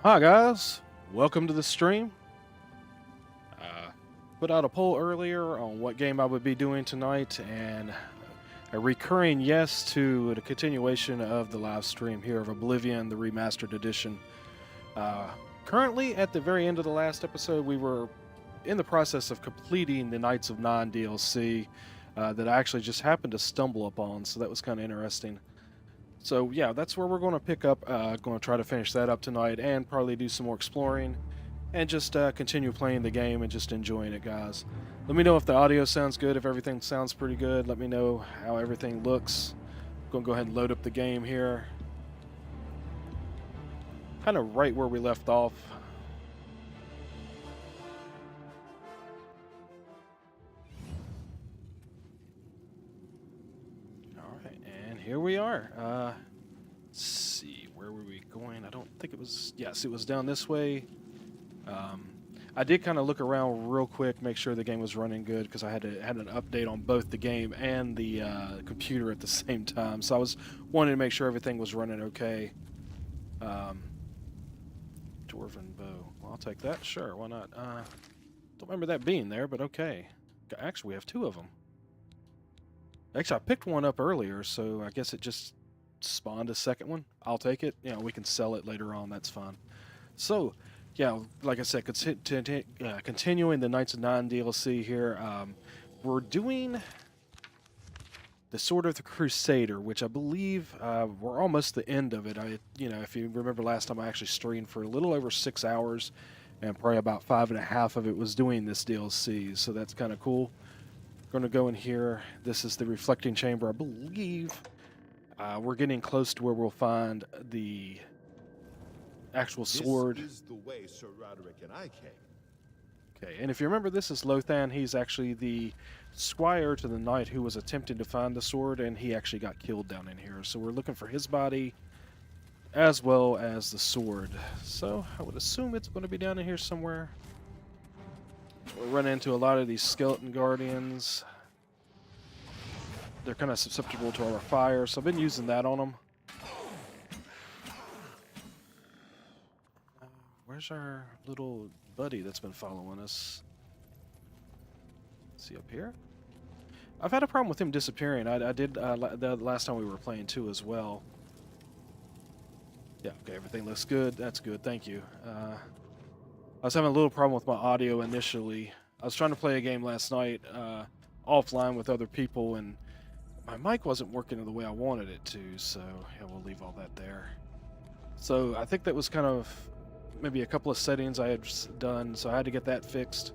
Hi guys, welcome to the stream. Uh, Put out a poll earlier on what game I would be doing tonight, and a recurring yes to the continuation of the live stream here of Oblivion, the remastered edition. Uh, Currently, at the very end of the last episode, we were in the process of completing the Knights of Nine DLC that I actually just happened to stumble upon, so that was kind of interesting. So yeah, that's where we're going to pick up. Going to try to finish that up tonight, and probably do some more exploring, and just continue playing the game and just enjoying it, guys. Let me know if the audio sounds good, if everything sounds pretty good. Let me know how everything looks. I'm going to go ahead and load up the game here. Kind of right where we left off. All right, and here we are. Let's see, where were we going? I don't think it was. Yes, it was down this way. I did kind of look around real quick, make sure the game was running good, because I had an update on both the game and the computer at the same time. So I was wanting to make sure everything was running okay. Dwarven bow. Well, I'll take that. Sure, why not? Don't remember that being there, but okay. Actually, we have two of them. Actually, I picked one up earlier, so I guess it just spawned a second one. I'll take it. You know, we can sell it later on. That's fine. So, yeah, like I said, continuing the Knights of Nine DLC here. We're doing the Sword of the Crusader, which I believe we're almost the end of it. If you remember last time, I actually streamed for a little over 6 hours, and probably about 5.5 of it was doing this DLC. So that's kind of cool. Going to go in here. This is the Reflecting Chamber, I believe. We're getting close to where we'll find the actual sword. This is the way Sir Roderick and I came. Okay, and if you remember, this is Lothan. He's actually the squire to the knight who was attempting to find the sword, and he actually got killed down in here. So we're looking for his body as well as the sword. So I would assume it's going to be down in here somewhere. We'll run into a lot of these skeleton guardians. They're kind of susceptible to our fire, so I've been using that on them. Where's our little buddy that's been following us? Is he up here? I've had a problem with him disappearing. I did the last time we were playing too as well. Yeah, okay, everything looks good. That's good, thank you. I was having a little problem with my audio initially. I was trying to play a game last night offline with other people, and my mic wasn't working the way I wanted it to, so yeah, we'll leave all that there. So I think that was kind of maybe a couple of settings I had done, so I had to get that fixed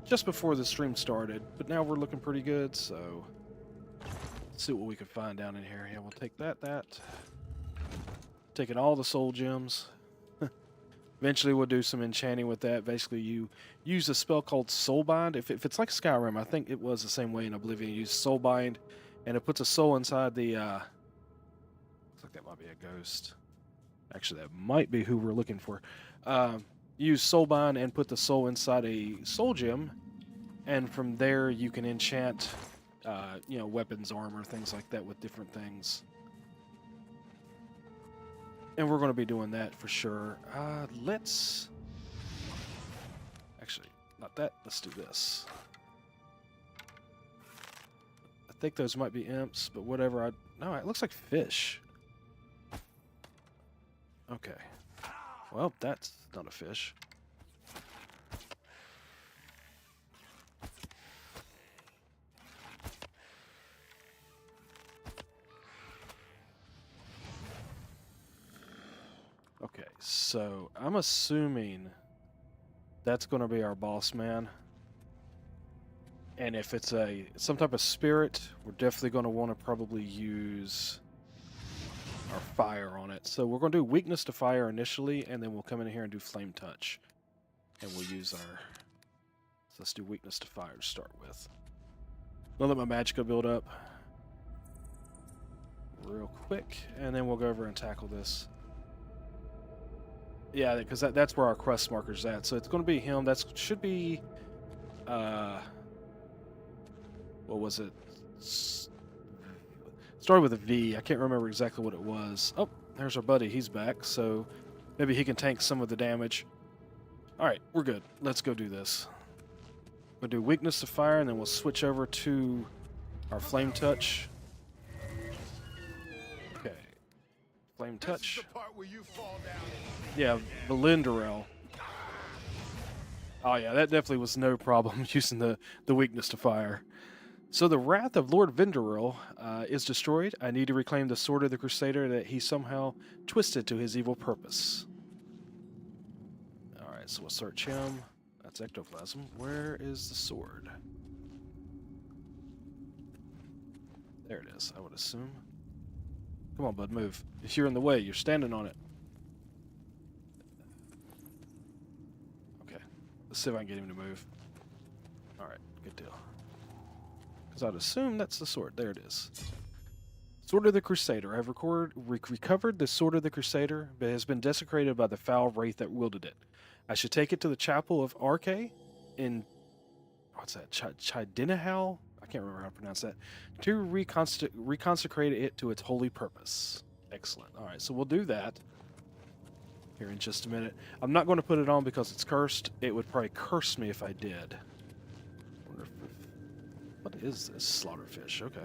just before the stream started. But now we're looking pretty good, so let's see what we can find down in here. Yeah, we'll take that. Taking all the soul gems. Eventually we'll do some enchanting with that. Basically, you use a spell called Soulbind. If it's like Skyrim, I think it was the same way in Oblivion. You use Soulbind, and it puts a soul inside the... looks like that might be a ghost. Actually, that might be who we're looking for. Use Soulbind and put the soul inside a soul gem, and from there you can enchant, weapons, armor, things like that with different things. And we're going to be doing that for sure. Let's... Actually, not that. Let's do this. I think those might be imps, but whatever. No, it looks like fish. Okay. Well, that's not a fish. Okay, so I'm assuming that's going to be our boss man. And if it's some type of spirit, we're definitely going to want to probably use our fire on it. So we're going to do weakness to fire initially, and then we'll come in here and do flame touch. And we'll use our... So let's do weakness to fire to start with. I'll let my magicka build up real quick, and then we'll go over and tackle this. Yeah, because that's where our quest marker's at. So it's going to be him. That should be... what was it? Started with a V. I can't remember exactly what it was. Oh, there's our buddy. He's back. So Maybe he can tank some of the damage. All right, we're good. Let's go do this. We'll do weakness to fire, and then we'll switch over to our flame touch. Okay. Flame touch. This is the part where you fall down. Yeah, Valindarel. Oh yeah, that definitely was no problem using the weakness to fire. So the wrath of Lord Vindaril is destroyed. I need to reclaim the sword of the Crusader that he somehow twisted to his evil purpose. Alright, so we'll search him. That's ectoplasm. Where is the sword? There it is, I would assume. Come on, bud, move. If you're in the way, you're standing on it. Okay, let's see if I can get him to move. Alright, good deal. Because I'd assume that's the sword. There it is. Sword of the Crusader. I've recovered the Sword of the Crusader, but it has been desecrated by the foul wraith that wielded it. I should take it to the Chapel of Arche in... what's that? Chidinahal? I can't remember how to pronounce that. To reconsecrate it to its holy purpose. Excellent. Alright, so we'll do that here in just a minute. I'm not going to put it on because it's cursed. It would probably curse me if I did. What is this? Slaughterfish. Okay.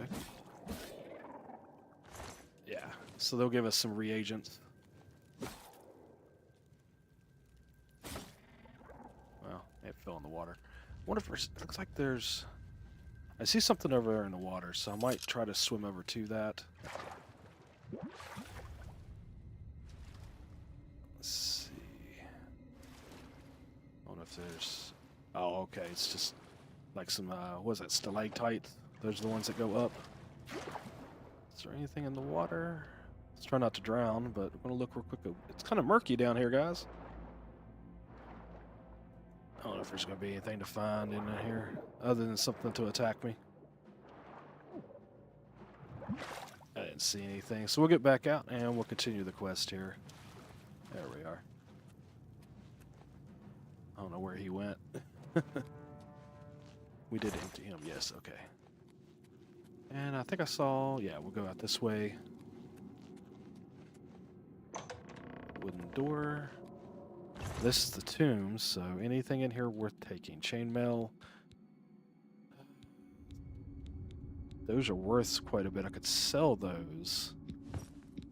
Yeah, so they'll give us some reagents. Well, it fell in the water. I wonder if there's... it looks like there's... I see something over there in the water, so I might try to swim over to that. Let's see. I wonder if there's... oh, okay, it's just like some, what is that, stalactites? Those are the ones that go up. Is there anything in the water? Let's try not to drown, but I'm going to look real quick. It's kind of murky down here, guys. I don't know if there's going to be anything to find in here other than something to attack me. I didn't see anything, so we'll get back out and we'll continue the quest here. There we are. I don't know where he went. We did empty him, yes, okay. And I think I saw, yeah, we'll go out this way. Wooden door. This is the tomb, so anything in here worth taking. Chainmail. Those are worth quite a bit. I could sell those.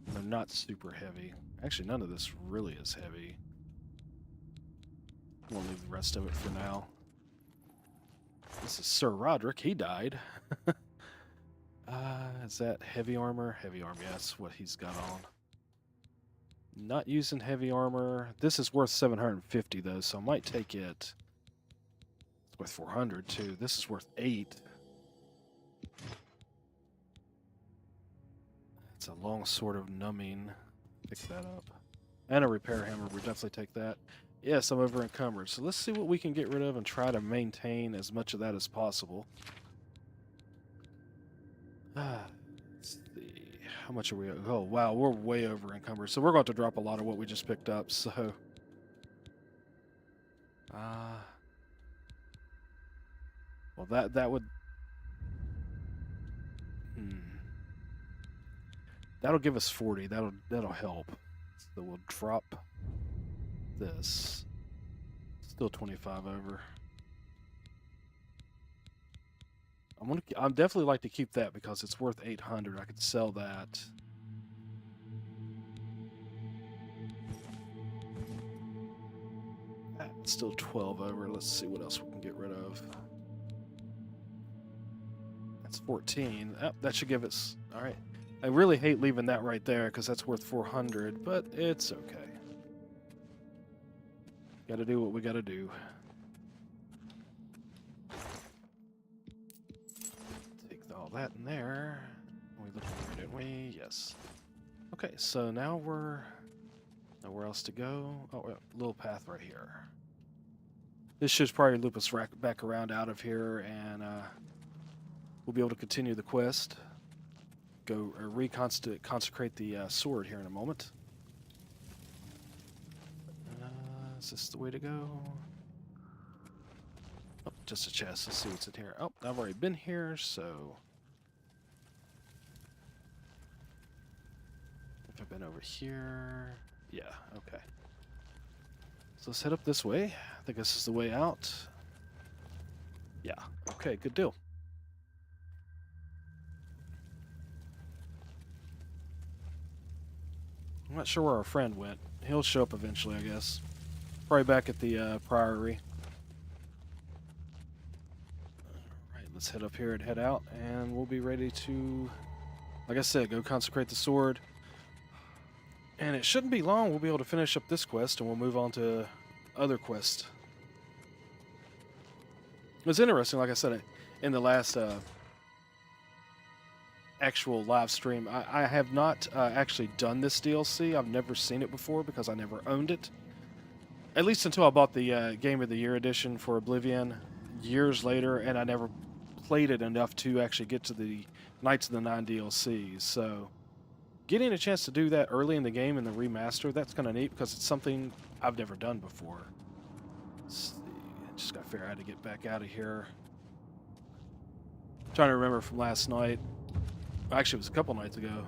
They're not super heavy. Actually, none of this really is heavy. We'll leave the rest of it for now. This is Sir Roderick. He died. Is that heavy armor? Heavy armor, yeah, that's what he's got on. Not using heavy armor. This is worth 750 though, so I might take it. It's worth 400 too. This is worth 8. It's a long sword of numbing. Pick that up. And a repair hammer. We'll definitely take that. Yes, I'm over encumbered. So let's see what we can get rid of and try to maintain as much of that as possible. Let's see. How much are we? Oh, wow, we're way over encumbered. So we're going to drop a lot of what we just picked up. So, well, that would. That'll give us 40. That'll help. So we'll drop this. Still 25 over. I'm definitely like to keep that because it's worth 800. I could sell that. It's still 12 over. Let's see what else we can get rid of. That's 14. Oh, that should give us... all right. I really hate leaving that right there because that's worth 400, but it's okay. Gotta do what we gotta do. Take all that in there. We looked over, didn't we? Yes. Okay, so now we're... nowhere else to go. Oh, a little path right here. This should probably loop us back around out of here, and we'll be able to continue the quest. Go consecrate the sword here in a moment. Is this the way to go? Oh, just a chest. Let's see what's in here. Oh, I've already been here, so... if I've been over here... Yeah, okay. So let's head up this way. I think this is the way out. Yeah, okay, good deal. I'm not sure where our friend went. He'll show up eventually, I guess. Probably back at the Priory. Alright, let's head up here and head out, and we'll be ready to, like I said, go consecrate the sword. And it shouldn't be long. We'll be able to finish up this quest, and we'll move on to other quests. It was interesting, like I said, in the last actual live stream. I have not actually done this DLC. I've never seen it before because I never owned it. At least until I bought the Game of the Year edition for Oblivion years later, and I never played it enough to actually get to the Knights of the Nine DLCs. So getting a chance to do that early in the game in the remaster, that's kind of neat because it's something I've never done before. Let's see. Just got to figure out how to get back out of here. Trying to remember from last night. Actually, it was a couple nights ago.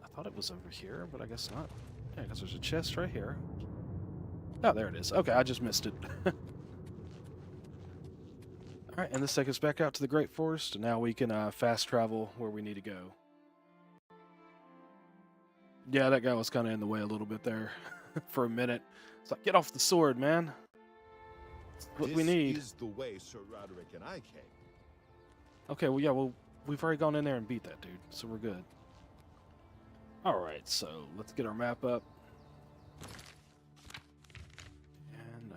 I thought it was over here, but I guess not. Yeah, because there's a chest right here. Oh, there it is. Okay, I just missed it. Alright, and this takes us back out to the Great Forest, and now we can fast travel where we need to go. Yeah, that guy was kind of in the way a little bit there for a minute. It's like, get off the sword, man. That's what we need. This is the way Sir Roderick and I came. Okay, well, yeah, well, we've already gone in there and beat that dude, so we're good. Alright, so let's get our map up. And,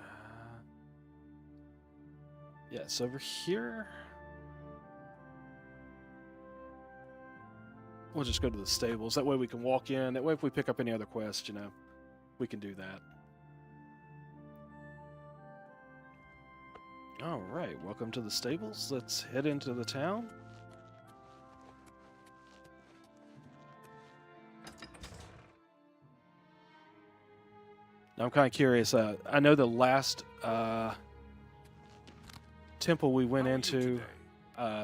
yeah, it's over here. We'll just go to the stables. That way we can walk in. That way if we pick up any other quest, you know, we can do that. Alright, welcome to the stables. Let's head into the town. I'm kind of curious. I know the last temple we went into,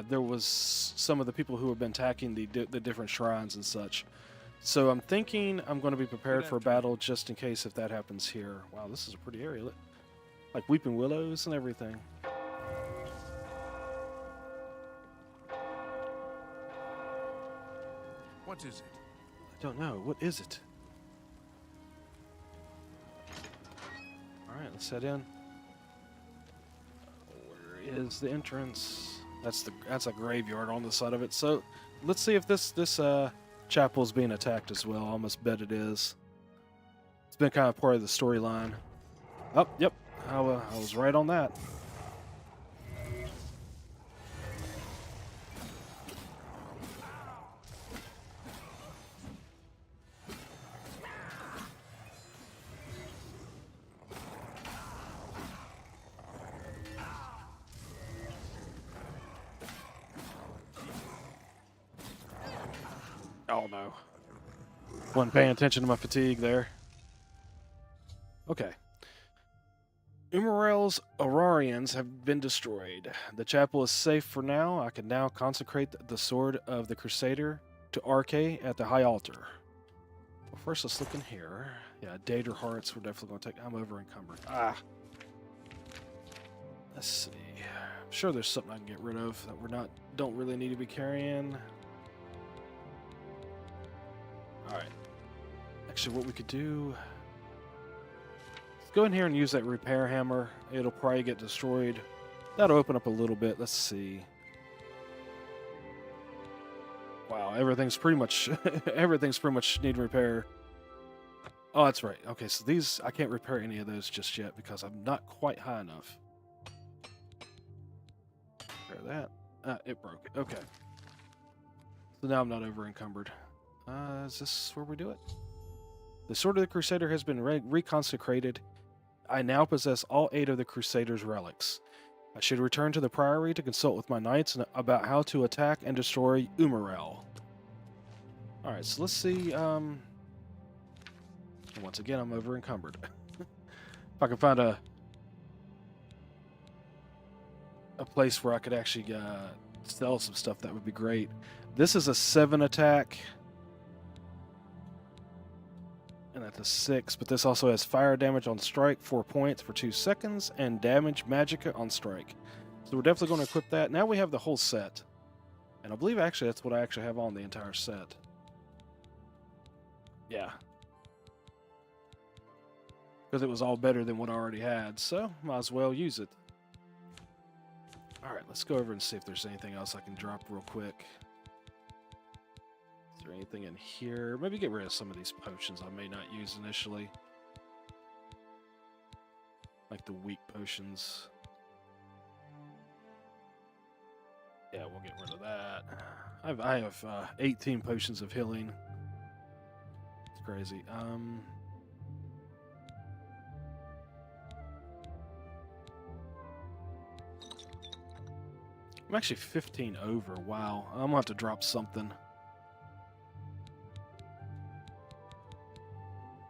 there was some of the people who have been attacking the different shrines and such. So I'm thinking I'm going to be prepared for a battle just in case if that happens here. Wow, this is a pretty area. Like weeping willows and everything. What is it? I don't know. What is it? Alright, let's head in. Where is the entrance? That's a graveyard on the side of it. So let's see if this chapel is being attacked as well. I almost bet it is. It's been kind of part of the storyline. Oh, yep. I was right on that. Oh no. Wasn't paying attention to my fatigue there. Okay. Umarel's Aurorians have been destroyed. The chapel is safe for now. I can now consecrate the sword of the Crusader to Arche at the High Altar. Well, first let's look in here. Yeah, Dater Hearts we're definitely going to take. I'm over encumbered. Let's see. I'm sure there's something I can get rid of that don't really need to be carrying. Alright. Actually, what we could do... Let's go in here and use that repair hammer. It'll probably get destroyed. That'll open up a little bit. Let's see. Wow, everything's pretty much... everything's pretty much need repair. Oh, that's right. Okay, so these... I can't repair any of those just yet because I'm not quite high enough. Repair that. It broke. Okay. So now I'm not over encumbered. Is this where we do it? The Sword of the Crusader has been reconsecrated. I now possess all 8 of the Crusader's relics. I should return to the Priory to consult with my knights about how to attack and destroy Umarel. Alright, so let's see. Once again, I'm over encumbered. If I can find a place where I could actually sell some stuff, that would be great. This is a 7 attack. And that's a 6, but this also has fire damage on strike, 4 points for 2 seconds, and damage magicka on strike. So we're definitely going to equip that. Now we have the whole set. And I believe actually that's what I actually have on the entire set. Yeah. Because it was all better than what I already had, so might as well use it. Alright, let's go over and see if there's anything else I can drop real quick. Is there anything in here? Maybe get rid of some of these potions I may not use initially. Like the weak potions. Yeah, we'll get rid of that. I have 18 potions of healing. It's crazy. I'm actually 15 over. Wow. I'm going to have to drop something.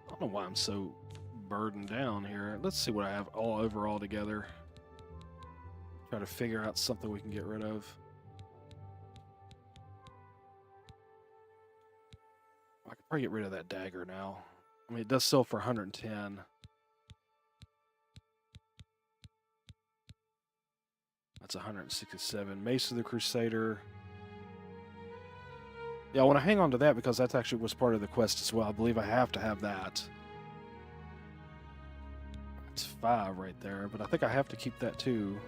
I don't know why I'm so burdened down here. Let's see what I have all overall together. Try to figure out something we can get rid of. I could probably get rid of that dagger now. I mean, it does sell for 110. That's 167. Mace of the Crusader. Yeah, I want to hang on to that because that's actually was part of the quest as well. I believe I have to have that. That's 5 right there, but I think I have to keep that too.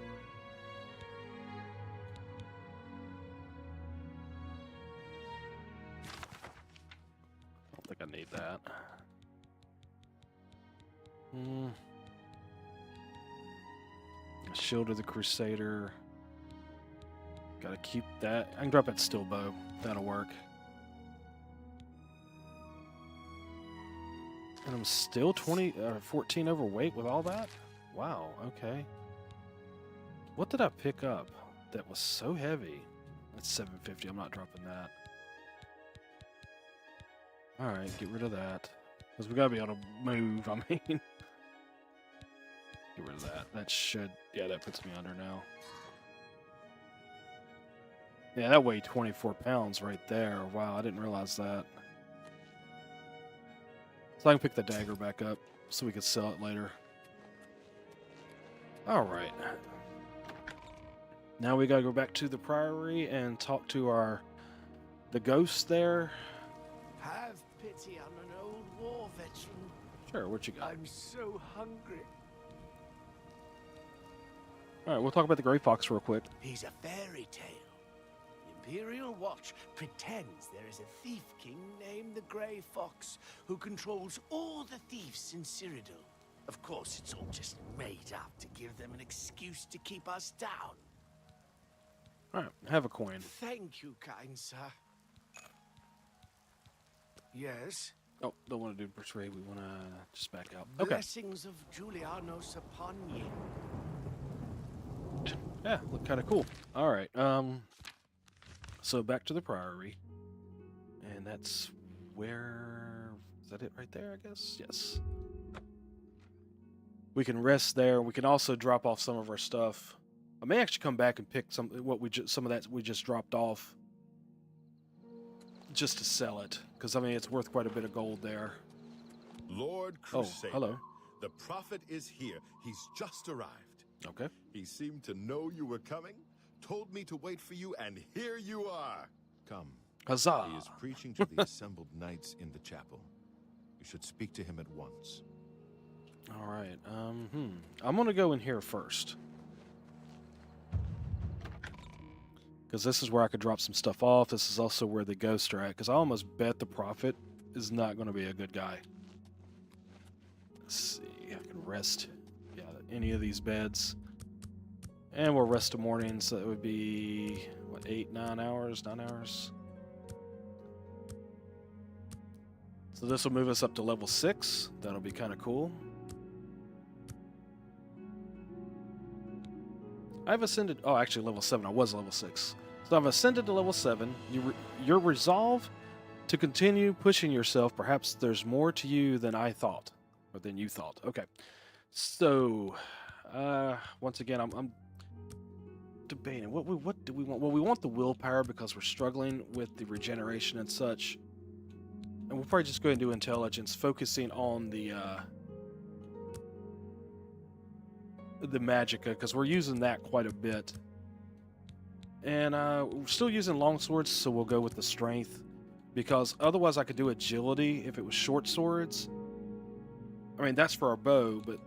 I don't think I need that. Shield of the Crusader. Gotta keep that. I can drop that steel bow. That'll work. And I'm still 14 overweight with all that? Wow, okay. What did I pick up that was so heavy? That's 750. I'm not dropping that. Alright, get rid of that. Because we gotta be able to move, I mean. Get rid of that. That should... Yeah, that puts me under now. Yeah, that weighed 24 pounds right there. Wow, I didn't realize that. So I can pick the dagger back up so we can sell it later. Alright. Now we gotta go back to the Priory and talk to the ghost there. Have pity on an old war veteran. Sure, what you got? I'm so hungry. Alright, we'll talk about the Grey Fox real quick. He's a fairy tale. The Imperial Watch pretends there is a thief king named the Grey Fox who controls all the thieves in Cyrodiil. Of course, it's all just made up to give them an excuse to keep us down. Alright, have a coin. Thank you, kind sir. Yes? Oh, don't want to do persuade. We want to just back out. Okay. Blessings of Julianos upon you. Yeah, look kind of cool. All right. So back to the Priory, and that's where is that it right there? I guess yes. We can rest there. We can also drop off some of our stuff. I may actually come back and pick some of that we just dropped off, just to sell it, because I mean it's worth quite a bit of gold there. Lord Crusader. Oh, hello. The prophet is here. He's just arrived. Okay. He seemed to know you were coming, told me to wait for you, and here you are. Come. Huzzah! He is preaching to the assembled knights in the chapel. You should speak to him at once. All right. I'm gonna go in here first, because this is where I could drop some stuff off. This is also where the ghosts are at, because I almost bet the prophet is not going to be a good guy. Let's see. I can rest. Yeah, any of these beds. And we'll rest the morning, so it would be, what, 9 hours? 9 hours? So this will move us up to level 6. That'll be kind of cool. I've ascended... Oh, actually, level 7. I was level 6. So I've ascended to level 7. Your resolve to continue pushing yourself. Perhaps there's more to you than I thought. Or than you thought. Okay. So, once again, debating what do we want? Well, we want the willpower because we're struggling with the regeneration and such. And we'll probably just go ahead and do intelligence, focusing on the magicka, because we're using that quite a bit. And we're still using long swords, so we'll go with the strength, because otherwise I could do agility if it was short swords. I mean, that's for our bow, but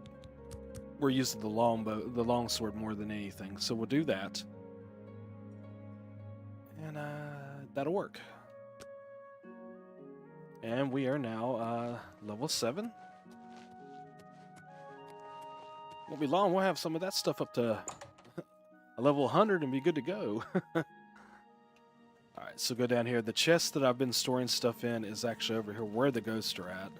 we're using the long sword more than anything, so we'll do that. And that'll work. And we are now level 7. Won't be long, we'll have some of that stuff up to a level 100 and be good to go. Alright, so go down here. The chest that I've been storing stuff in is actually over here where the ghosts are at.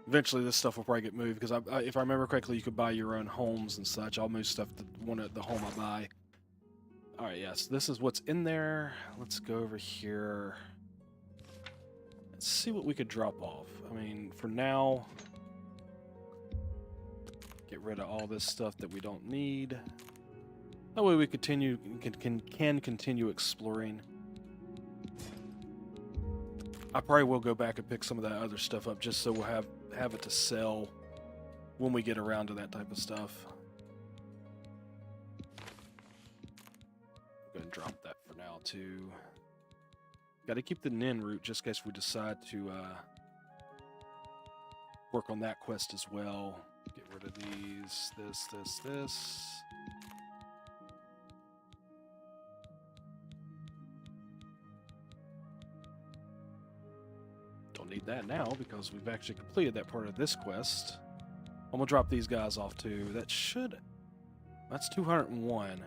Eventually this stuff will probably get moved, because if I remember correctly, you could buy your own homes and such. I'll move stuff to the home I buy. Alright, yes, this is what's in there. Let's go over here. Let's see what we could drop off. I mean, for now, get rid of all this stuff that we don't need. That way we can continue exploring. I probably will go back and pick some of that other stuff up just so we'll have it to sell when we get around to that type of stuff. I'm going to drop that for now too. Got to keep the Nin route just in case we decide to work on that quest as well. Get rid of these, this. Don't need that now because we've actually completed that part of this quest. I'm gonna drop these guys off too. That's 201.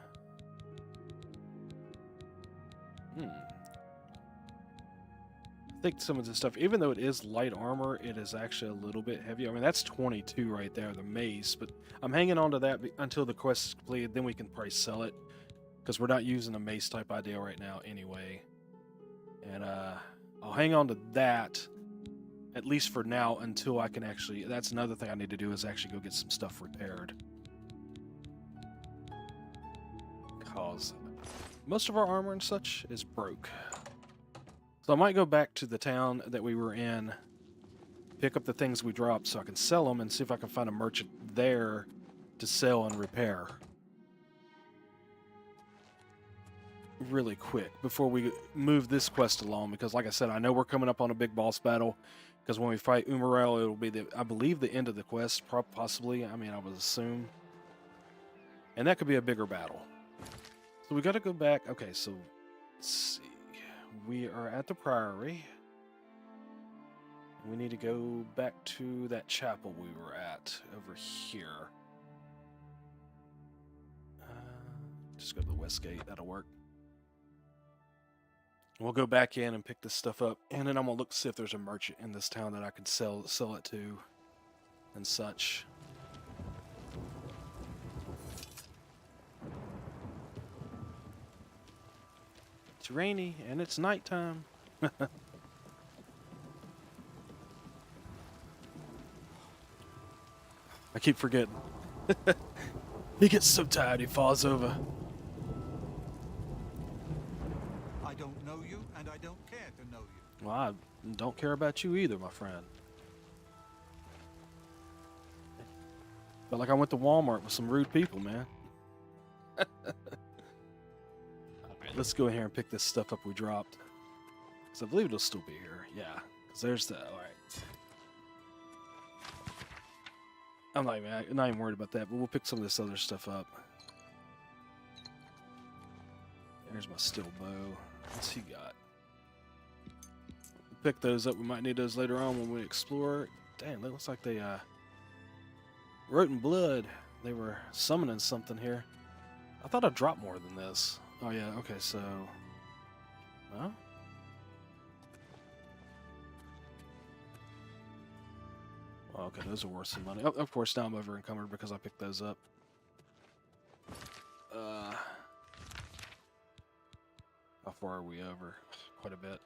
I think some of this stuff, even though it is light armor, it is actually a little bit heavier. I mean, that's 22 right there, the mace, but I'm hanging on to that until the quest is completed. Then we can probably sell it, because we're not using a mace type idea right now anyway. And I'll hang on to that, at least for now, until I can actually... That's another thing I need to do, is actually go get some stuff repaired. Because most of our armor and such is broke. So I might go back to the town that we were in, pick up the things we dropped so I can sell them, and see if I can find a merchant there to sell and repair. Really quick, before we move this quest along, because like I said, I know we're coming up on a big boss battle, because when we fight Umarel, it'll be, I believe, the end of the quest, possibly. I mean, I would assume. And that could be a bigger battle. So we got to go back. Okay, so let's see. We are at the Priory. We need to go back to that chapel we were at over here. Just go to the west gate. That'll work. We'll go back in and pick this stuff up, and then I'm gonna look to see if there's a merchant in this town that I can sell it to, and such. It's rainy and it's nighttime. I keep forgetting. He gets so tired he falls over. I don't know you, and I don't care to know you. Well, I don't care about you either, my friend. Felt like I went to Walmart with some rude people, man. Alright, let's go in here and pick this stuff up we dropped. Because I believe it'll still be here. Yeah, because there's the... Alright. I'm not even worried about that, but we'll pick some of this other stuff up. There's my steel bow. What's he got? We'll pick those up. We might need those later on when we explore. Damn, that looks like they wrote in blood. They were summoning something here. I thought I'd drop more than this. Oh yeah, okay, so... Huh? Oh, okay, those are worth some money. Oh, of course, now I'm over encumbered because I picked those up. How far are we over? Quite a bit.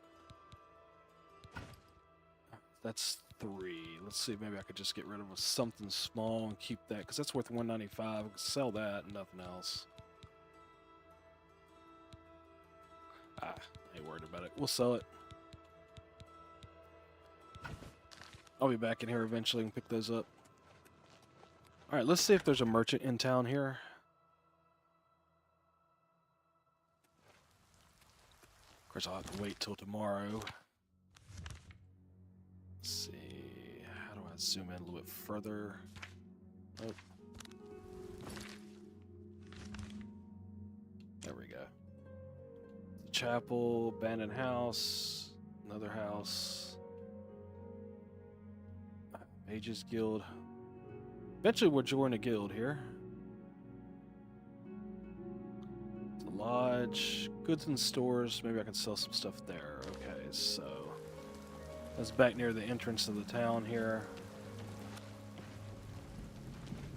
That's 3. Let's see, maybe I could just get rid of something small and keep that, because that's worth 195. Sell that and nothing else. Ah, ain't worried about it. We'll sell it. I'll be back in here eventually and pick those up. Alright, let's see if there's a merchant in town here. Of course, I'll have to wait till tomorrow. Let's see. How do I zoom in a little bit further? Oh. There we go. The chapel, abandoned house, another house. Mages Guild. Eventually we'll join a guild here. The lodge, goods and stores. Maybe I can sell some stuff there. Okay, so that's back near the entrance of the town here.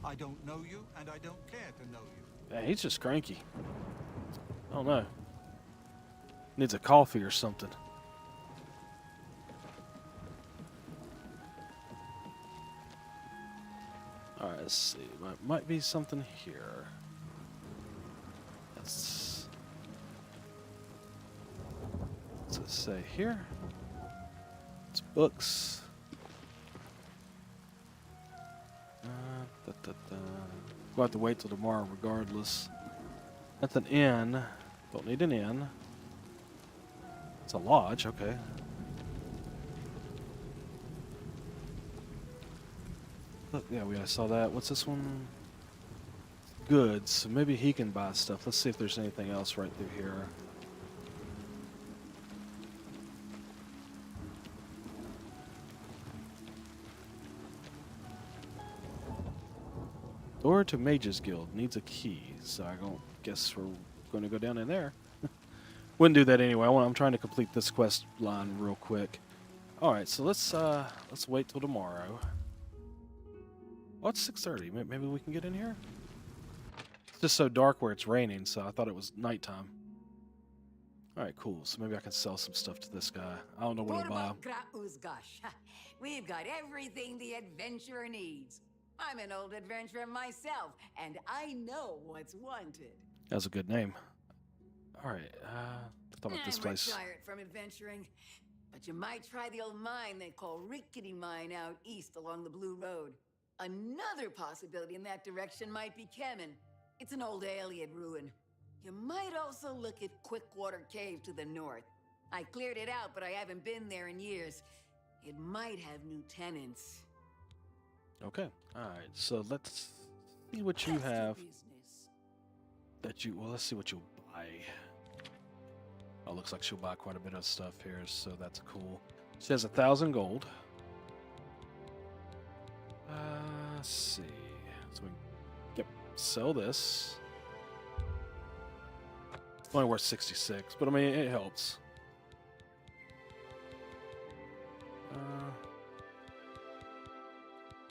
I don't know you, and I don't care to know you. Yeah, he's just cranky. I don't know. Needs a coffee or something. Alright, let's see. Might be something here. What's it say here? It's books. We'll have to wait till tomorrow regardless. That's an inn. Don't need an inn. It's a lodge, okay. Look, yeah, I saw that. What's this one? Goods. So maybe he can buy stuff. Let's see if there's anything else right through here. Door to Mages Guild needs a key, so I don't guess we're going to go down in there. Wouldn't do that anyway. I'm trying to complete this quest line real quick. All right, so let's wait till tomorrow. Oh, it's 6:30. Maybe we can get in here? It's just so dark where it's raining, so I thought it was nighttime. Alright, cool. So maybe I can sell some stuff to this guy. I don't know what to buy. We've got everything the adventurer needs. I'm an old adventurer myself, and I know what's wanted. That's a good name. Alright, thought about this place. I'm retired from adventuring, but you might try the old mine they call Rickety Mine out east along the Blue Road. Another possibility in that direction might be Kemen. It's an old Alien ruin. You might also look at Quickwater Cave to the north. I cleared it out, but I haven't been there in years. It might have new tenants. Okay, alright, so let's see what you have. Well, let's see what you'll buy. Oh, looks like she'll buy quite a bit of stuff here, so that's cool. She has 1,000 gold. Let's see. So we sell this. It's only worth 66, but I mean, it helps.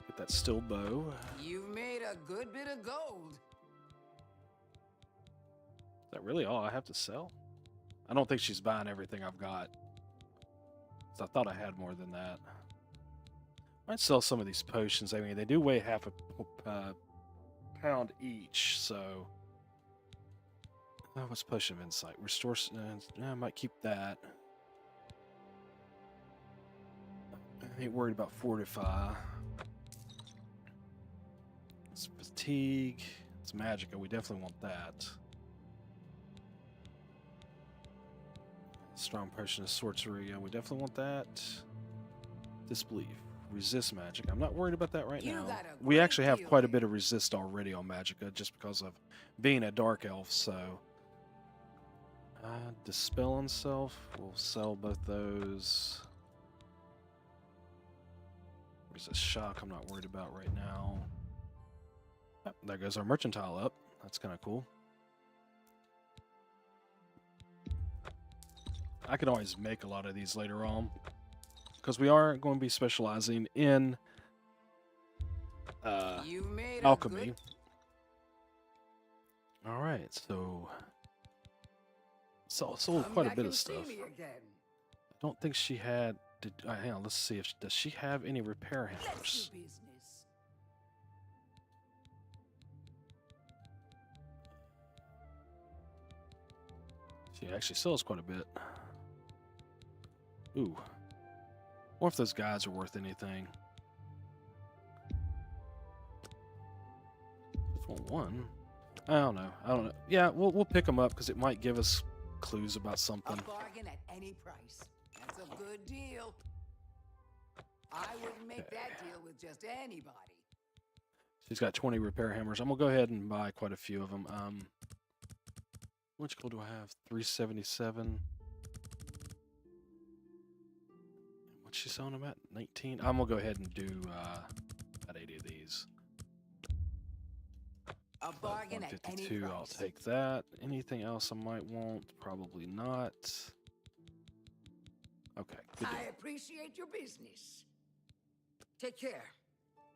Get that steel bow. You've made a good bit of gold. Is that really all I have to sell? I don't think she's buying everything I've got. So I thought I had more than that. Might sell some of these potions. I mean, they do weigh half a pound each, so... what's Potion of Insight? Restore... I might keep that. I ain't worried about Fortify. It's Fatigue. It's Magicka. We definitely want that. Strong Potion of Sorcery. We definitely want that. Disbelief. Resist magic. I'm not worried about that right now. We actually have quite a bit of resist already on Magicka just because of being a dark elf, so... Dispel on Self. We'll sell both those. Resist Shock. I'm not worried about right now. Oh, there goes our mercantile up. That's kind of cool. I can always make a lot of these later on, because we are going to be specializing in alchemy. All right, so sold quite a bit of stuff. I don't think she had hang on, let's see if does she have any repair Let's hammers? do business. She actually sells quite a bit. Ooh. Or if those guys are worth anything. For one. I don't know. Yeah, we'll pick them up because it might give us clues about A something. bargain at any price. That's a good deal. I wouldn't make that deal with just anybody. She's got 20 repair hammers. I'm gonna go ahead and buy quite a few of them. Which gold do I have? 377. What's she selling them at? 19. I'm gonna go ahead and do about 80 of these. A bargain at any 152. price. I'll take that. Anything else I might want? Probably not. Okay. Good deal. I appreciate your business. Take care.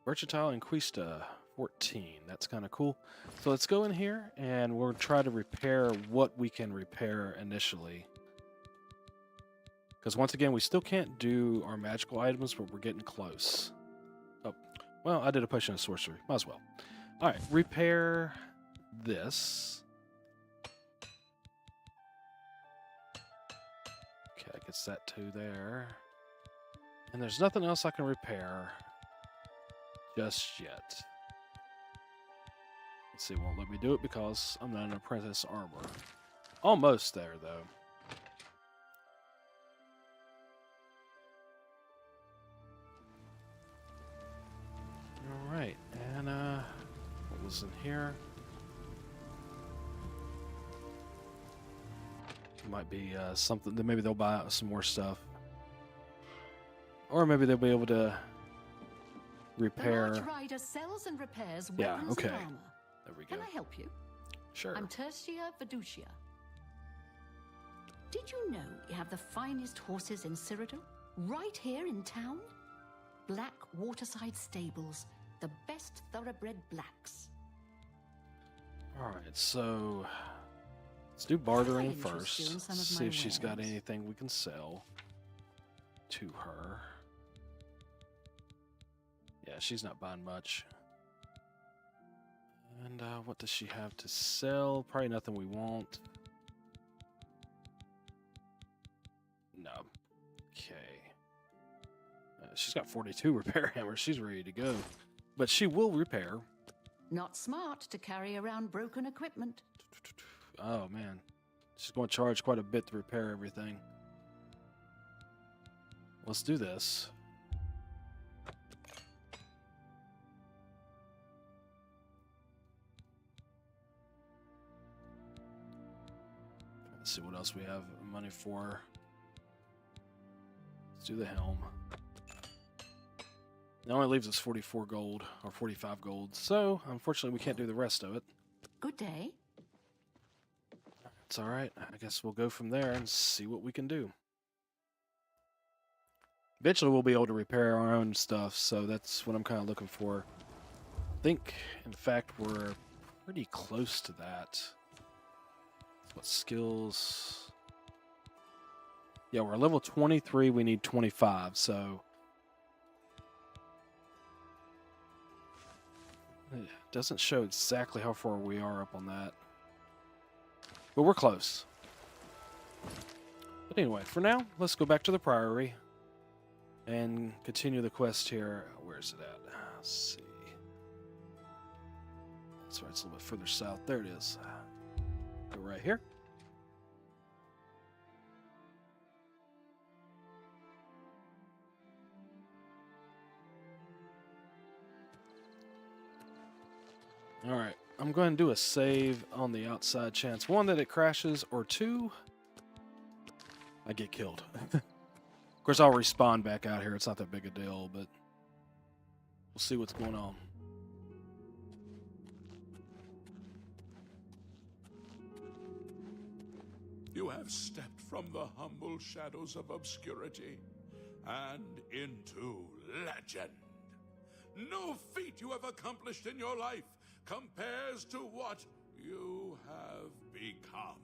Versatile Inquista 14. That's kind of cool. So let's go in here and we'll try to repair what we can repair initially. Because once again, we still can't do our magical items, but we're getting close. Oh, well, I did a potion of sorcery. Might as well. All right, repair this. Okay, I guess that two there. And there's nothing else I can repair just yet. Let's see, it won't let me do it because I'm not an apprentice armor. Almost there, though. All right, and what was in here? Might be something that maybe they'll buy some more stuff, or maybe they'll be able to The repair. large rider sells and repairs Yeah, weapons okay. and armor. There we go. Can I help you? Sure. I'm Tertia Fiducia. Did you know you have the finest horses in Cyrodiil? Right here in town? Black Waterside Stables, the best thoroughbred blacks. All right, so let's do bartering I'd interest you in first. some of See my if she's got wares. anything we can sell to her. Yeah, she's not buying much. And what does she have to sell? Probably nothing we want. No. Okay. She's got 42 repair hammers. She's ready to go. But she will repair. Not smart to carry around broken equipment. Oh, man. She's going to charge quite a bit to repair everything. Let's do this. Let's see what else we have money for. Let's do the helm. It only leaves us 44 gold, or 45 gold, so unfortunately we can't do the rest of it. Good day. It's alright, I guess we'll go from there and see what we can do. Eventually we'll be able to repair our own stuff, so that's what I'm kind of looking for. I think, in fact, we're pretty close to that. What skills? Yeah, we're level 23, we need 25, so it doesn't show exactly how far we are up on that. But we're close. But anyway, for now, let's go back to the Priory and continue the quest here. Where's it at? Let's see. That's right, it's a little bit further south. There it is. Go right here. All right, I'm going to do a save on the outside chance. One, that it crashes, or two, I get killed. Of course, I'll respawn back out here. It's not that big a deal, but we'll see what's going on. You have stepped from the humble shadows of obscurity and into legend. No feat you have accomplished in your life compares to what you have become.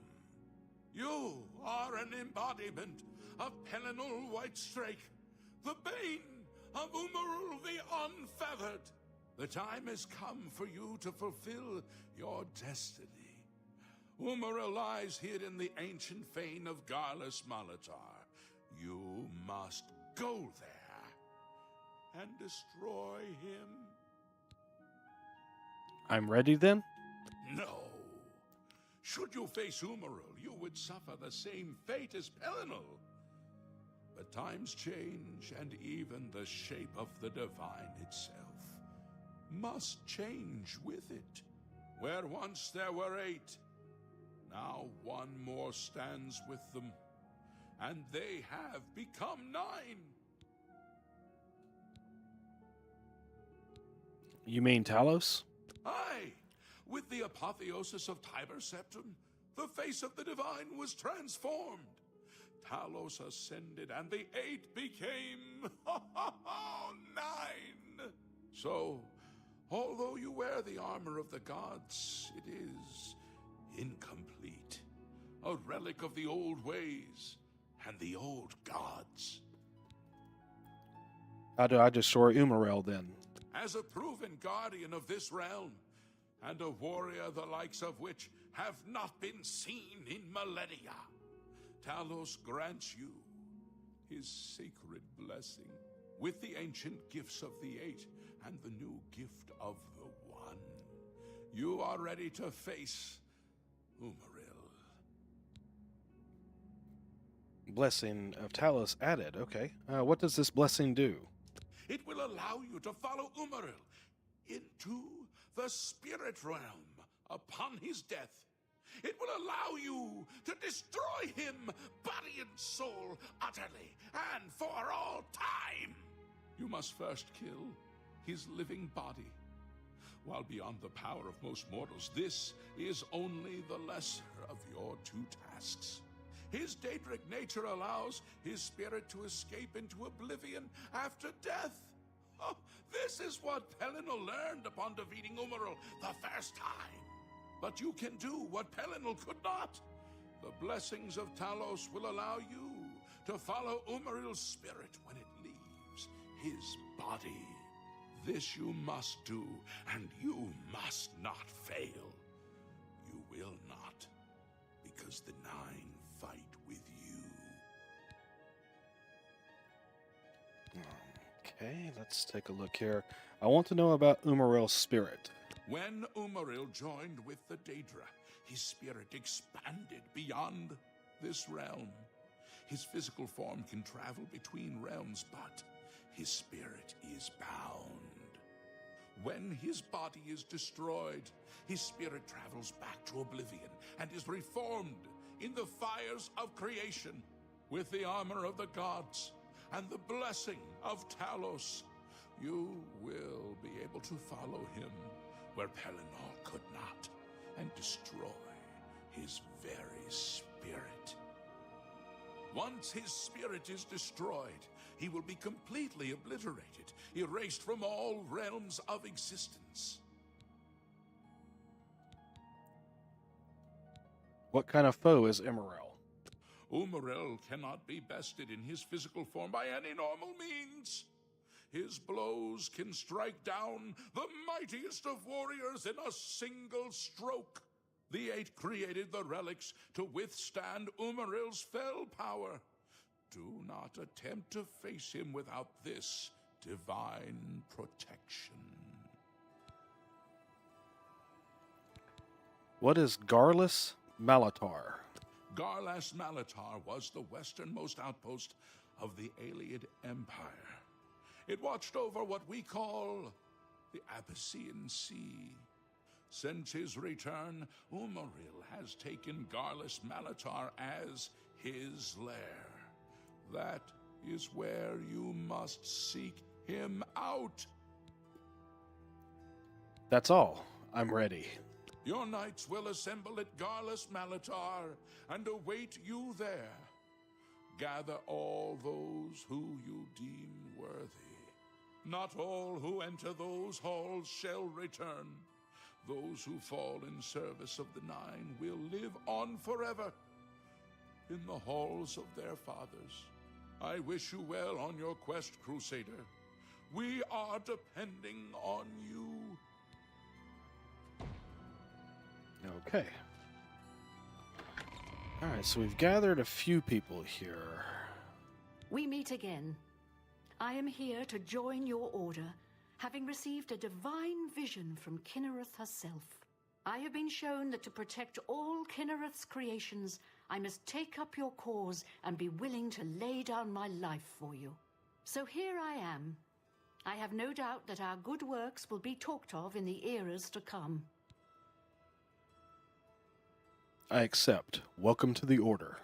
You are an embodiment of Pelinal Whitestrake, the bane of Umaril the Unfeathered. The time has come for you to fulfill your destiny. Umaril lies hid in the ancient fane of Garlus Malatar. You must go there and destroy him. I'm ready then? No. Should you face Umaril, you would suffer the same fate as Pelinal. But times change, and even the shape of the divine itself must change with it. Where once there were 8, now one more stands with them, and they have become 9. You mean Talos? Aye, with the apotheosis of Tiber Septim, the face of the divine was transformed. Talos ascended, and the 8 became 9. So, although you wear the armor of the gods, it is incomplete. A relic of the old ways and the old gods. How do I destroy Umaril then? As a proven guardian of this realm, and a warrior the likes of which have not been seen in millennia, Talos grants you his sacred blessing with the ancient gifts of the 8 and the new gift of the 1. You are ready to face Umaril. Blessing of Talos added. Okay. What does this blessing do? It will allow you to follow Umaril into the spirit realm upon his death. It will allow you to destroy him, body and soul, utterly and for all time. You must first kill his living body. While beyond the power of most mortals, this is only the lesser of your 2 tasks. His Daedric nature allows his spirit to escape into oblivion after death. Oh, this is what Pelinal learned upon defeating Umaril the first time. But you can do what Pelinal could not. The blessings of Talos will allow you to follow Umaril's spirit when it leaves his body. This you must do, and you must not fail. You will not, because the 9 fight with you. Okay, let's take a look here. I want to know about Umaril's spirit. When Umaril joined with the Daedra, his spirit expanded beyond this realm. His physical form can travel between realms, but his spirit is bound. When his body is destroyed, his spirit travels back to Oblivion and is reformed in the fires of creation with the armor of the gods and the blessing of Talos. You will be able to follow him where Pelinal could not, and destroy his very spirit. Once his spirit is destroyed, he will be completely obliterated, erased from all realms of existence. What kind of foe is Umaril? Umaril cannot be bested in his physical form by any normal means. His blows can strike down the mightiest of warriors in a single stroke. The 8 created the relics to withstand Umaril's fell power. Do not attempt to face him without this divine protection. What is Garlus Malatar? Garlas Malatar was the westernmost outpost of the Aeliad Empire. It watched over what we call the Abyssinian Sea. Since his return, Umaril has taken Garlas Malatar as his lair. That is where you must seek him out. That's all. I'm ready. Your knights will assemble at Garlas Malatar and await you there. Gather all those who you deem worthy. Not all who enter those halls shall return. Those who fall in service of the 9 will live on forever in the halls of their fathers. I wish you well on your quest, Crusader. We are depending on you. Okay. Alright, so we've gathered a few people here. We meet again. I am here to join your order, having received a divine vision from Kinnereth herself. I have been shown that to protect all Kinnereth's creations, I must take up your cause and be willing to lay down my life for you. So here I am. I have no doubt that our good works will be talked of in the eras to come. I accept. Welcome to the Order.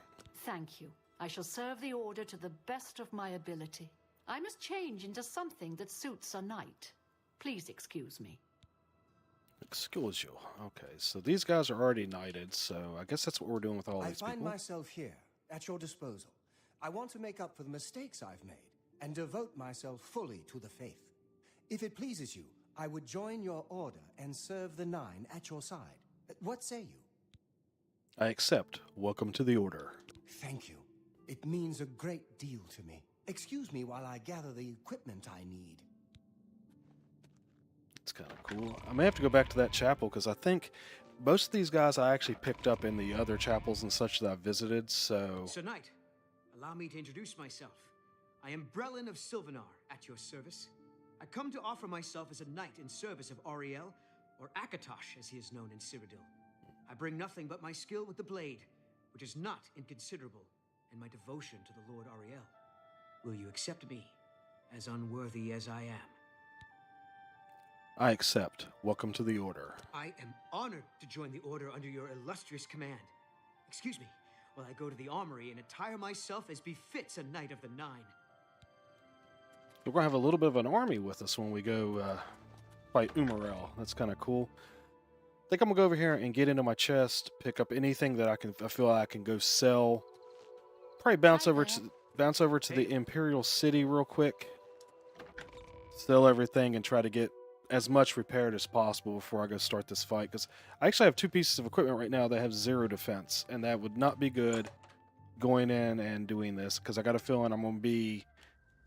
Thank you. I shall serve the Order to the best of my ability. I must change into something that suits a knight. Please excuse me. Excuse you. Okay, so these guys are already knighted, so I guess that's what we're doing with all these I find people. myself here, at your disposal. I want to make up for the mistakes I've made, and devote myself fully to the faith. If it pleases you, I would join your order and serve the Nine at your side. What say you? I accept. Welcome to the Order. Thank you. It means a great deal to me. Excuse me while I gather the equipment I need. It's kind of cool. I may have to go back to that chapel, because I think most of these guys I actually picked up in the other chapels and such that I've visited, so... Sir Knight, allow me to introduce myself. I am Brelin of Sylvanar, at your service. I come to offer myself as a knight in service of Auriel, or Akatosh as he is known in Cyrodiil. I bring nothing but my skill with the blade, which is not inconsiderable, and my devotion to the Lord Auriel. Will you accept me, as unworthy as I am? I accept. Welcome to the Order. I am honored to join the Order under your illustrious command. Excuse me, while I go to the armory and attire myself as befits a Knight of the Nine. We're going to have a little bit of an army with us when we go fight Umarel. That's kind of cool. I think I'm going to go over here and get into my chest, pick up anything that I feel like I can go sell. Probably bounce over to the Imperial City real quick. Sell everything and try to get as much repaired as possible before I go start this fight. Because I actually have two pieces of equipment right now that have 0 defense. And that would not be good going in and doing this. Because I got a feeling I'm going to be,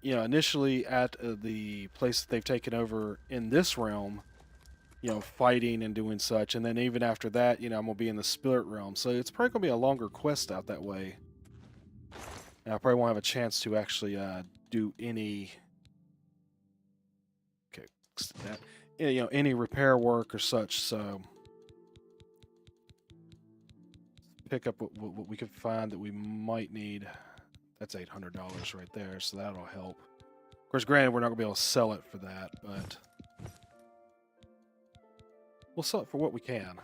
you know, initially at the place that they've taken over in this realm. You know, fighting and doing such. And then even after that, you know, I'm going to be in the Spirit Realm. So it's probably going to be a longer quest out that way. And I probably won't have a chance to actually do any... Okay, that, you know, any repair work or such, so... Pick up what we could find that we might need. That's $800 right there, so that'll help. Of course, granted, we're not going to be able to sell it for that, but... We'll sell it for what we can.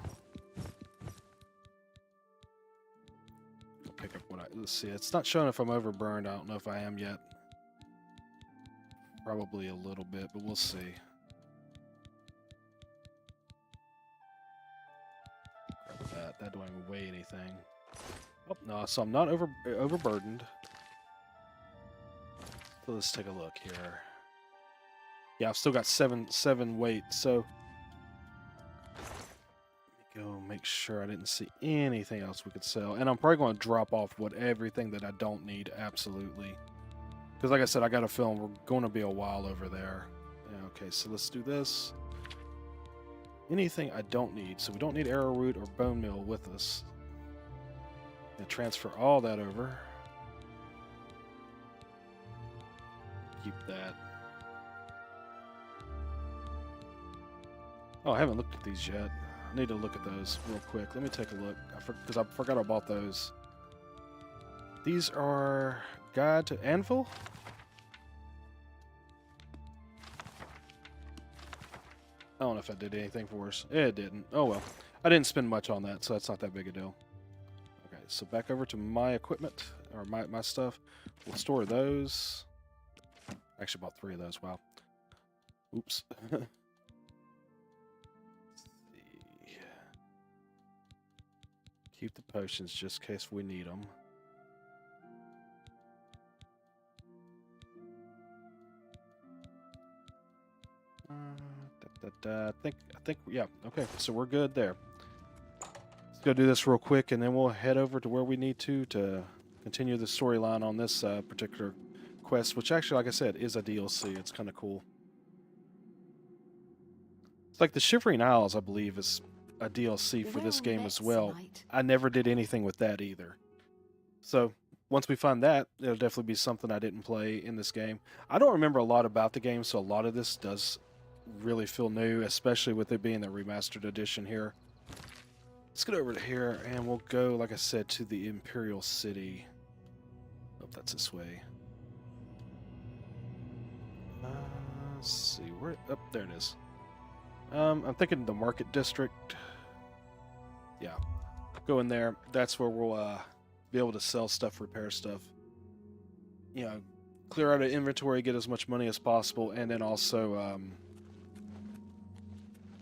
I'll pick up what I... Let's see, it's not showing if I'm overburned. I don't know if I am yet. Probably a little bit, but we'll see. Grab that. That don't even weigh anything. Oh, no, so I'm not overburdened. So let's take a look here. Yeah, I've still got seven weight, so... Go make sure I didn't see anything else we could sell. And I'm probably going to drop off everything that I don't need, absolutely. Because like I said, I got a feeling we're going to be a while over there. Yeah, okay, so let's do this. Anything I don't need. So we don't need arrowroot or bone meal with us. And transfer all that over. Keep that. Oh, I haven't looked at these yet. I need to look at those real quick. Let me take a look, because I forgot I bought those. These are Guide to Anvil. I don't know if that did anything for us. It didn't. Oh well. I didn't spend much on that, so that's not that big a deal. Okay, so back over to my equipment, or my stuff. We'll store those. I actually bought 3 of those. Wow. Oops. Keep the potions just in case we need them. I think, yeah, okay, so we're good there. Let's go do this real quick, and then we'll head over to where we need to continue the storyline on this particular quest, which actually, like I said, is a DLC. It's kind of cool. It's like the Shivering Isles, I believe, is a DLC for this game as well. I never did anything with that either. So once we find that, it'll definitely be something I didn't play in this game. I don't remember a lot about the game, so a lot of this does really feel new, especially with it being the remastered edition here. Let's get over to here, and we'll go, like I said, to the Imperial City. Oh, that's this way. Let's see, where... Oh, there it is. I'm thinking the Market District. Yeah. Go in there. That's where we'll be able to sell stuff, repair stuff. You know, clear out of inventory, get as much money as possible, and then also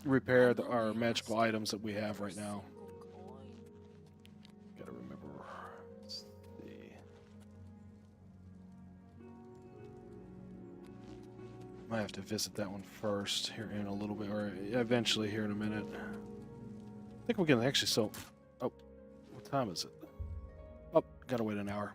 repair our magical items that we have right now. Gotta remember. Let's see. Might have to visit that one first here in a little bit, or eventually here in a minute. I think we can actually sell. Oh, what time is it? Oh, gotta wait an hour.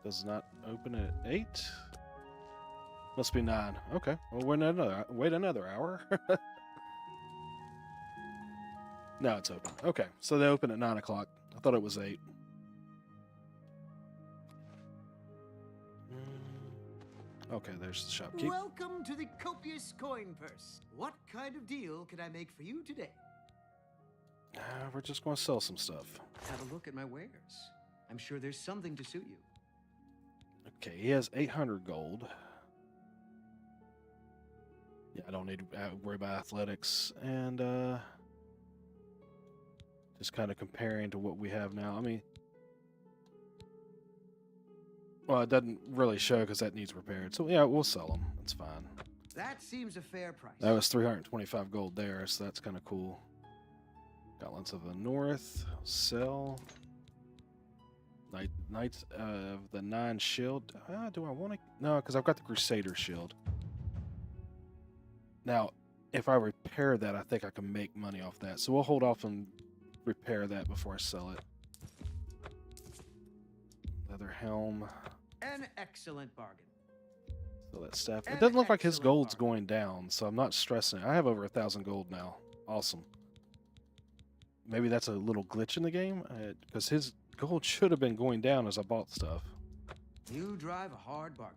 Does not open at 8? Must be 9. Okay, well, wait another hour. No, it's open. Okay, so they open at 9 o'clock. I thought it was 8. Okay, there's the shopkeep. Welcome to the copious coin purse. What kind of deal can I make for you today? We're just going to sell some stuff. Have a look at my wares. I'm sure there's something to suit you. Okay, he has 800 gold. Yeah, I don't need to worry about athletics. And, just kind of comparing to what we have now. I mean, well, it doesn't really show because that needs repaired. So, yeah, we'll sell them. That's fine. That seems a fair price. That was 325 gold there, so that's kind of cool. Gauntlets of the North. Sell. Knights of the Nine Shield. Do I want to? No, because I've got the Crusader Shield. Now, if I repair that, I think I can make money off that. So we'll hold off and repair that before I sell it. Leather helm. An excellent bargain. So that staff. It doesn't look like his gold's going down, so I'm not stressing. I have over 1,000 gold now. Awesome. Maybe that's a little glitch in the game, because his gold should have been going down as I bought stuff. You drive a hard bargain.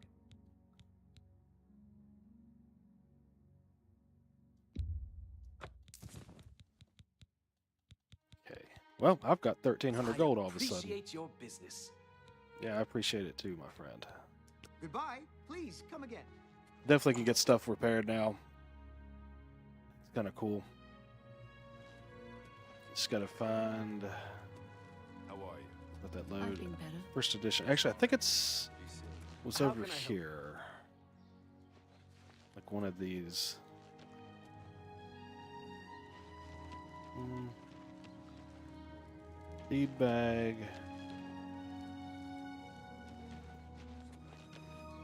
Okay. Well, I've got 1,300 gold all of a sudden. Appreciate your business. Yeah, I appreciate it too, my friend. Goodbye. Please come again. Definitely can get stuff repaired now. It's kind of cool. Just gotta find. How are you? Let that I've load. been better. First edition. Actually, I think it's was How over can I help? here. Like one of these. Feed bag.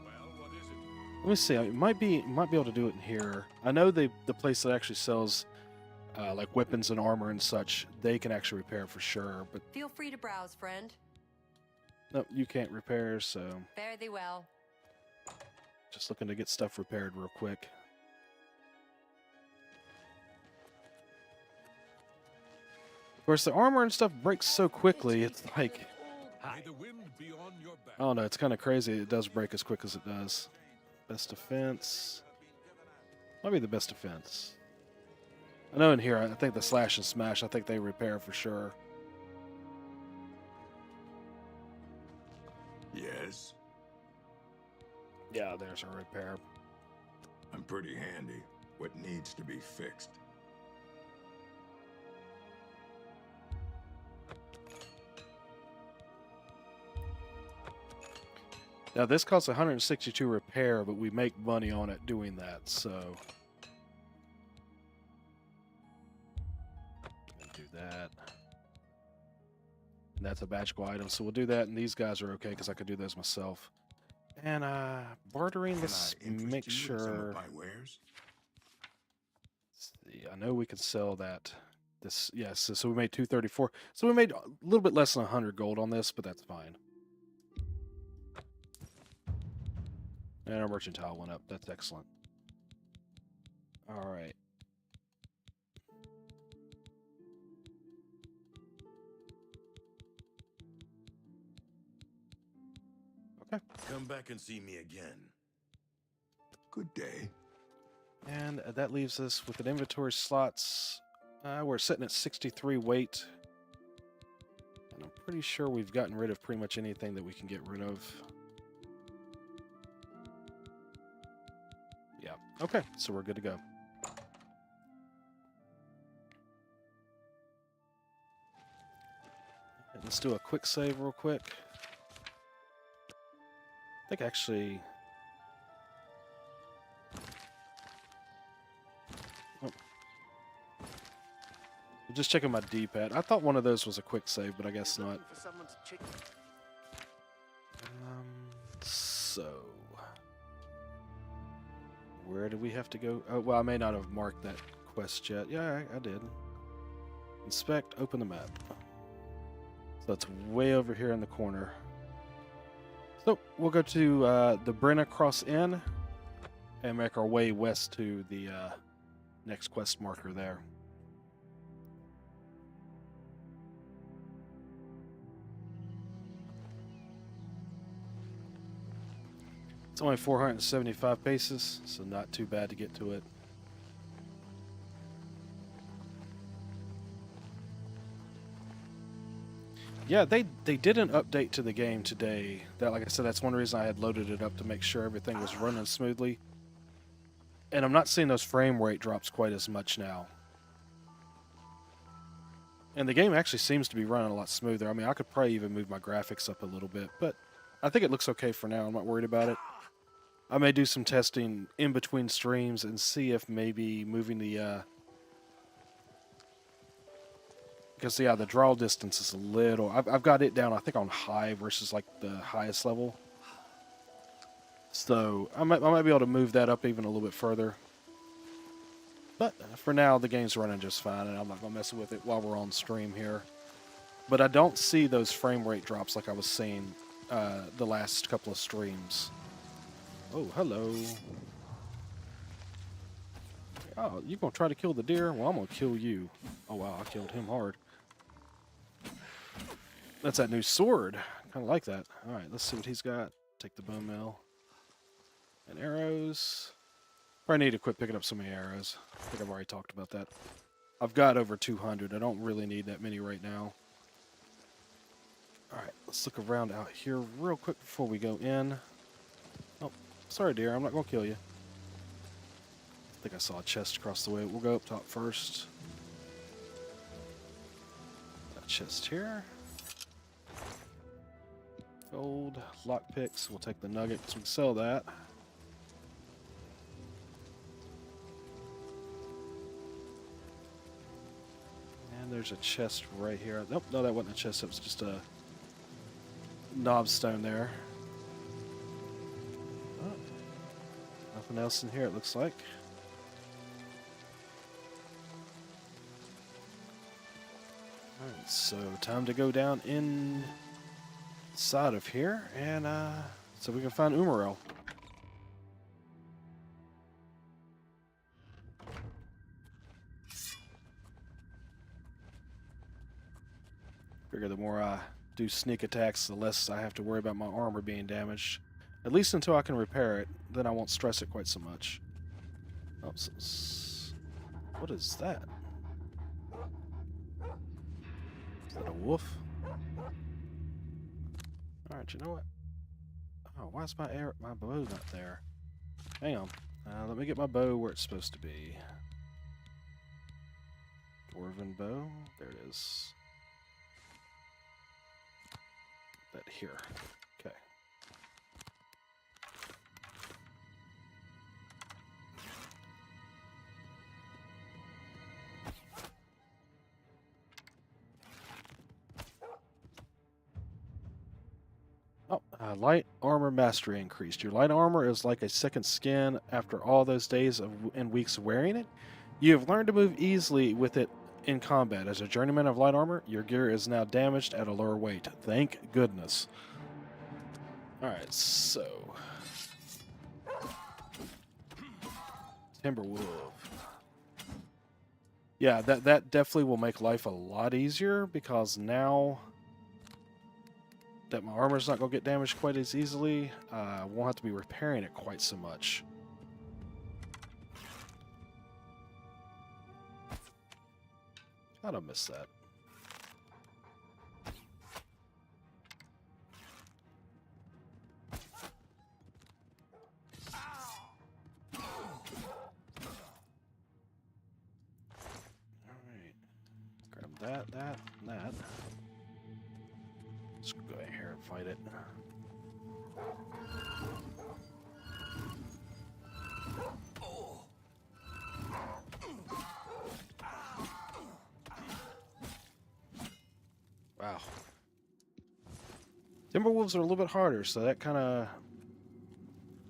Well, what is it? Let me see. I might be able to do it in here. I know the place that actually sells like weapons and armor and such. They can actually repair for sure. But Feel free to browse, friend. no, you can't repair. So Fare thee well. just looking to get stuff repaired real quick. Of course, the armor and stuff breaks so quickly. It's like May the wind be on your back. I don't know. It's kind of crazy. It does break as quick as it does. Best defense. Might be the best defense. I know in here, I think the slash and smash, I think they repair for sure. Yes, Yeah, there's a repair. I'm pretty handy. What needs to be fixed? Now, this costs 162 repair, but we make money on it doing that, so. Do that. And that's a magical item, so we'll do that, and these guys are okay because I could do those myself. And bartering, let's Can I interest make you in some of sure. my wares? Let's see, I know we could sell that this. Yes, so we made 234. So we made a little bit less than 100 gold on this, but that's fine. And our mercantile went up. That's excellent. All right. Okay. Come back and see me again. Good day. And that leaves us with an inventory slots. We're sitting at 63 weight. And I'm pretty sure we've gotten rid of pretty much anything that we can get rid of. Yeah. Okay, so we're good to go. And let's do a quick save real quick. I think actually... Just checking my D-pad. I thought one of those was a quick save, but I guess not. So... Where do we have to go? Oh, well, I may not have marked that quest yet. Yeah, I did. Inspect, open the map. So that's way over here in the corner. So we'll go to the Brenna Cross Inn and make our way west to the next quest marker there. It's only 475 paces, so not too bad to get to it. Yeah, they did an update to the game today. That, like I said, that's one reason I had loaded it up to make sure everything was running smoothly. And I'm not seeing those frame rate drops quite as much now. And the game actually seems to be running a lot smoother. I mean, I could probably even move my graphics up a little bit, but I think it looks okay for now. I'm not worried about it. I may do some testing in between streams and see if maybe moving the... Because, yeah, the draw distance is a little... I've got it down, I think, on high versus, like, the highest level. So, I might be able to move that up even a little bit further. But, for now, the game's running just fine, and I'm not going to mess with it while we're on stream here. But I don't see those frame rate drops like I was seeing the last couple of streams. Oh, hello. Oh, you gonna try to kill the deer? Well, I'm gonna kill you. Oh, wow, I killed him hard. That's that new sword. Kind of like that. All right, let's see what he's got. Take the bone meal. And arrows. Probably need to quit picking up so many arrows. I think I've already talked about that. I've got over 200. I don't really need that many right now. All right, let's look around out here real quick before we go in. Oh, sorry, dear. I'm not going to kill you. I think I saw a chest across the way. We'll go up top first. Got a chest here. Gold, lockpicks. We'll take the nugget because we can sell that. And there's a chest right here. Nope, no, that wasn't a chest. It was just a knobstone there. Oh, nothing else in here, it looks like. Alright, so time to go down inside of here, and so we can find Umarel. Figure the more I do sneak attacks, the less I have to worry about my armor being damaged. At least until I can repair it, then I won't stress it quite so much. Oh, what is that? Is that a wolf? Alright, you know what? Oh, why is my bow not there? Hang on. Let me get my bow where it's supposed to be. Dwarven bow. There it is. That here. Okay. Oh, light armor mastery increased. Your light armor is like a second skin after all those days and weeks of wearing it. You have learned to move easily with it in combat. As a journeyman of light armor, your gear is now damaged at a lower weight. Thank goodness. Alright, so... Timberwolf. Yeah, that definitely will make life a lot easier, because now that my armor's not going to get damaged quite as easily, I won't have to be repairing it quite so much. How'd I miss that? Alright. Grab that, and that. Let's go in here and fight it. Wow. Timberwolves are a little bit harder, so that kind of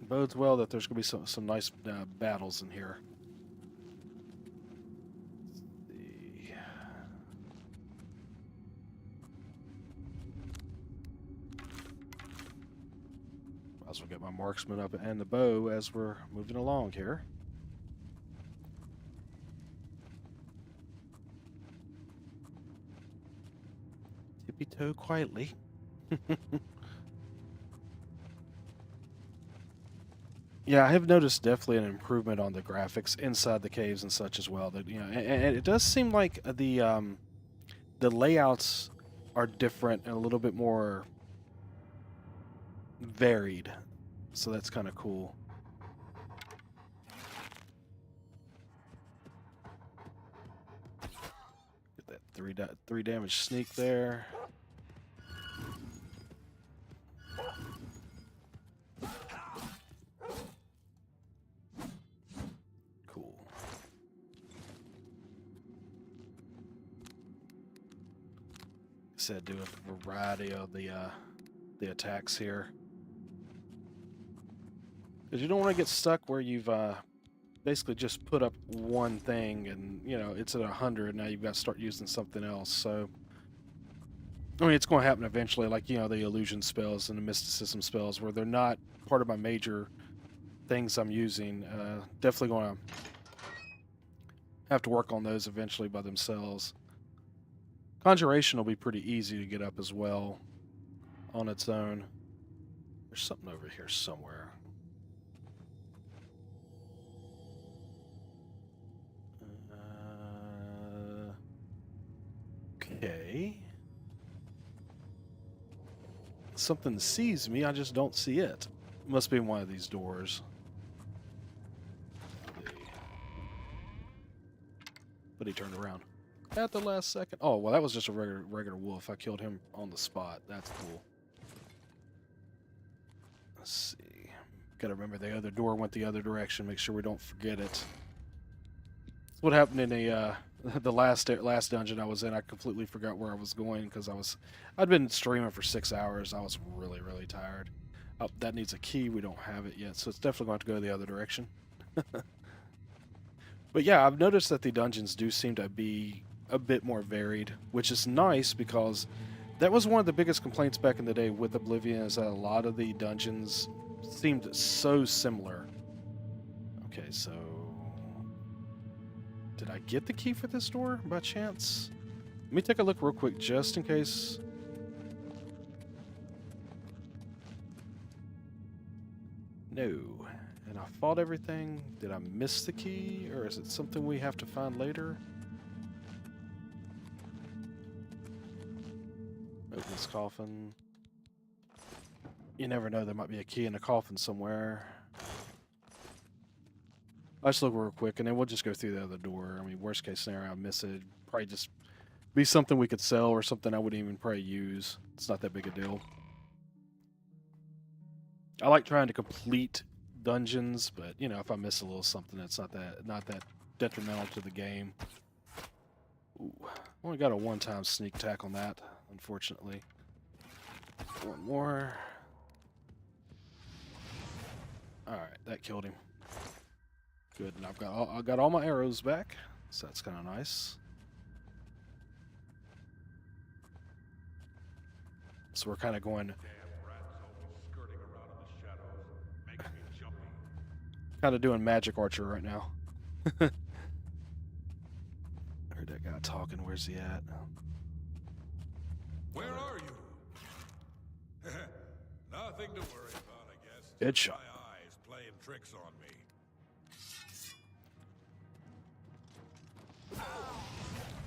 bodes well that there's going to be some nice battles in here. Let's see. Might as well get my marksman up and the bow as we're moving along here. Tippy-toe quietly. Yeah, I have noticed definitely an improvement on the graphics inside the caves and such as well. That, you know, and it does seem like the layouts are different and a little bit more varied, so that's kind of cool. Get that three damage sneak there. Said do a variety of the attacks here, because you don't want to get stuck where you've basically just put up one thing and, you know, it's at 100. Now you've got to start using something else. So I mean, it's going to happen eventually, like, you know, the illusion spells and the mysticism spells, where they're not part of my major things I'm using. Definitely going to have to work on those eventually by themselves. Conjuration will be pretty easy to get up as well on its own. There's something over here somewhere. Okay. Something sees me, I just don't see it. Must be in one of these doors. But he turned around at the last second. Oh, well, that was just a regular wolf. I killed him on the spot. That's cool. Let's see. Gotta remember the other door went the other direction. Make sure we don't forget it. That's what happened in the last dungeon I was in. I completely forgot where I was going because I'd been streaming for 6 hours. I was really, really tired. Oh, that needs a key. We don't have it yet, so it's definitely going to go the other direction. But yeah, I've noticed that the dungeons do seem to be a bit more varied, which is nice, because that was one of the biggest complaints back in the day with Oblivion, is that a lot of the dungeons seemed so similar. Okay, so did I get the key for this door by chance? Let me take a look real quick just in case. No. And I fought everything. Did I miss the key, or is it something we have to find later? Open this coffin. You never know, there might be a key in the coffin somewhere. I'll just look real quick, and then we'll just go through the other door. I mean, worst case scenario, I miss it. Probably just be something we could sell, or something I wouldn't even probably use. It's not that big a deal. I like trying to complete dungeons, but, you know, if I miss a little something, it's not that detrimental to the game. Ooh, only got a one-time sneak attack on that, unfortunately. One more. Alright, that killed him. Good, and I got all my arrows back, so that's kind of nice. So we're kind of going, kind of doing magic archer right now. I heard that guy talking. Where's he at? Where are you? Nothing to worry about, I guess. Good shot. My eyes playing tricks on me.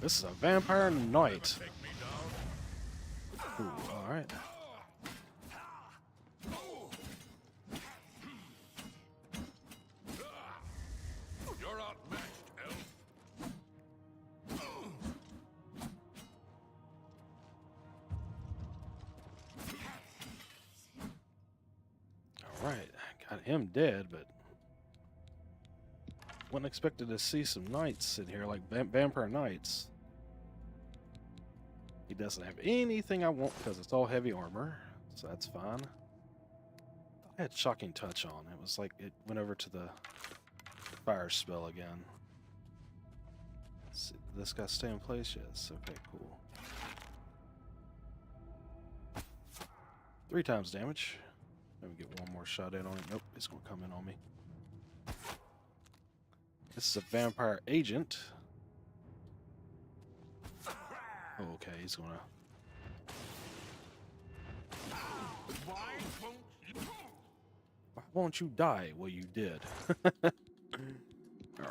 This is a vampire knight. Take me down. Ooh, all right. You're outmatched, elf. All right, got him dead, but wasn't expected to see some knights in here, like vampire knights. He doesn't have anything I want because it's all heavy armor, so that's fine. I had shocking touch on. It was like it went over to the fire spell again. Let's see, did this guy stay in place? Yes. Okay, cool. 3 times damage. Let me get one more shot in on it. Nope, it's gonna come in on me. This is a vampire agent. Oh, okay, he's gonna. Why won't you die? Well, you did. All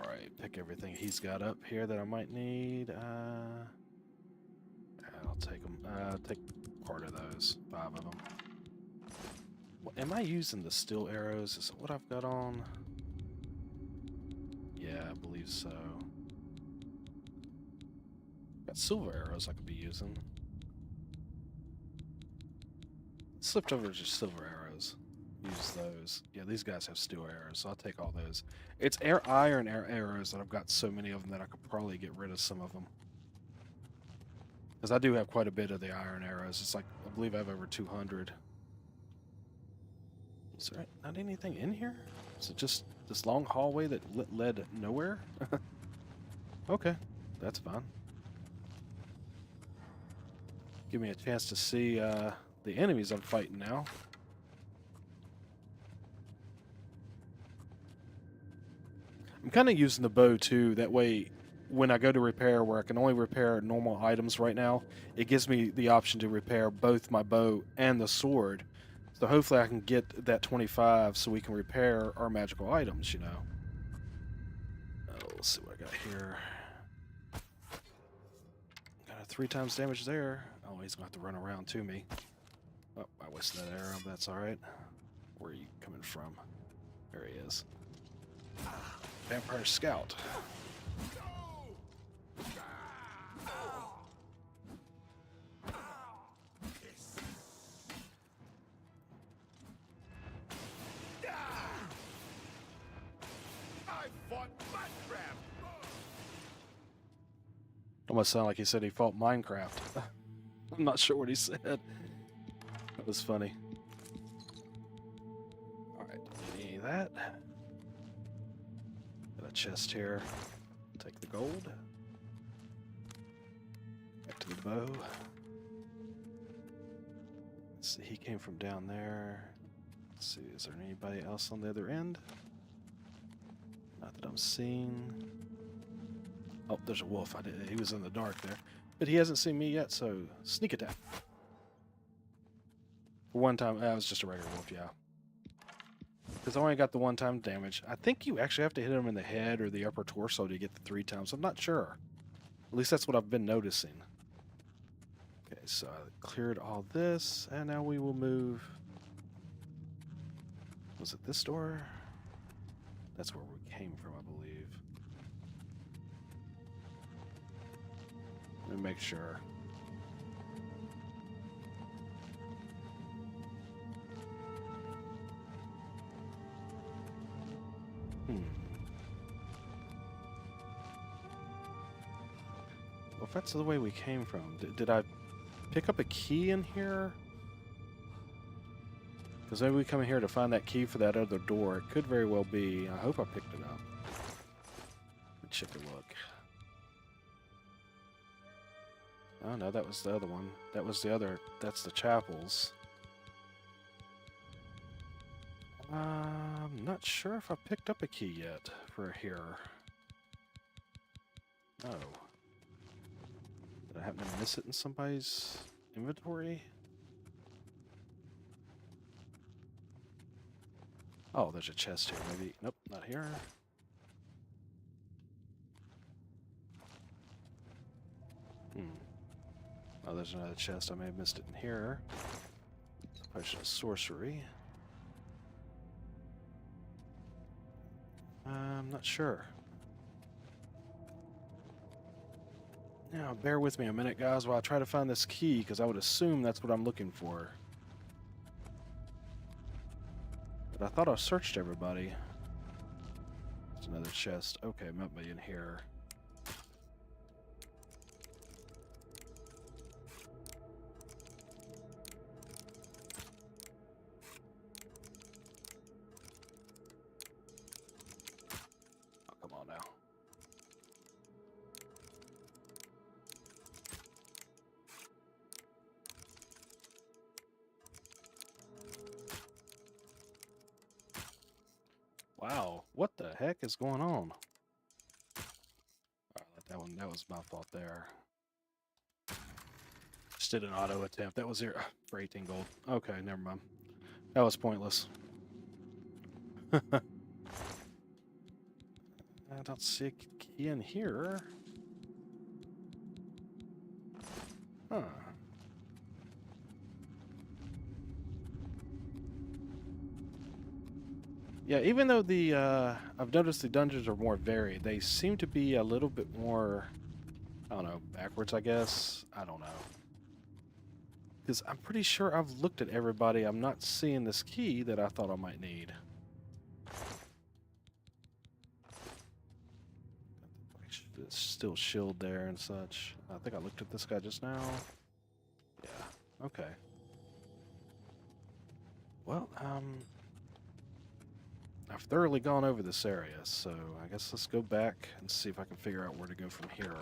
right, pick everything he's got up here that I might need. I'll take them. Take part of those. 5 of them. Am I using the steel arrows? Is that what I've got on? Yeah, I believe so. Got silver arrows I could be using. Slipped over to just silver arrows. Use those. Yeah, these guys have steel arrows, so I'll take all those. It's iron arrows that I've got so many of them that I could probably get rid of some of them. Because I do have quite a bit of the iron arrows. It's like, I believe I have over 200. Is there not anything in here? Is it just this long hallway that led nowhere? Okay, that's fine. Give me a chance to see the enemies I'm fighting now. I'm kind of using the bow too. That way, when I go to repair, where I can only repair normal items right now, it gives me the option to repair both my bow and the sword. So hopefully I can get that 25 so we can repair our magical items, you know. Oh, let's see what I got here. Got a 3 times damage there. Oh, he's going to have to run around to me. Oh, I wasted that arrow, but that's alright. Where are you coming from? There he is. Vampire Scout. Almost sound like he said he fought Minecraft. I'm not sure what he said. That was funny. Alright, any of that. Got a chest here. Take the gold. Back to the bow. Let's see, he came from down there. Let's see, is there anybody else on the other end? Not that I'm seeing. Oh, there's a wolf. He was in the dark there. But he hasn't seen me yet, so sneak attack. For one time, that was just a regular wolf, yeah. Because I only got the 1 time damage. I think you actually have to hit him in the head or the upper torso to get the 3 times. I'm not sure. At least that's what I've been noticing. Okay, so I cleared all this, and now we will move. Was it this door? That's where we came from, I believe. Let me make sure. Well, if that's the way we came from, did I pick up a key in here? Because maybe we come in here to find that key for that other door. It could very well be. I hope I picked it up. Let me check a look. Oh no, that was the other one. That was the other. That's the chapels. I'm not sure if I picked up a key yet for here. Oh. Did I happen to miss it in somebody's inventory? Oh, there's a chest here, maybe. Nope, not here. Oh, there's another chest. I may have missed it in here. Potion of sorcery. I'm not sure. Now, bear with me a minute, guys, while I try to find this key, because I would assume that's what I'm looking for. But I thought I searched everybody. There's another chest. Okay, might be in here. Oh, come on now. Wow, what the heck is going on? Alright, that was my fault there. Just did an auto attempt. That was here for 18 gold. Okay, never mind. That was pointless. I don't see a key in here. Huh. Yeah, even though the I've noticed the dungeons are more varied, they seem to be a little bit more, I don't know, backwards, I guess. I don't know. Because I'm pretty sure I've looked at everybody. I'm not seeing this key that I thought I might need. It's still shield there and such. I think I looked at this guy just now. Yeah, okay. Well, I've thoroughly gone over this area, so I guess let's go back and see if I can figure out where to go from here.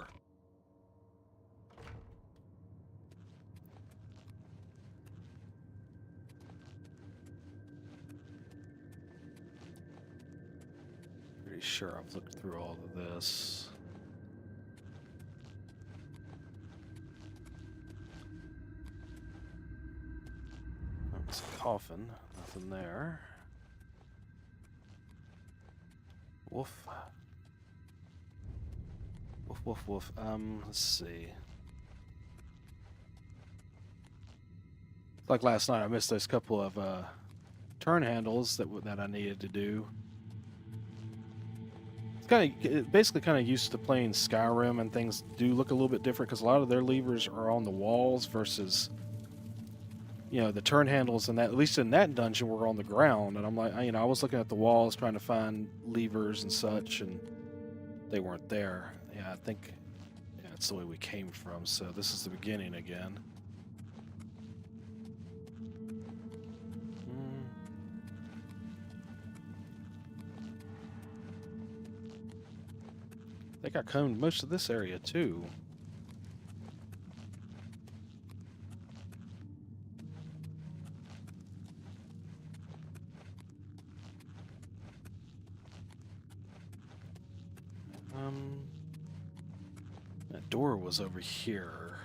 Pretty sure I've looked through all of this. Oh, it's a coffin. Nothing there. Woof. Woof, woof, woof. Let's see. Like last night, I missed those couple of turn handles that I needed to do. It's basically kind of used to playing Skyrim, and things do look a little bit different because a lot of their levers are on the walls versus, you know, the turn handles, and that, at least in that dungeon, were on the ground. And I'm like, you know, I was looking at the walls trying to find levers and such, and they weren't there. Yeah, I think that's the way we came from. So this is the beginning again. I think I combed most of this area too. That door was over here.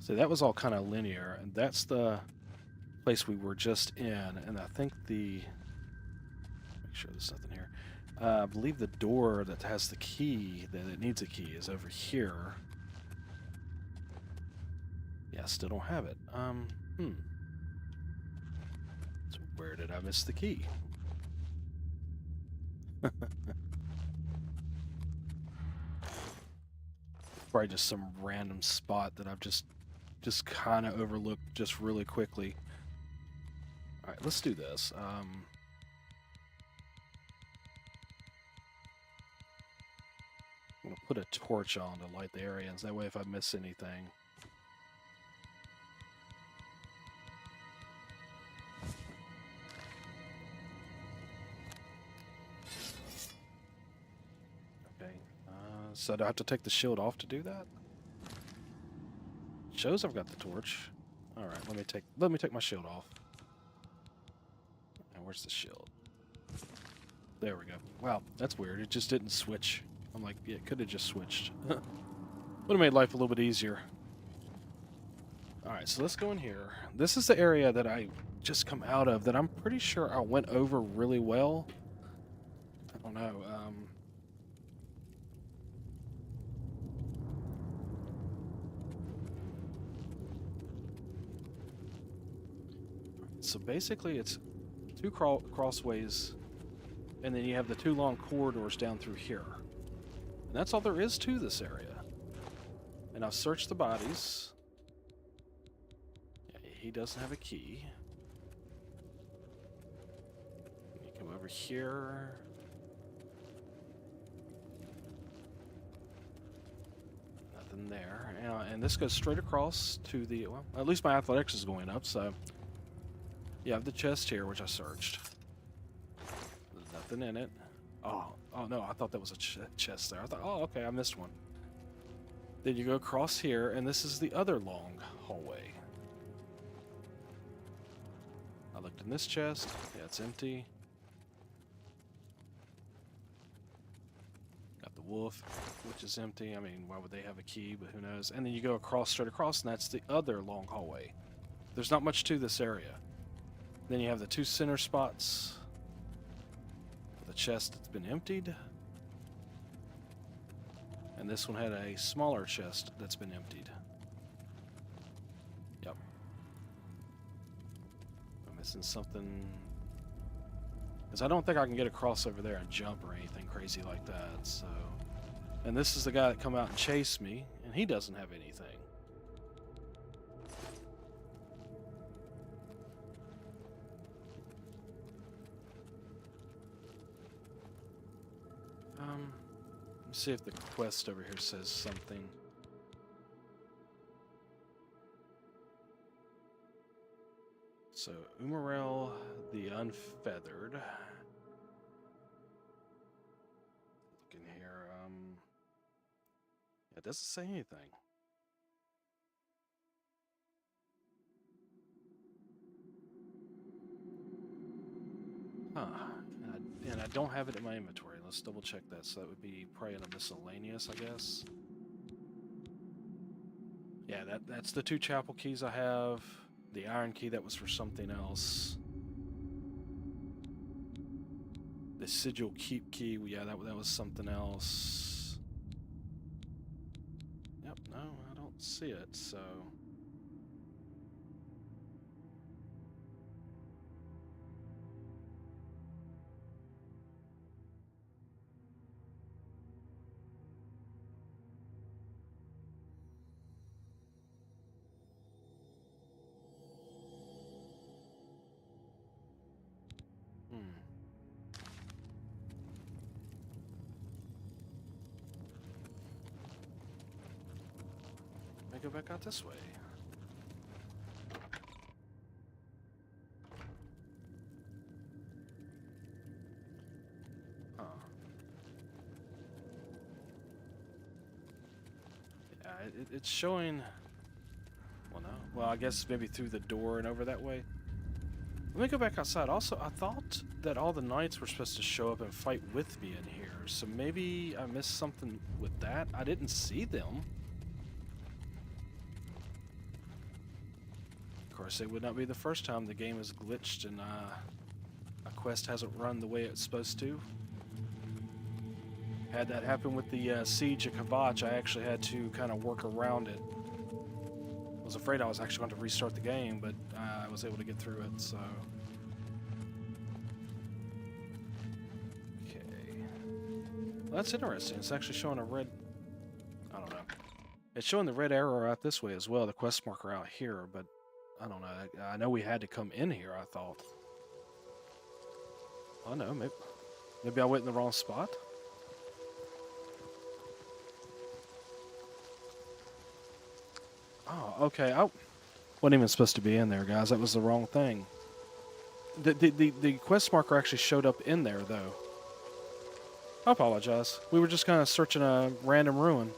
So that was all kind of linear, and that's the place we were just in. And I think make sure there's nothing here. I believe the door that has the key, that it needs a key, is over here. Yeah, I still don't have it. So where did I miss the key? Probably just some random spot that I've just kind of overlooked just really quickly. All right, let's do this. I'm gonna put a torch on to light the areas. That way, if I miss anything. Okay. So do I have to take the shield off to do that? Shows I've got the torch. All right, let me take my shield off. And where's the shield? There we go. Wow, that's weird. It just didn't switch. I'm like, yeah, it could have just switched. Would have made life a little bit easier. All right, so let's go in here. This is the area that I just come out of that I'm pretty sure I went over really well. I don't know. So basically, it's two crossways, and then you have the two long corridors down through here. And that's all there is to this area. And I've searched the bodies. Yeah, he doesn't have a key. You come over here. Nothing there. And this goes straight across to the... Well, at least my athletics is going up, so... Yeah, I have the chest here, which I searched. There's nothing in it. Oh no, I thought that was a chest there. I thought, oh, okay, I missed one. Then you go across here, and this is the other long hallway. I looked in this chest. Yeah, it's empty. Got the wolf, which is empty. I mean, why would they have a key, but who knows. And then you go across, straight across, and that's the other long hallway. There's not much to this area. Then you have the two center spots. The chest that's been emptied. And this one had a smaller chest that's been emptied. Yep. I'm missing something. Because I don't think I can get across over there and jump or anything crazy like that, so... And this is the guy that come out and chased me, and he doesn't have anything. Let's see if the quest over here says something. So, Umarel the Unfeathered. Look in here. It doesn't say anything. Huh. And I don't have it in my inventory. Let's double check that. So that would be probably in a miscellaneous, I guess. Yeah, that's the two chapel keys I have. The iron key, that was for something else. The sigil keep key, yeah, that was something else. Yep, no, I don't see it, so... Go back out this way. Huh. Yeah, it's showing... Well, no. Well, I guess maybe through the door and over that way. Let me go back outside. Also, I thought that all the knights were supposed to show up and fight with me in here. So maybe I missed something with that. I didn't see them. Of course, it would not be the first time the game is glitched and a quest hasn't run the way it's supposed to. Had that happen with the siege of Kavach, I actually had to kind of work around it. I was afraid I was actually going to restart the game, but I was able to get through it, so... Okay. Well, that's interesting. It's actually showing a red... I don't know. It's showing the red arrow out this way as well, the quest marker out here, but... I don't know. I know we had to come in here, I thought. Oh, no. Maybe I went in the wrong spot? Oh, okay. I wasn't even supposed to be in there, guys. That was the wrong thing. The quest marker actually showed up in there, though. I apologize. We were just kind of searching a random ruin.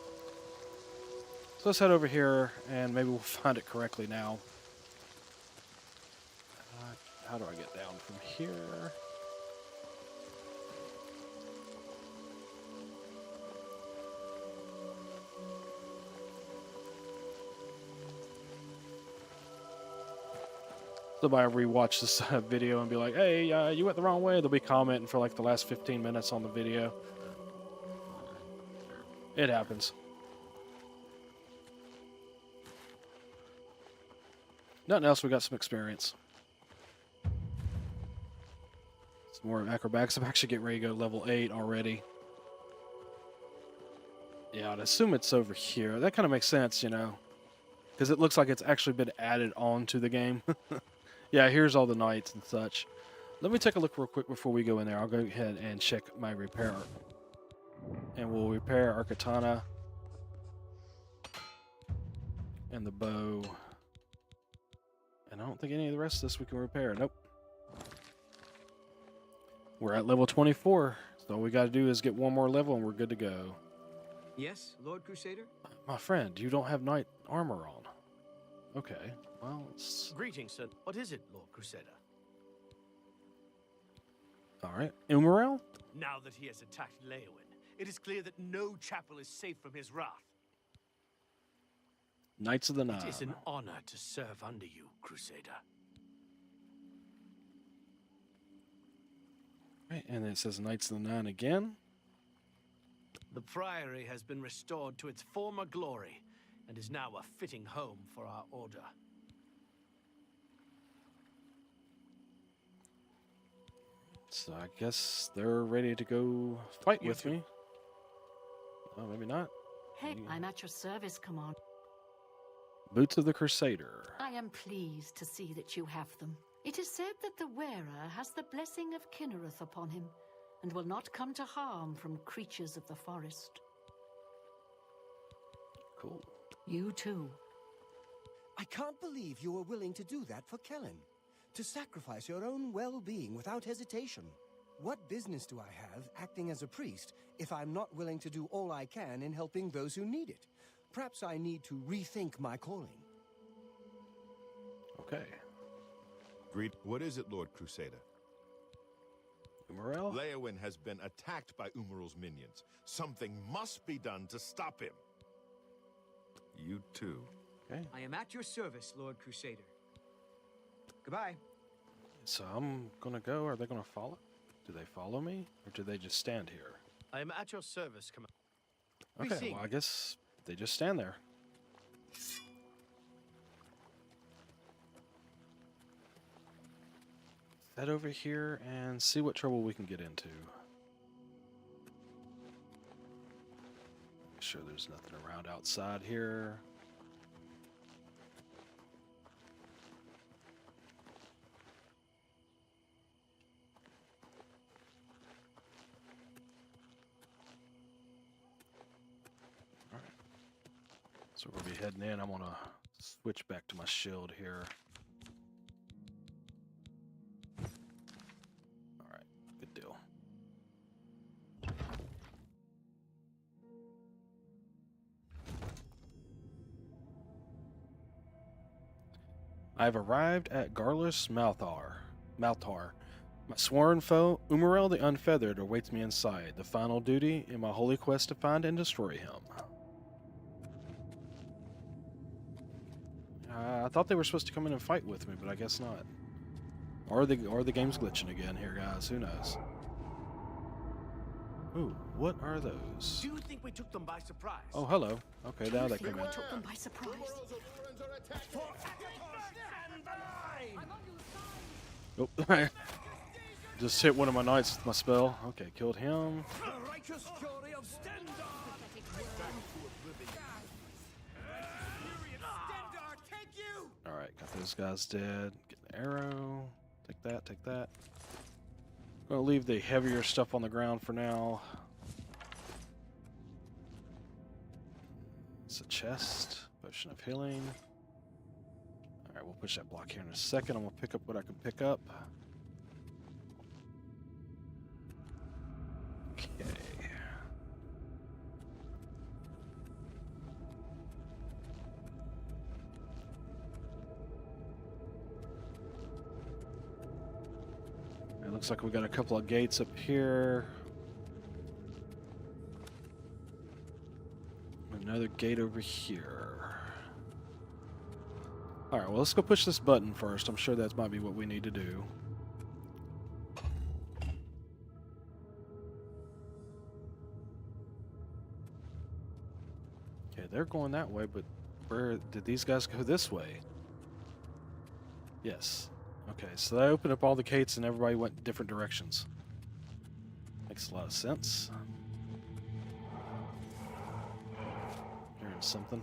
So let's head over here, and maybe we'll find it correctly now. How do I get down from here? Somebody rewatch this video and be like, hey, you went the wrong way. They'll be commenting for like the last 15 minutes on the video. It happens. Nothing else, we got some experience. Some more acrobatics. I'm actually getting ready to go level 8 already. Yeah, I'd assume it's over here. That kind of makes sense, you know. Because it looks like it's actually been added on to the game. Yeah, here's all the knights and such. Let me take a look real quick before we go in there. I'll go ahead and check my repair. And we'll repair our katana. And the bow. And I don't think any of the rest of this we can repair. Nope. We're at level 24. So all we got to do is get one more level and we're good to go. Yes, Lord Crusader? My friend, you don't have knight armor on. Okay, well, it's... Greetings, sir. What is it, Lord Crusader? Alright. Umorel? Now that he has attacked Leowin, it is clear that no chapel is safe from his wrath. Knights of the Nine. It is an honor to serve under you, Crusader. Right, and it says Knights of the Nine again. The Priory has been restored to its former glory, and is now a fitting home for our order. So I guess they're ready to go fight with me. Oh, maybe not. Hey, I'm at your service, Commander. Boots of the Crusader. I am pleased to see that you have them. It is said that the wearer has the blessing of Kinnereth upon him, and will not come to harm from creatures of the forest. Cool. You too. I can't believe you were willing to do that for Kellen. To sacrifice your own well-being without hesitation. What business do I have acting as a priest if I'm not willing to do all I can in helping those who need it? Perhaps I need to rethink my calling. Okay. What is it, Lord Crusader? Umorel? Leowin has been attacked by Umorel's minions. Something must be done to stop him. You too. Okay. I am at your service, Lord Crusader. Goodbye. So I'm gonna go. Are they gonna follow? Do they follow me? Or do they just stand here? I am at your service, Commander. Okay, well I guess they just stand there. Head over here and see what trouble we can get into. Make sure there's nothing around outside here. Alright. So we'll be heading in. I'm gonna switch back to my shield here. Good deal. I've arrived at Garlus Malthar. My sworn foe, Umorel the Unfeathered, awaits me inside. The final duty in my holy quest to find and destroy him. I thought they were supposed to come in and fight with me, but I guess not. Or the game's glitching again here, guys. Who knows? Ooh, what are those? Do you think we took them by surprise? Oh, hello. Okay, now they come in. We took them by surprise. Oh, just hit one of my knights with my spell. Okay, killed him. Alright, got those guys dead. Get an arrow. Take that, take that. I'm gonna leave the heavier stuff on the ground for now. It's a chest. Potion of healing. Alright, we'll push that block here in a second. I'm gonna pick up what I can pick up. Okay. Looks like we got a couple of gates up here. Another gate over here. Alright, well, let's go push this button first. I'm sure that might be what we need to do. Okay, they're going that way, but where did these guys go this way? Yes. Okay, so that opened up all the gates and everybody went different directions. Makes a lot of sense. Hearing something.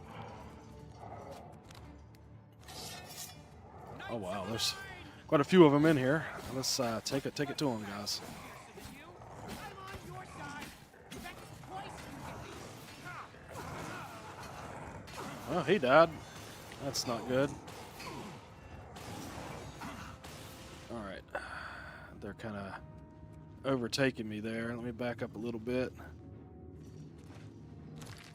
Oh wow, there's quite a few of them in here. Let's take it to them, guys. Oh, he died. That's not good. All right, they're kind of overtaking me there. Let me back up a little bit.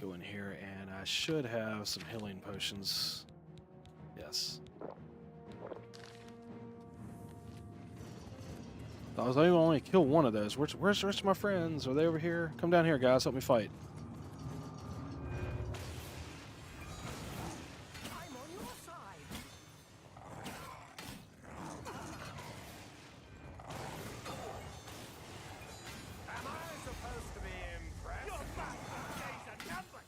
Go in here, and I should have some healing potions. Yes. I was able to only kill one of those. Where's the rest of my friends? Are they over here? Come down here, guys. Help me fight. I'm on your side. Am I supposed to be impressed? Your back days are numbered.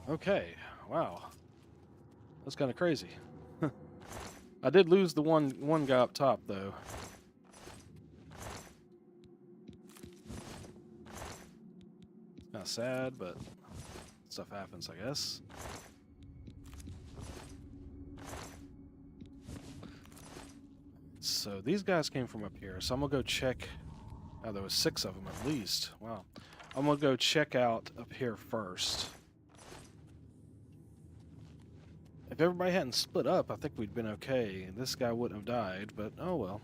Okay, wow. That's kind of crazy. I did lose the one guy up top, though. It's kind of sad, but stuff happens, I guess. So these guys came from up here, so I'm gonna go check. Oh, there was 6 of them at least. Wow. I'm gonna go check out up here first. If everybody hadn't split up, I think we'd been okay. This guy wouldn't have died, but oh well.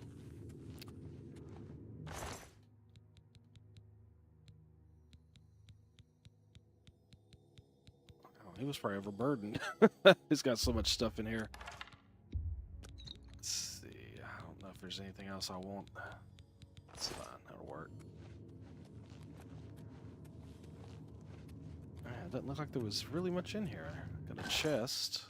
Oh, he was probably overburdened. He's got so much stuff in here. Let's see. I don't know if there's anything else I want. That's fine. That'll work. It doesn't look like there was really much in here. Got a chest.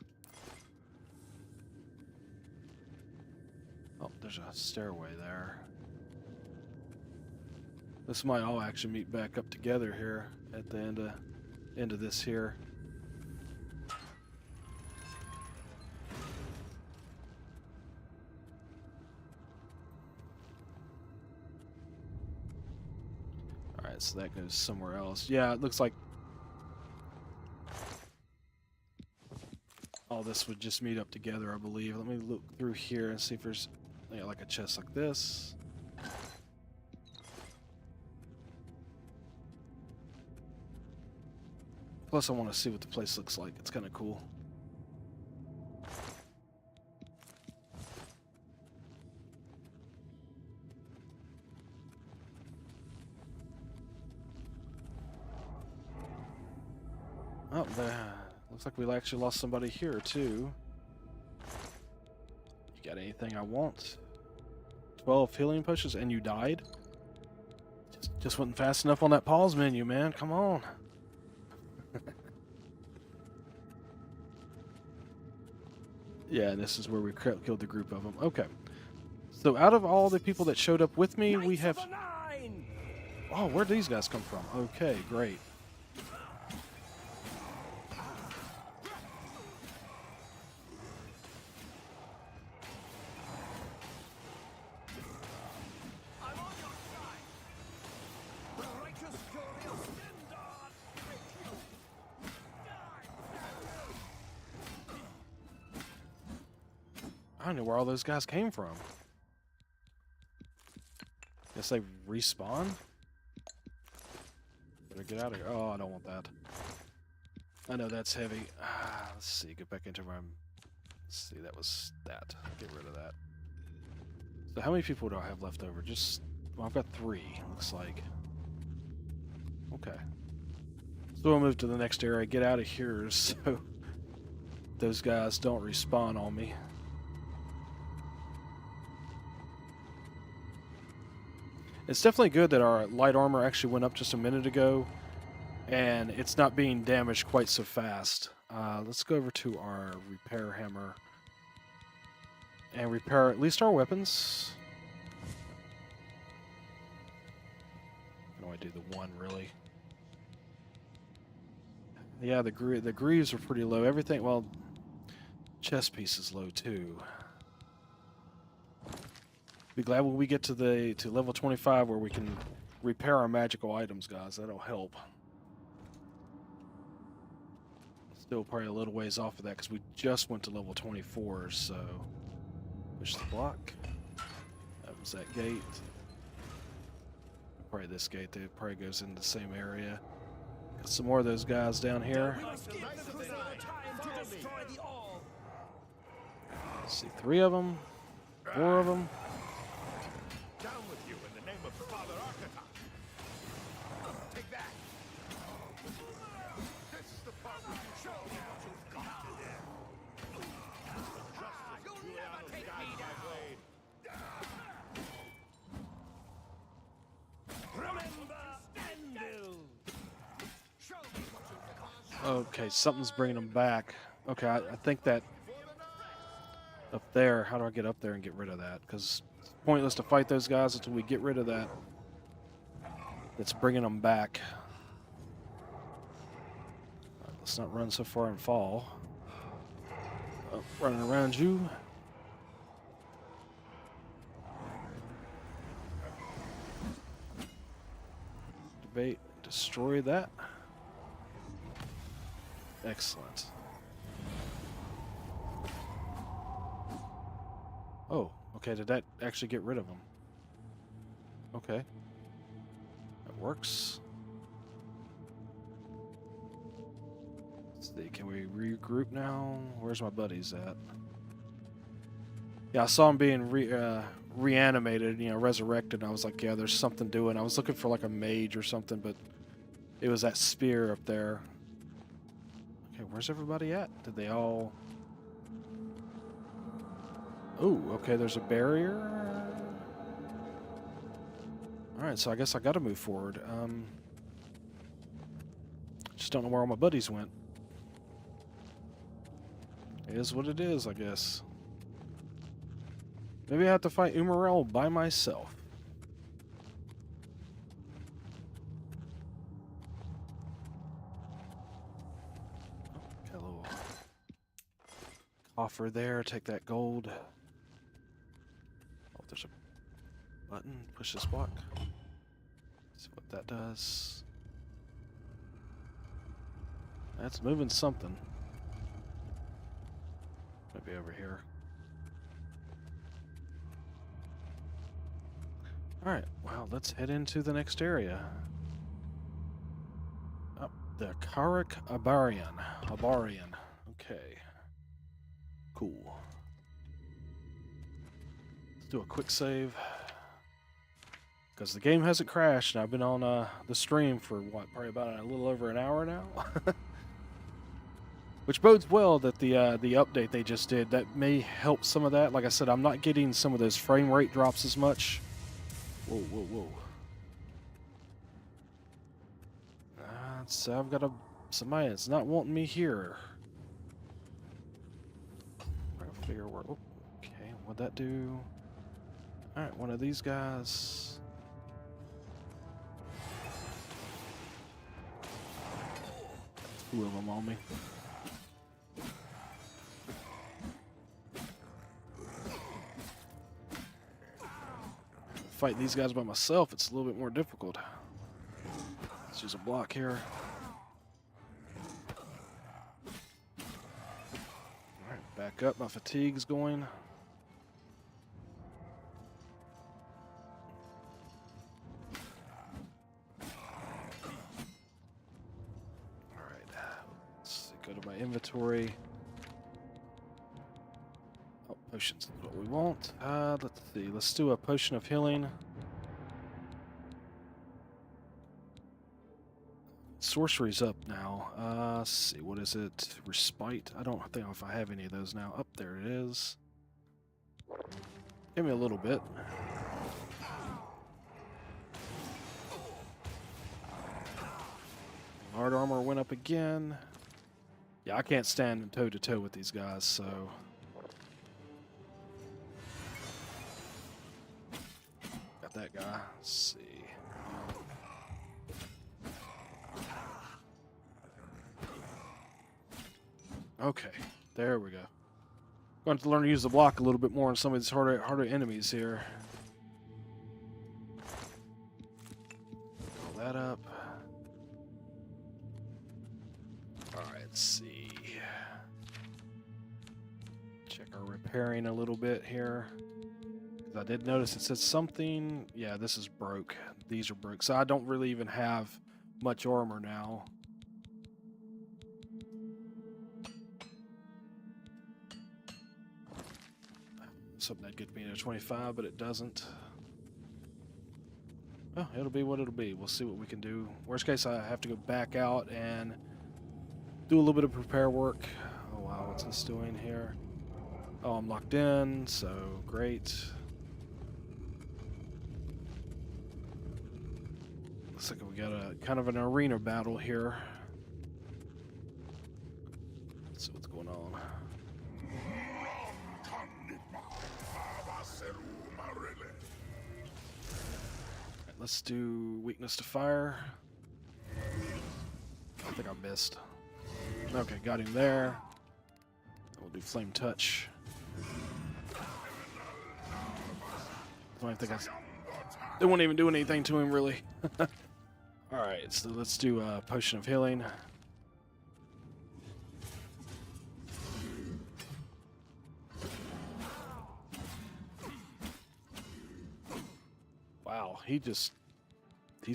Oh, there's a stairway there. This might all actually meet back up together here at the end of this here. Alright, so that goes somewhere else. Yeah, it looks like all this would just meet up together, I believe. Let me look through here and see if there's like a chest like this. Plus, I want to see what the place looks like. It's kind of cool. Oh, there. Looks like we actually lost somebody here, too. You got anything I want? 12 healing potions, and you died? Just wasn't fast enough on that pause menu, man. Come on. Yeah, and this is where we killed the group of them. Okay. So out of all the people that showed up with me, we have... Oh, where'd these guys come from? Okay, great. I don't know where all those guys came from. Guess they respawn? Better get out of here. Oh, I don't want that. I know that's heavy. Let's see, get back into my... Let's see, that was that. Get rid of that. So how many people do I have left over? Just Well, I've got 3, looks like. Okay. So we'll move to the next area, get out of here so those guys don't respawn on me. It's definitely good that our light armor actually went up just a minute ago, and it's not being damaged quite so fast. Let's go over to our repair hammer and repair at least our weapons. How do I do the 1, really? Yeah, the greaves are pretty low. Everything, well, chest piece is low too. Be glad when we get to level 25 where we can repair our magical items, guys. That'll help. Still probably a little ways off of that because we just went to level 24, so push the block. That was that gate. Probably this gate. It probably goes into the same area. Got some more of those guys down here. See, 3 of them, 4 of them. Down with you in the name of Father Arcata. Take that. This is the part where you show me what you've got. You'll never take me down. Remember Anvil. Show me what you've got. Okay, something's bringing them back. Okay, I think that up there, how do I get up there and get rid of that? Because it's pointless to fight those guys until we get rid of that. That's bringing them back. Let's not run so far and fall. Oh, running around you. Debate, destroy that. Excellent. Oh, okay, did that actually get rid of them? Okay. That works. Let's see, can we regroup now? Where's my buddies at? Yeah, I saw him being reanimated, resurrected, and I was like, yeah, there's something doing. I was looking for like a mage or something, but it was that spear up there. Okay, where's everybody at? Did they all... Oh, okay, there's a barrier. Alright, so I guess I gotta move forward. Just don't know where all my buddies went. It is what it is, I guess. Maybe I have to fight Umarel by myself. Got a little coffer there, take that gold. Oh, there's a button, push this block. See what that does. That's moving something. Maybe over here. Alright, well, let's head into the next area. Oh, the Karak Abarian. Okay. Cool. Let's do a quick save. Because the game hasn't crashed, and I've been on the stream for, what, probably about a little over an hour now? Which bodes well that the update they just did, that may help some of that. Like I said, I'm not getting some of those frame rate drops as much. Whoa, whoa, whoa. So I've got somebody that's not wanting me here. I'm trying to figure where... Oh, okay, what'd that do? Alright, one of these guys. Two of them on me. Fighting these guys by myself, it's a little bit more difficult. Let's use a block here. Alright, back up. My fatigue's going. Alright, let's go to my inventory. Oh, potions is what we want. Let's see. Let's do a potion of healing. sorcery's up now. Let's see, what is it? Respite? I don't think if I have any of those now. Up there it is. Give me a little bit. Hard armor went up again. Yeah, I can't stand toe to toe with these guys, so. Got that guy. Let's see. Okay, there we go. Going to learn to use the block a little bit more on some of these harder enemies here. Pull that up. Alright, let's see. Check our repairing a little bit here. I did notice it said something. Yeah, this is broke. These are broke. So I don't really even have much armor now. Something that'd get me to 25, but it doesn't. Well, it'll be what it'll be. We'll see what we can do. Worst case, I have to go back out and do a little bit of prepare work. Oh, wow. What's this doing here? Oh, I'm locked in, so great. Looks like we got a kind of an arena battle here. Let's see what's going on. Let's do weakness to fire. I think I missed. Okay, got him there. We'll do flame touch. I don't think they won't even do anything to him, really. Alright, so let's do a potion of healing. Wow, he's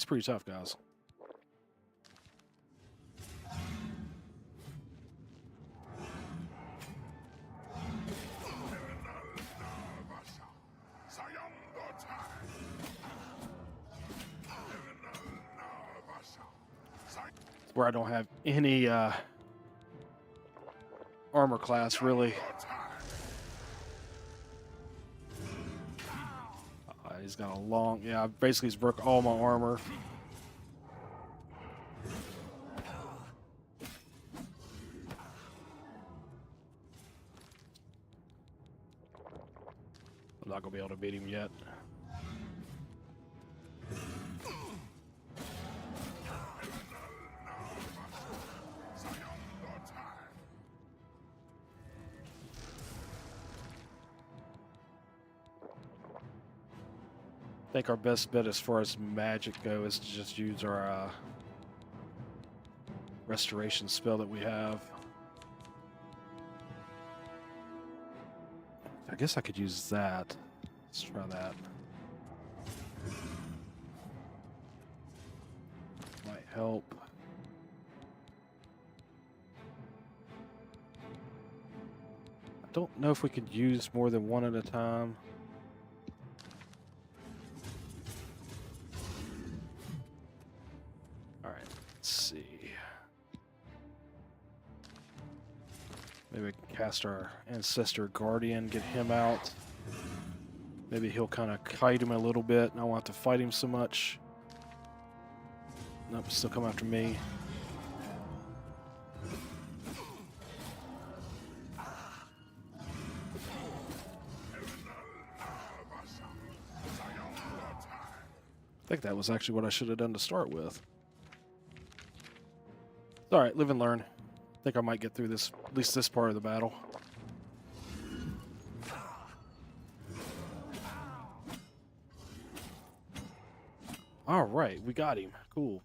pretty tough, guys. Where I don't have any armor class, really. He's got a long... Yeah, basically he's broke all my armor. I'm not going to be able to beat him yet. I think our best bet as far as magic goes is to just use our restoration spell that we have. I guess I could use that. Let's try that. Might help. I don't know if we could use more than one at a time. Maybe we can cast our Ancestor Guardian, get him out. Maybe he'll kind of kite him a little bit, and I won't have to fight him so much. Nope, still come after me. I think that was actually what I should have done to start with. Alright, live and learn. I think I might get through this, at least this part of the battle. Alright, we got him. Cool.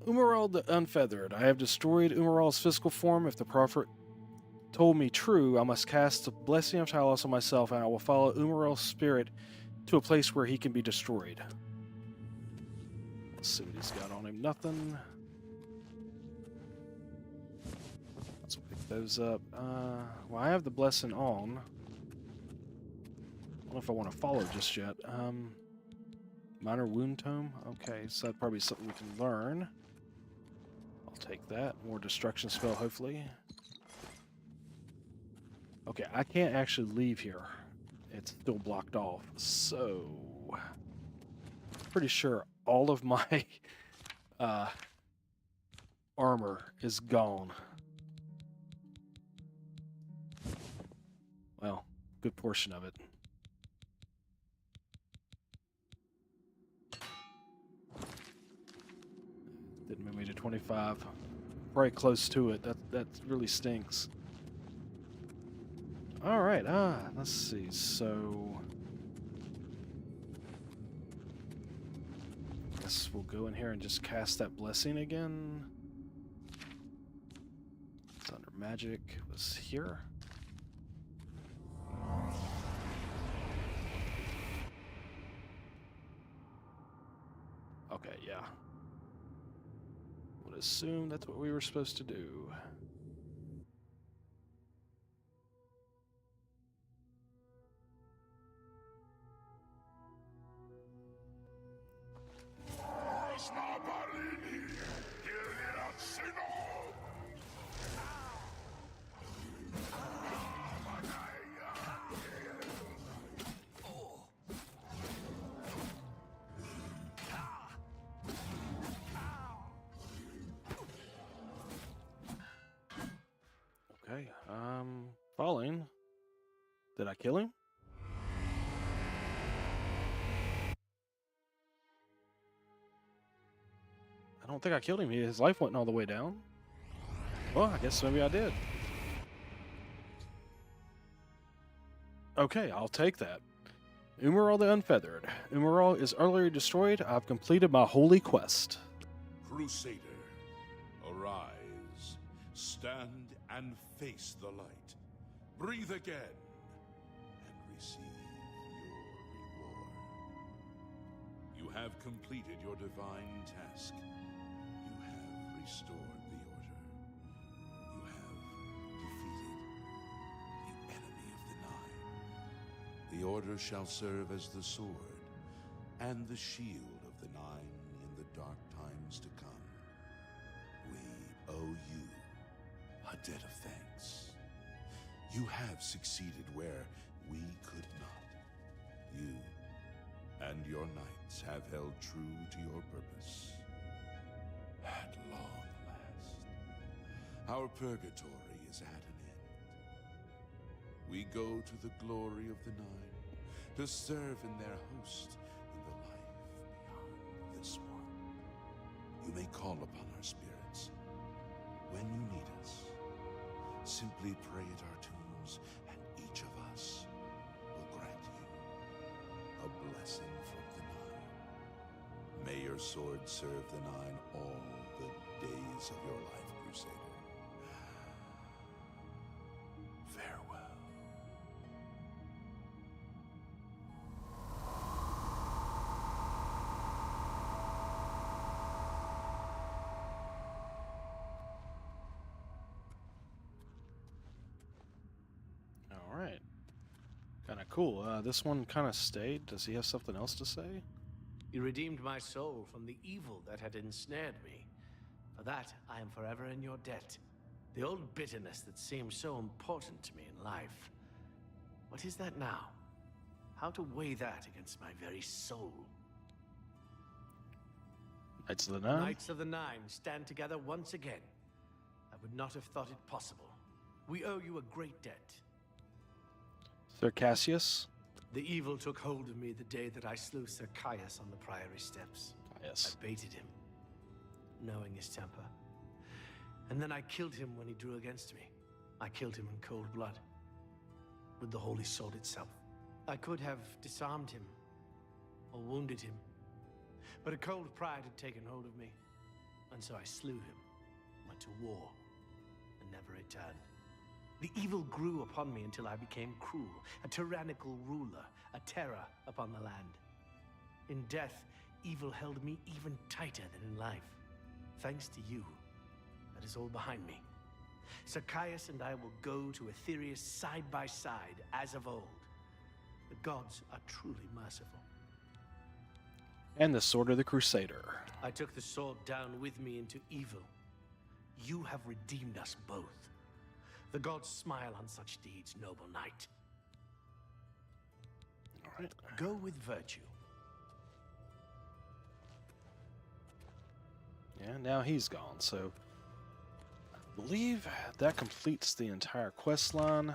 Umaril the Unfeathered. I have destroyed Umaril's physical form. If the prophet told me true, I must cast the blessing of Talos on myself, and I will follow Umaril's spirit to a place where he can be destroyed. Let's see what he's got on him. Nothing. Let's pick those up. Well, I have the blessing on. I don't know if I want to follow just yet. Minor wound tome. Okay, so that's probably something we can learn. Take that. More destruction spell, hopefully. Okay, I can't actually leave here. It's still blocked off. So, pretty sure all of my armor is gone. Well, good portion of it. Didn't move me to 25. Probably close to it. That really stinks. All right. Let's see. So, guess we'll go in here and just cast that blessing again. It's under magic. It was here. Okay. Yeah. Would assume that's what we were supposed to do. Okay, falling. Did I kill him? I don't think I killed him. His life wasn't all the way down. Well, I guess maybe I did. Okay, I'll take that. Umaril the Unfeathered. Umaril is utterly destroyed. I've completed my holy quest. Crusader, arise, stand and face the light. Breathe again and receive your reward. You have completed your divine task. You have restored the Order. You have defeated the enemy of the Nine. The Order shall serve as the sword and the shield of the Nine in the dark times to come. We owe you a debt of thanks. You have succeeded where we could not. You and your knights have held true to your purpose. At long last, our purgatory is at an end. We go to the glory of the Nine to serve in their host in the life beyond this one. You may call upon our spirits when you need us. Simply pray at our tombs, and each of us will grant you a blessing from the Nine. May your sword serve the Nine all the days of your life, Crusader. Farewell. All right. Kind of cool. This one kind of stayed. Does he have something else to say? You redeemed my soul from the evil that had ensnared me. For that, I am forever in your debt. The old bitterness that seemed so important to me in life. What is that now? How to weigh that against my very soul? Knights of the Nine? Knights of the Nine stand together once again. I would not have thought it possible. We owe you a great debt. Sir Cassius? The evil took hold of me the day that I slew Sir Caius on the Priory steps. Yes. I baited him, knowing his temper. And then I killed him when he drew against me. I killed him in cold blood, with the Holy Sword itself. I could have disarmed him, or wounded him, but a cold pride had taken hold of me, and so I slew him, went to war, and never returned. The evil grew upon me until I became cruel, a tyrannical ruler, a terror upon the land. In death, evil held me even tighter than in life. Thanks to you, that is all behind me. Sir Caius and I will go to Aetherius side by side, as of old. The gods are truly merciful. And the Sword of the Crusader. I took the sword down with me into evil. You have redeemed us both. The gods smile on such deeds, noble knight. All right. Go with virtue. Yeah, now he's gone, so I believe that completes the entire quest line.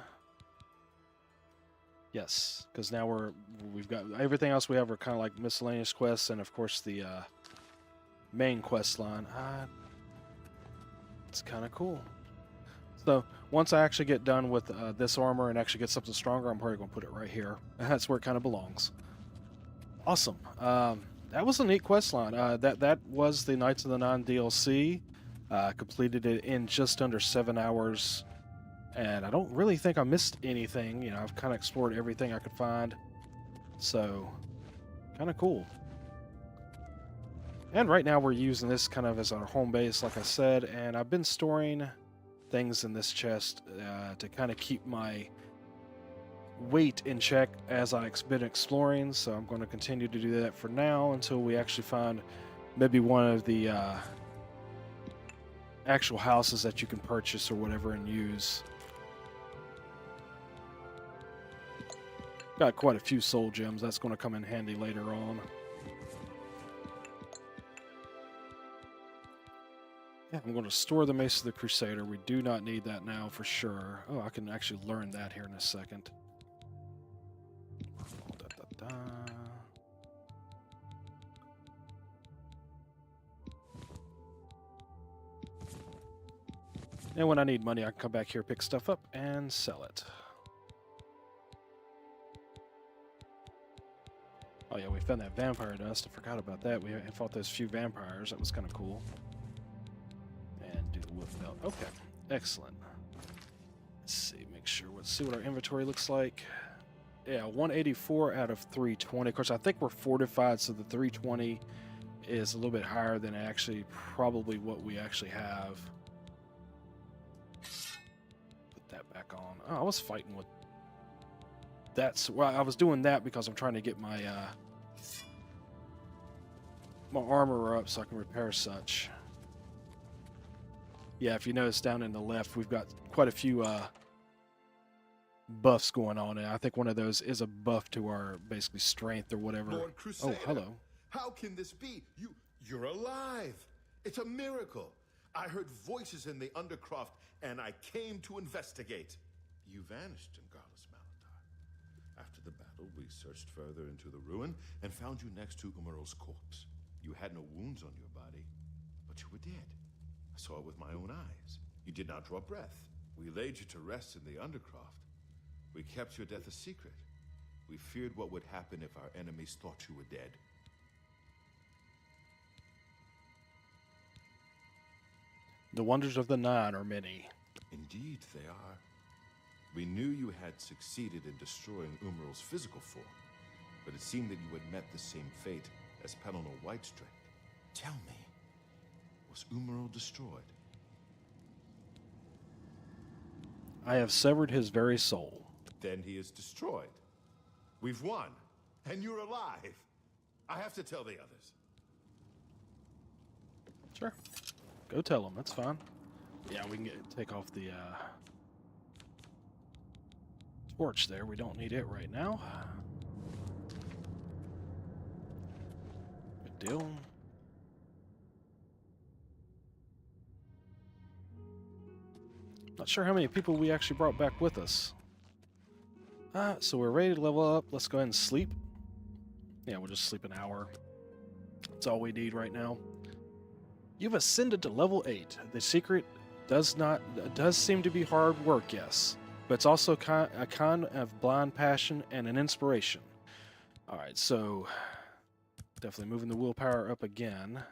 Yes, because now we've got everything else we have are kind of like miscellaneous quests, and of course the main quest line. It's kind of cool. So once I actually get done with this armor and actually get something stronger, I'm probably going to put it right here. That's where it kind of belongs. Awesome. That was a neat quest line. That was the Knights of the Nine DLC. Completed it in just under 7 hours. And I don't really think I missed anything. You know, I've kind of explored everything I could find. So, kind of cool. And right now we're using this kind of as our home base, like I said. And I've been storing things in this chest to kind of keep my weight in check as I've been exploring. So I'm going to continue to do that for now until we actually find maybe one of the actual houses that you can purchase or whatever and use. Got quite a few soul gems. That's going to come in handy later on. Yeah, I'm going to store the Mace of the Crusader. We do not need that now for sure. Oh, I can actually learn that here in a second. And when I need money, I can come back here, pick stuff up, and sell it. Oh yeah, we found that vampire dust. I forgot about that. We fought those few vampires. That was kind of cool. And do the wolf belt. Okay, excellent. Let's see, make sure. Let's see what our inventory looks like. Yeah, 184 out of 320. Of course, I think we're fortified, so the 320 is a little bit higher than actually probably what we actually have. Put that back on. Oh, I was fighting with. Well, I was doing that because I'm trying to get my my armor up so I can repair such. Yeah, if you notice down in the left, we've got quite a few buffs going on, and I think one of those is a buff to our basically strength or whatever. Lord Crusader, oh, hello. How can this be? You're alive. It's a miracle. I heard voices in the Undercroft, and I came to investigate. You vanished in Garlus Malatar. After the battle, we searched further into the ruin and found you next to Umaral's corpse. You had no wounds on your body, but you were dead. I saw it with my own eyes. You did not draw breath. We laid you to rest in the Undercroft. We kept your death a secret. We feared what would happen if our enemies thought you were dead. The wonders of the Nine are many. Indeed, they are. We knew you had succeeded in destroying Umaral's physical form, but it seemed that you had met the same fate as Pelennor Whitestring. Tell me, was Umaral destroyed? I have severed his very soul. Then he is destroyed. We've won, and you're alive. I have to tell the others. Sure. Go tell them. That's fine. Yeah, we can take off the torch there. We don't need it right now. Good deal. Not sure how many people we actually brought back with us. So we're ready to level up. Let's go ahead and sleep. Yeah, we'll just sleep an hour. That's all we need right now. You've ascended to level 8. The secret does seem to be hard work, yes, but it's also a kind of blind passion and an inspiration. All right, so definitely moving the willpower up again.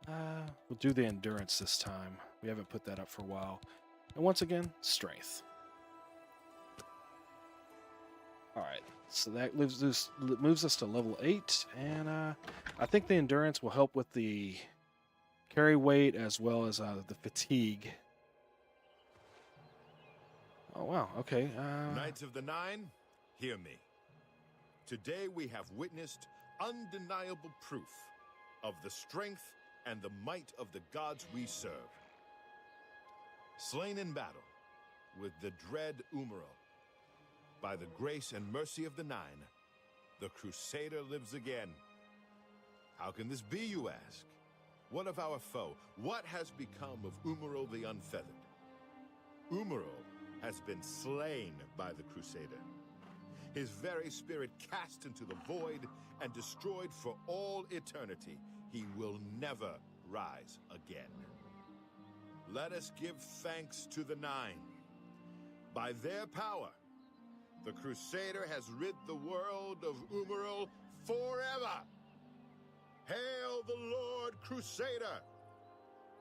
We'll do the endurance this time. We haven't put that up for a while. And once again, strength. All right, so that moves us to level 8, and I think the endurance will help with the carry weight as well as the fatigue. Oh, wow, okay. Knights of the Nine, hear me. Today we have witnessed undeniable proof of the strength and the might of the gods we serve. Slain in battle with the dread Umaril, by the grace and mercy of the Nine, the Crusader lives again. How can this be, you ask? What of our foe? What has become of Umaril the Unfeathered? Umaril has been slain by the Crusader. His very spirit cast into the void and destroyed for all eternity. He will never rise again. Let us give thanks to the Nine. By their power, the Crusader has rid the world of Umaril forever. Hail the Lord Crusader!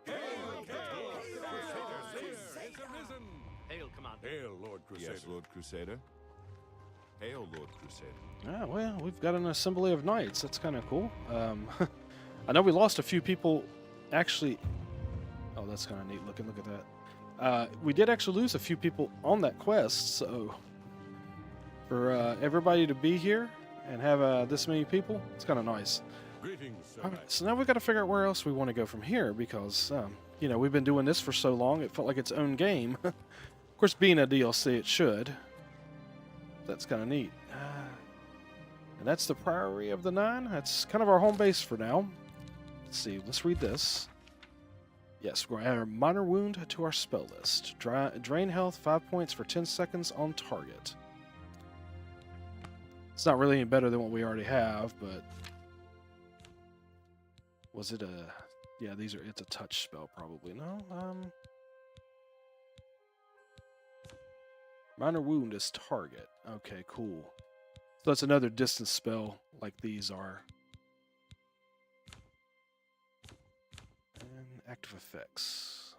Hail, Crusader is arisen! Hail, Commander. Hail, Lord Crusader. Yes, Lord Crusader. Hail, Lord Crusader. Ah, well, we've got an assembly of knights. That's kind of cool. I know we lost a few people. Actually, oh, that's kind of neat looking. Look at that. We did actually lose a few people on that quest. So for everybody to be here and have this many people, it's kind of nice. Greetings, Sir All Knight. right, so now we've got to figure out where else we want to go from here because, you know, we've been doing this for so long, it felt like its own game. Of course, being a DLC, it should. That's kind of neat. And that's the Priory of the Nine. That's kind of our home base for now. Let's see. Let's read this. Yes, we're going to add a minor wound to our spell list. Drain health 5 points for 10 seconds on target. It's not really any better than what we already have, but... Was it a... Yeah, it's a touch spell, probably. No? Minor wound is target. Okay, cool. So that's another distance spell, like these are. And active effects.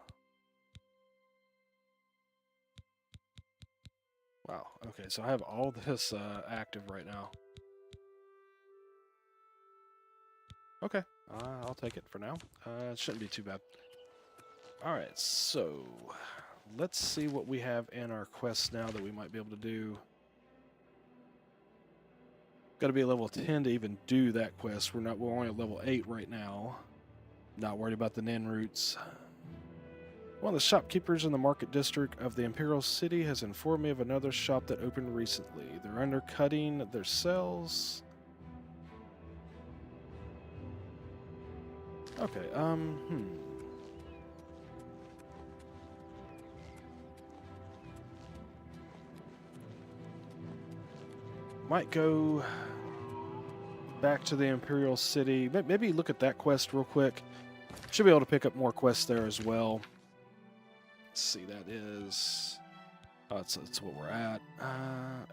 Wow, okay, so I have all this active right now. Okay, I'll take it for now. It shouldn't be too bad. Alright, so let's see what we have in our quests now that we might be able to do. Got to be a level 10 to even do that quest. We're only at level 8 right now. Not worried about the Nin roots. One of the shopkeepers in the market district of the Imperial City has informed me of another shop that opened recently. They're undercutting their sales. Okay, Might go back to the Imperial City. Maybe look at that quest real quick. Should be able to pick up more quests there as well. Let's see, that is... Oh, that's what we're at.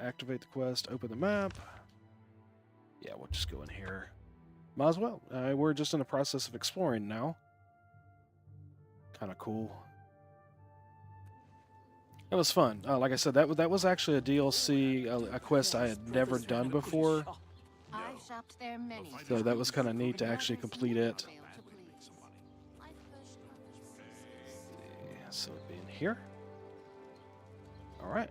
Activate the quest, open the map. Yeah, we'll just go in here. Might as well. We're just in the process of exploring now. Kind of cool. It was fun. Like I said, that was actually a DLC, a quest I had never done before. I've shopped there many So that was kind of neat to actually complete it. So it'd be in here. All right.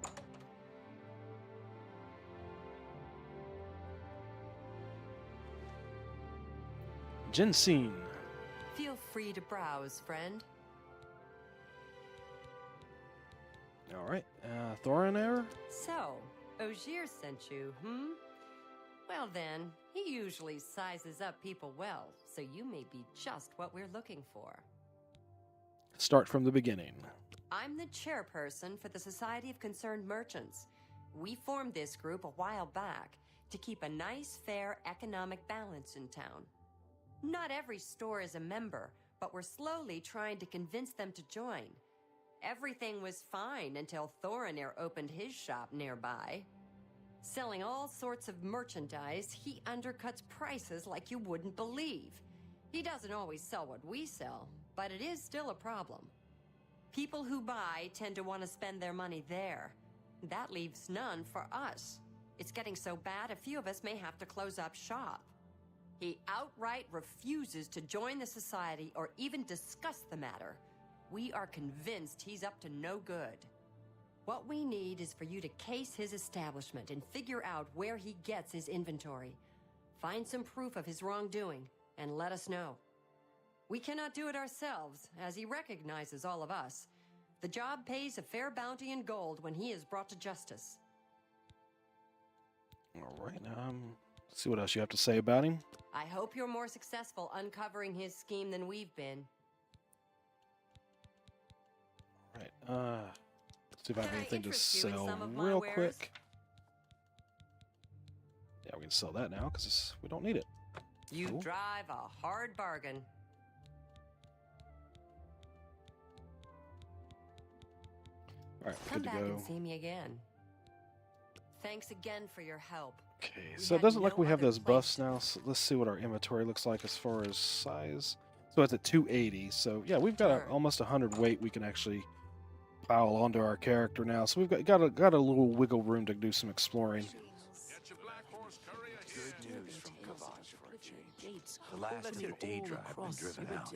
Ginseng. Feel free to browse, friend. All right. Thorinir? So, Ogier sent you, hmm? Well then, he usually sizes up people well, so you may be just what we're looking for. Start from the beginning. I'm the chairperson for the Society of Concerned Merchants. We formed this group a while back to keep a nice, fair economic balance in town. Not every store is a member, but we're slowly trying to convince them to join. Everything was fine until Thorinir opened his shop nearby. Selling all sorts of merchandise, he undercuts prices like you wouldn't believe. He doesn't always sell what we sell, but it is still a problem. People who buy tend to want to spend their money there. That leaves none for us. It's getting so bad, a few of us may have to close up shop. He outright refuses to join the society or even discuss the matter. We are convinced he's up to no good. What we need is for you to case his establishment and figure out where he gets his inventory. Find some proof of his wrongdoing and let us know. We cannot do it ourselves, as he recognizes all of us. The job pays a fair bounty in gold when he is brought to justice. All right, let's see what else you have to say about him. I hope you're more successful uncovering his scheme than we've been. All right, let's see if I have Can I anything to interest you in sell some of my real wares? quick. Yeah, we can sell that now because we don't need it. You Cool. drive a hard bargain. All right, Come good to back go. and see me again. Thanks again for your help. Okay, We so it had doesn't look like no we have other those place buffs to- now. So let's see what our inventory looks like as far as size. So it's at 280. So yeah, we've got Sure. almost 100 weight we can actually pile onto our character now. So we've got a little wiggle room to do some exploring. Get your black horse courier here. Good news from Kavach for a change. The last of their day drive have been driven out.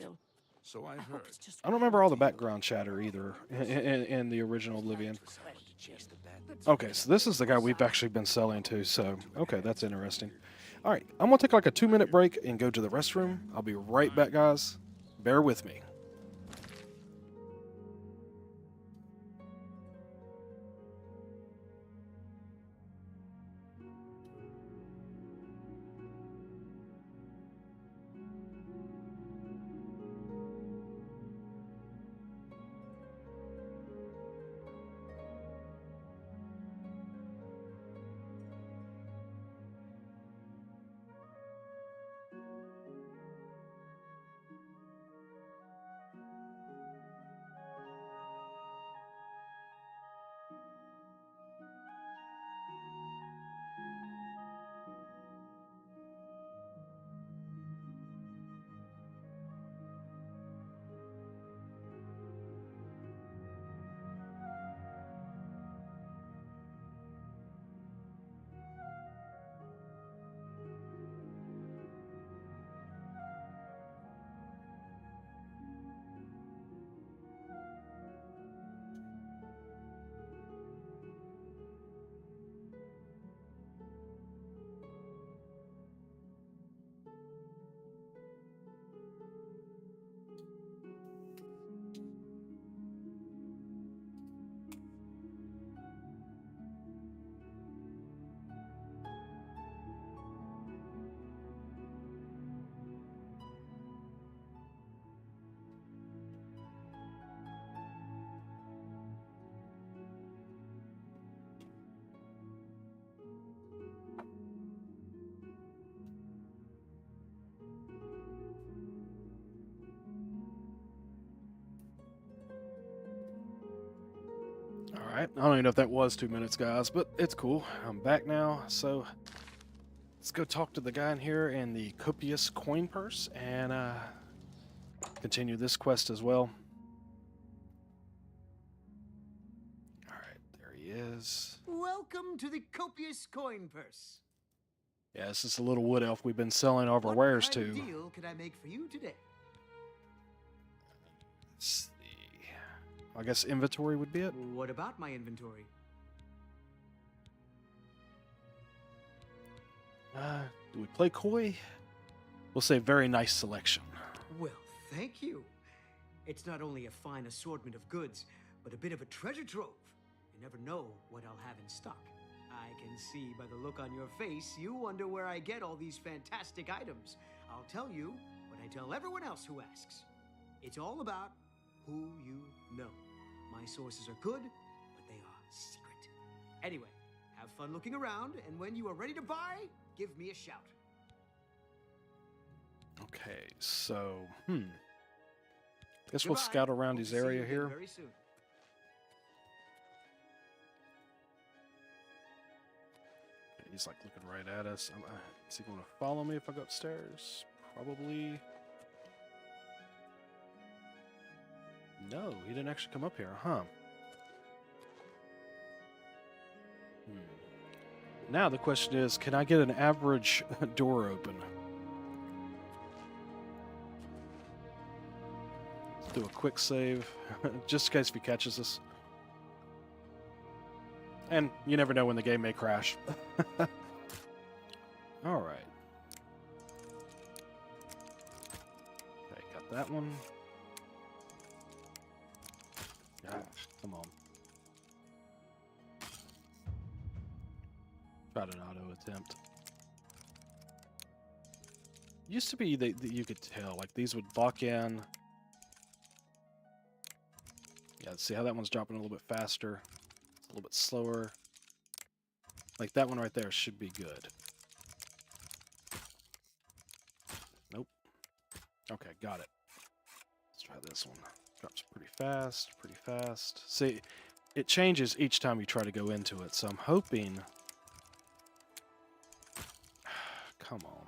So I heard. I don't remember all the background chatter either in the original Oblivion. Okay, so this is the guy we've actually been selling to. So okay, that's interesting. All right, I'm gonna take like a 2-minute break and go to the restroom. I'll be right back, guys. Bear with me. All right, I don't even know if that was 2 minutes, guys, but it's cool. I'm back now, so let's go talk to the guy in here in the copious coin purse and continue this quest as well. All right, there he is. Welcome to the copious coin purse. Yeah, this is the little wood elf we've been selling all of our What wares kind of to. deal can I make for you today? Let's see. I guess inventory would be it. What about my inventory? Do we play coy? We'll say very nice selection. Well, thank you. It's not only a fine assortment of goods, but a bit of a treasure trove. You never know what I'll have in stock. I can see by the look on your face, you wonder where I get all these fantastic items. I'll tell you what I tell everyone else who asks. It's all about who you know. My sources are good, but they are secret. Anyway, have fun looking around, and when you are ready to buy, give me a shout. Okay, so, guess we'll Goodbye. scout around Hope his to see you area again here. very soon. He's like looking right at us. Is he going to follow me if I go upstairs? Probably. No, he didn't actually come up here, huh? Now the question is, can I get an average door open? Let's do a quick save, just in case if he catches us. And you never know when the game may crash. All right. Okay, got that one. Ah, come on. Tried an auto attempt. Used to be that you could tell, like these would lock in. Yeah, see how that one's dropping a little bit faster. It's a little bit slower. Like that one right there should be good. Nope. Okay, got it. Let's try this one. Drops pretty fast, pretty fast. See, it changes each time you try to go into it, so I'm hoping... Come on.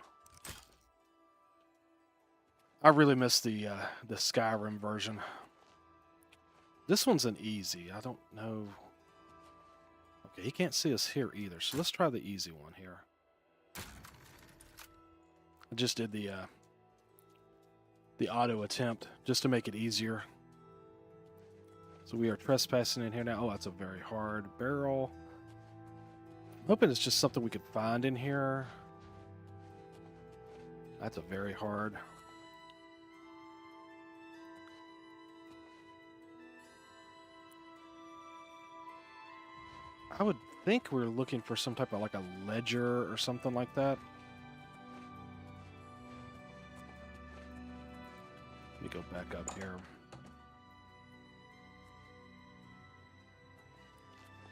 I really miss the Skyrim version. This one's an easy. I don't know... Okay, he can't see us here either, so let's try the easy one here. I just did the auto attempt just to make it easier. So we are trespassing in here now. Oh, that's a very hard barrel. I'm hoping it's just something we could find in here. That's a very hard. I would think we're looking for some type of like a ledger or something like that. Let me go back up here.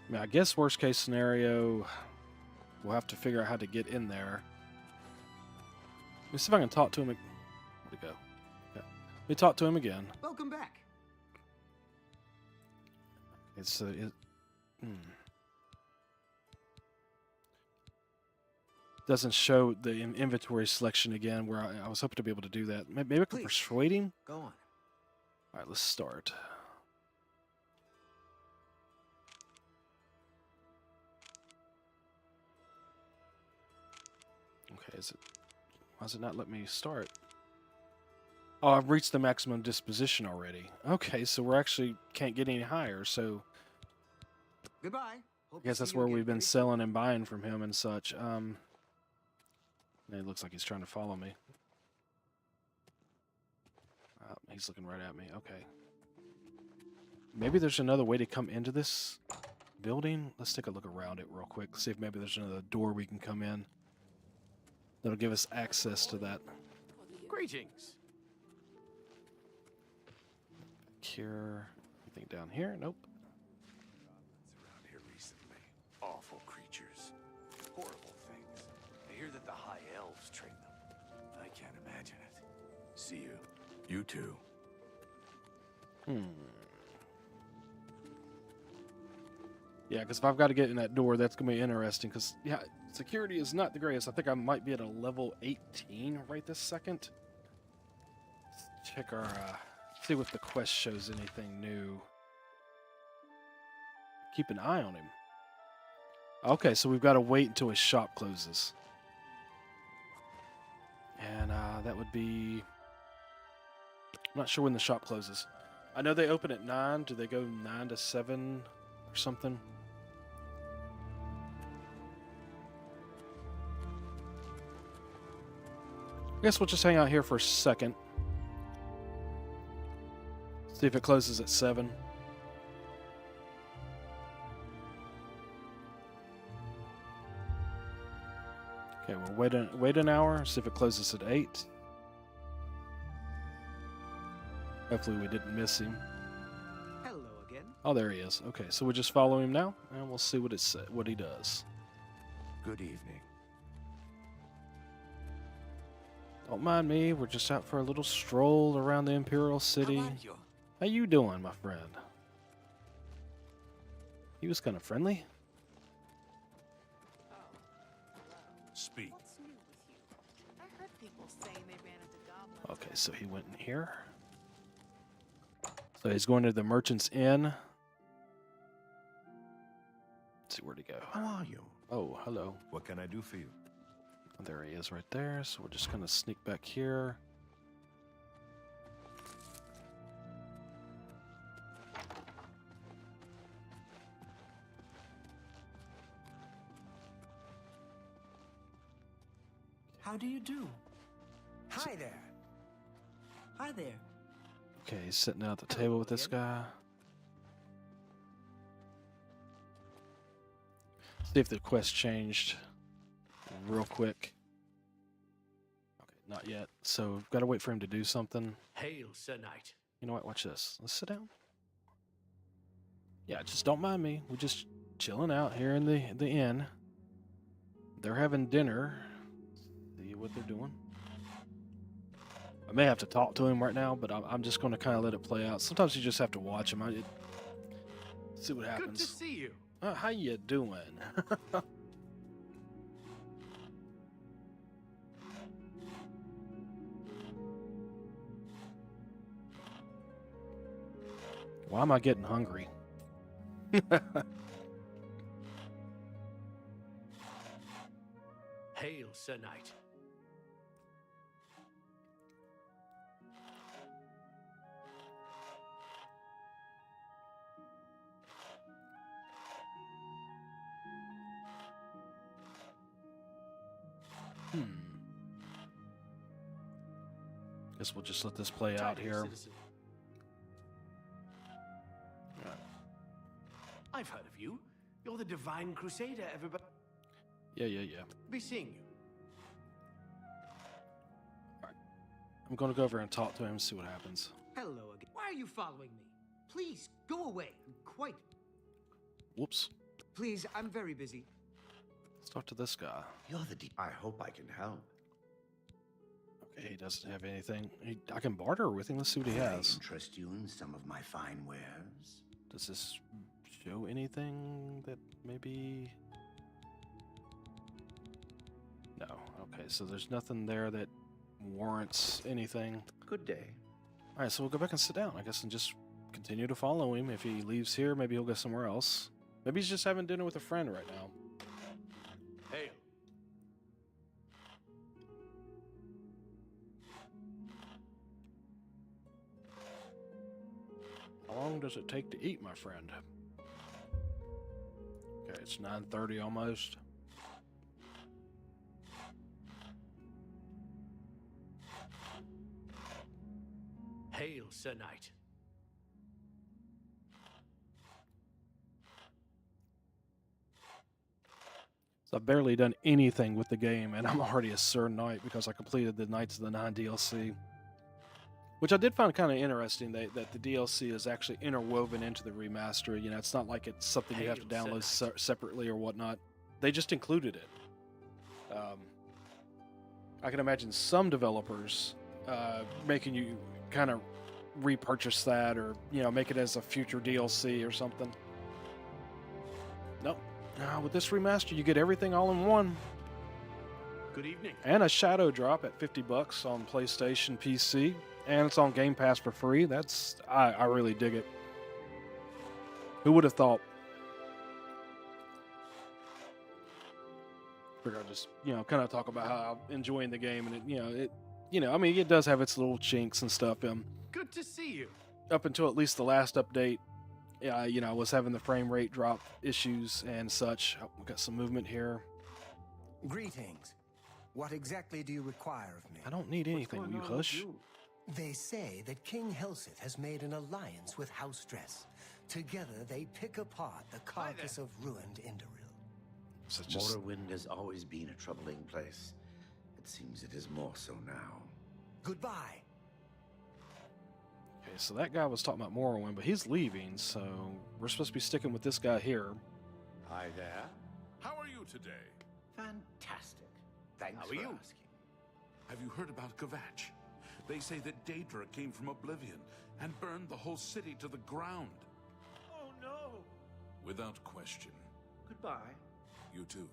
I mean, I guess worst case scenario, we'll have to figure out how to get in there. Let me see if I can talk to him. Where'd he go? Okay. Let me talk to him again. Welcome back. Doesn't show the inventory selection again, where I was hoping to be able to do that. Maybe I can persuade him? Go on. All right, let's start. Okay, why does it not let me start? Oh, I've reached the maximum disposition already. Okay, so we're actually can't get any higher, so... Goodbye. I guess that's where we've been selling and buying from him and such. It looks like he's trying to follow me. He's looking right at me. Okay. Maybe there's another way to come into this building. Let's take a look around it real quick. See if maybe there's another door we can come in. That'll give us access to that. Greetings. Here. Anything down here? Nope. Around here recently. Awful creatures. Horrible things. I hear that the High Elves train them. I can't imagine it. See you. You too. Yeah, because if I've got to get in that door, that's going to be interesting. Because, yeah, security is not the greatest. I think I might be at a level 18 right this second. Let's check our... see if the quest shows anything new. Keep an eye on him. Okay, so we've got to wait until his shop closes. And that would be... I'm not sure when the shop closes. I know they open at 9. Do they go 9 to 7 or something? I guess we'll just hang out here for a second. See if it closes at 7. Okay, we'll wait an hour, see if it closes at 8. Hopefully we didn't miss him. Hello again. Oh, there he is. Okay, so we just follow him now, and we'll see what he does. Good evening. Don't mind me. We're just out for a little stroll around the Imperial City. How you doing, my friend? He was kind of friendly. Speak. Okay, so he went in here. So he's going to the Merchant's Inn. Let's see, where'd he go? How are you? Oh, hello. What can I do for you? There he is right there. So we're just going to sneak back here. How do you do? Hi there. I Hi there. Okay, he's sitting out at the table with this guy. See if the quest changed real quick. Okay, not yet. So we've got to wait for him to do something. Hail, Sir Knight. You know what? Watch this. Let's sit down. Yeah, just don't mind me. We're just chilling out here in the inn. They're having dinner. See what they're doing. I may have to talk to him right now, but I'm just going to kind of let it play out. Sometimes you just have to watch him. See what happens. Good to see you. How you doing? Why am I getting hungry? Hail, Sir Knight. Guess we'll just let this play out here. Citizen. I've heard of you. You're the Divine Crusader, everybody. Yeah. Be seeing you. I'm going to go over and talk to him and see what happens. Hello again. Why are you following me? Please, go away. I'm quite... Whoops. Please, I'm very busy. Let's talk to this guy. You're the I hope I can help. Okay, he doesn't have anything. I can barter with him. Let's see what he May I has. interest you in some of my fine wares? Does this show anything that maybe... No. Okay, so there's nothing there that warrants anything. Good day. All right, so we'll go back and sit down, I guess, and just continue to follow him. If he leaves here, maybe he'll go somewhere else. Maybe he's just having dinner with a friend right now. Hail. How long does it take to eat, my friend? Okay, it's 9:30 almost. Hail, Sir Knight. So I've barely done anything with the game, and I'm already a Sir Knight because I completed the Knights of the Nine DLC. Which I did find kind of interesting that the DLC is actually interwoven into the remaster. You know, it's not like it's something you have to download separately or whatnot. They just included it. I can imagine some developers making you kind of repurchase that, or make it as a future DLC or something. Nope. With this remaster, you get everything all in one. Good evening. And a shadow drop at $50 on PlayStation, PC. And it's on Game Pass for free. I really dig it. Who would have thought? Figure I'll just, kind of talk about how I'm enjoying the game, and it does have its little chinks and stuff. Good to see you. Up until at least the last update, I was having the frame rate drop issues and such. Oh, we got some movement here. Greetings. What exactly do you require of me? I don't need anything, will you hush? They say that King Helseth has made an alliance with House Dress. Together, they pick apart the carcass of ruined Indoril. Morrowind has always been a troubling place. It seems it is more so now. Goodbye. Okay, so that guy was talking about Morrowind, but he's leaving, so we're supposed to be sticking with this guy here. Hi there. How are you today? Fantastic. Thanks How are for you? asking. Have you heard about Kvatch? They say that Daedra came from Oblivion and burned the whole city to the ground. Oh, no. Without question. Goodbye. You too.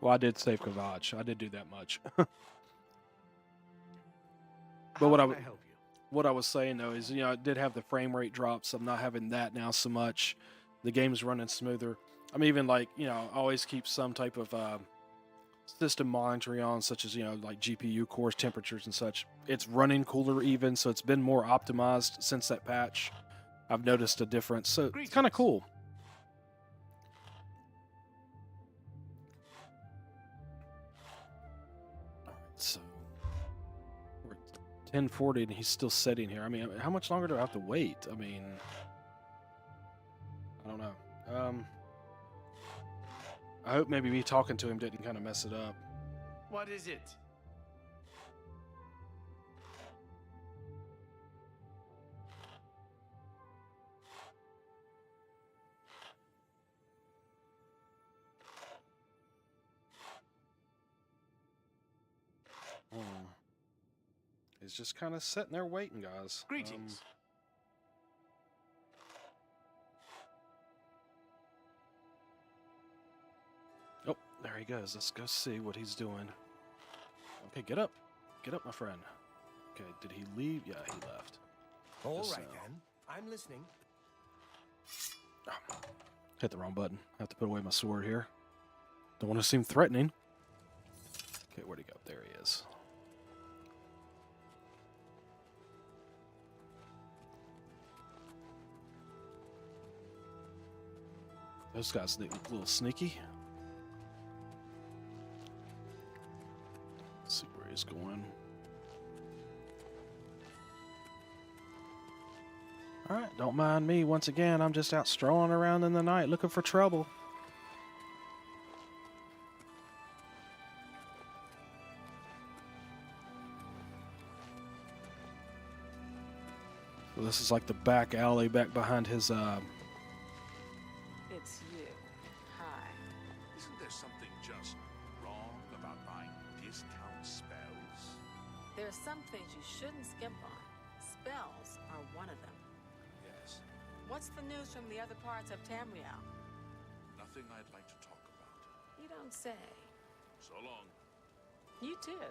Well, I did save Kvatch. I did do that much. But How what can I help you? what I was saying though is, it did have the frame rate drops. I'm not having that now so much. The game's running smoother. I'm even I always keep some type of system monitoring on, such as like GPU cores, temperatures, and such. It's running cooler even, so it's been more optimized since that patch. I've noticed a difference, so it's kind of cool. So we're 10:40 and he's still sitting here. I mean, how much longer do I have to wait? I mean, I don't know. I hope maybe me talking to him didn't kind of mess it up. What is it? He's just kind of sitting there waiting, guys. Greetings. Oh, there he goes. Let's go see what he's doing. Okay, get up. Get up, my friend. Okay, did he leave? Yeah, he left. All Just right, so. then. I'm listening. Hit the wrong button. I have to put away my sword here. Don't want to seem threatening. Okay, where'd he go? There he is. Those guys look a little sneaky. Let's see where he's going. Alright, don't mind me. Once again, I'm just out strolling around in the night looking for trouble. Well, this is like the back alley back behind his It's you. Hi. Isn't there something just wrong about buying discount spells? There are some things you shouldn't skimp on. Spells are one of them. Yes. What's the news from the other parts of Tamriel? Nothing I'd like to talk about. You don't say. So long. You too.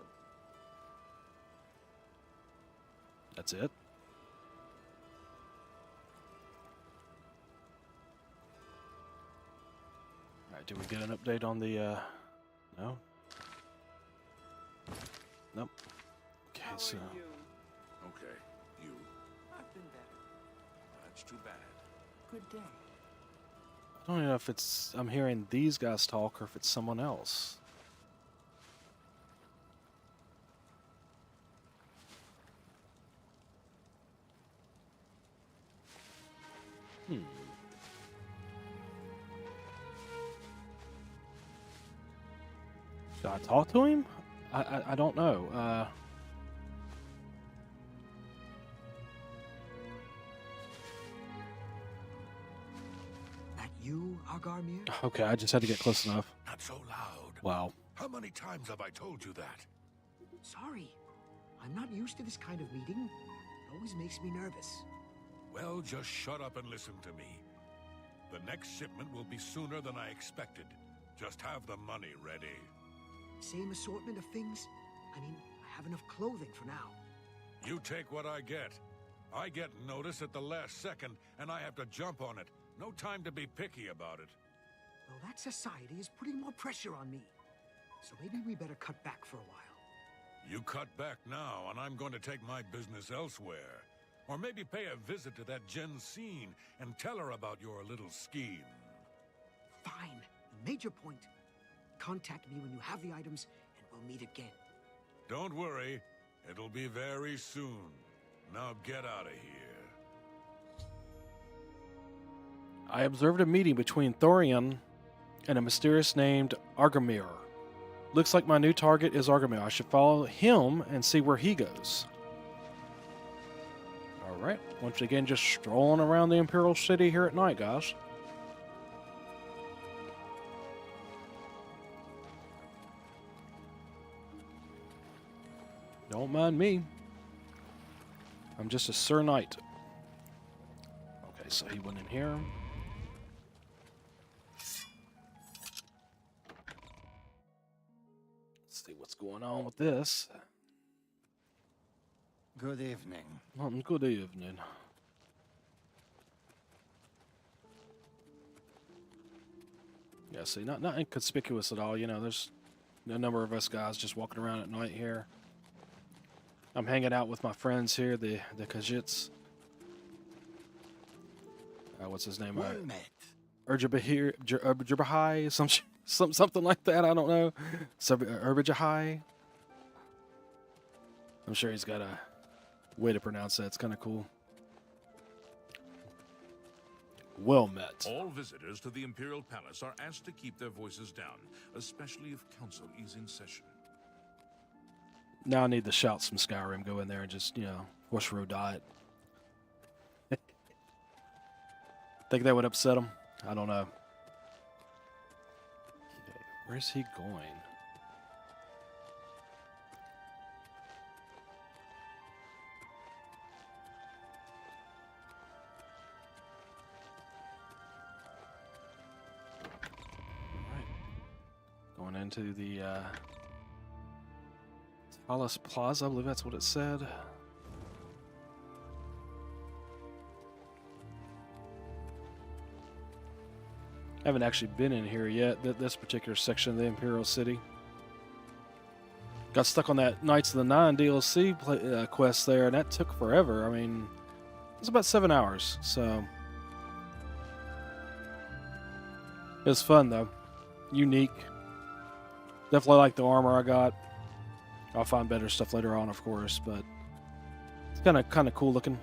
That's it. Alright, did we get an update on the no? Nope. Okay, so Okay, you. I've been better. That's too bad. Good day. I don't even know if it's I'm hearing these guys talk or if it's someone else. Should I talk to him? I don't know. That you, Agarmir? Okay, I just had to get close enough. Not so loud. Wow. How many times have I told you that? Sorry. I'm not used to this kind of meeting. It always makes me nervous. Well, just shut up and listen to me. The next shipment will be sooner than I expected. Just have the money ready. Same assortment of things? I mean, I have enough clothing for now. You take what I get. I get notice at the last second, and I have to jump on it. No time to be picky about it. Well, that society is putting more pressure on me. So maybe we better cut back for a while. You cut back now, and I'm going to take my business elsewhere. Or maybe pay a visit to that Jensine and tell her about your little scheme. Fine. Major point. Contact me when you have the items, and we'll meet again. Don't worry. It'll be very soon. Now get out of here. I observed a meeting between Thorian and a mysterious named Argamir. Looks like my new target is Argamir. I should follow him and see where he goes. Alright, once again, just strolling around the Imperial City here at night, guys. Don't mind me. I'm just a Sir Knight. Okay, so he went in here. Let's see what's going on with this. Good evening. Good evening. Yeah, see, not inconspicuous at all. You know, there's a number of us guys just walking around at night here. I'm hanging out with my friends here, the Khajiits. What's his name? Well met. Urbajahai, something like that. I don't know. Urbajahai. I'm sure he's got way to pronounce that. It's kind of cool. Well met. All visitors to the Imperial Palace are asked to keep their voices down, especially if Council is in session. Now I need to shout some Skyrim, go in there and just, push row diet. Think that would upset him? I don't know. Okay, where's he going? Going into the Palace Plaza, I believe that's what it said. I haven't actually been in here yet, this particular section of the Imperial City. Got stuck on that Knights of the Nine DLC quest there, and that took forever. I mean, it was about 7 hours, so... It was fun, though. Unique. Definitely like the armor I got. I'll find better stuff later on, of course, but it's kind of cool looking.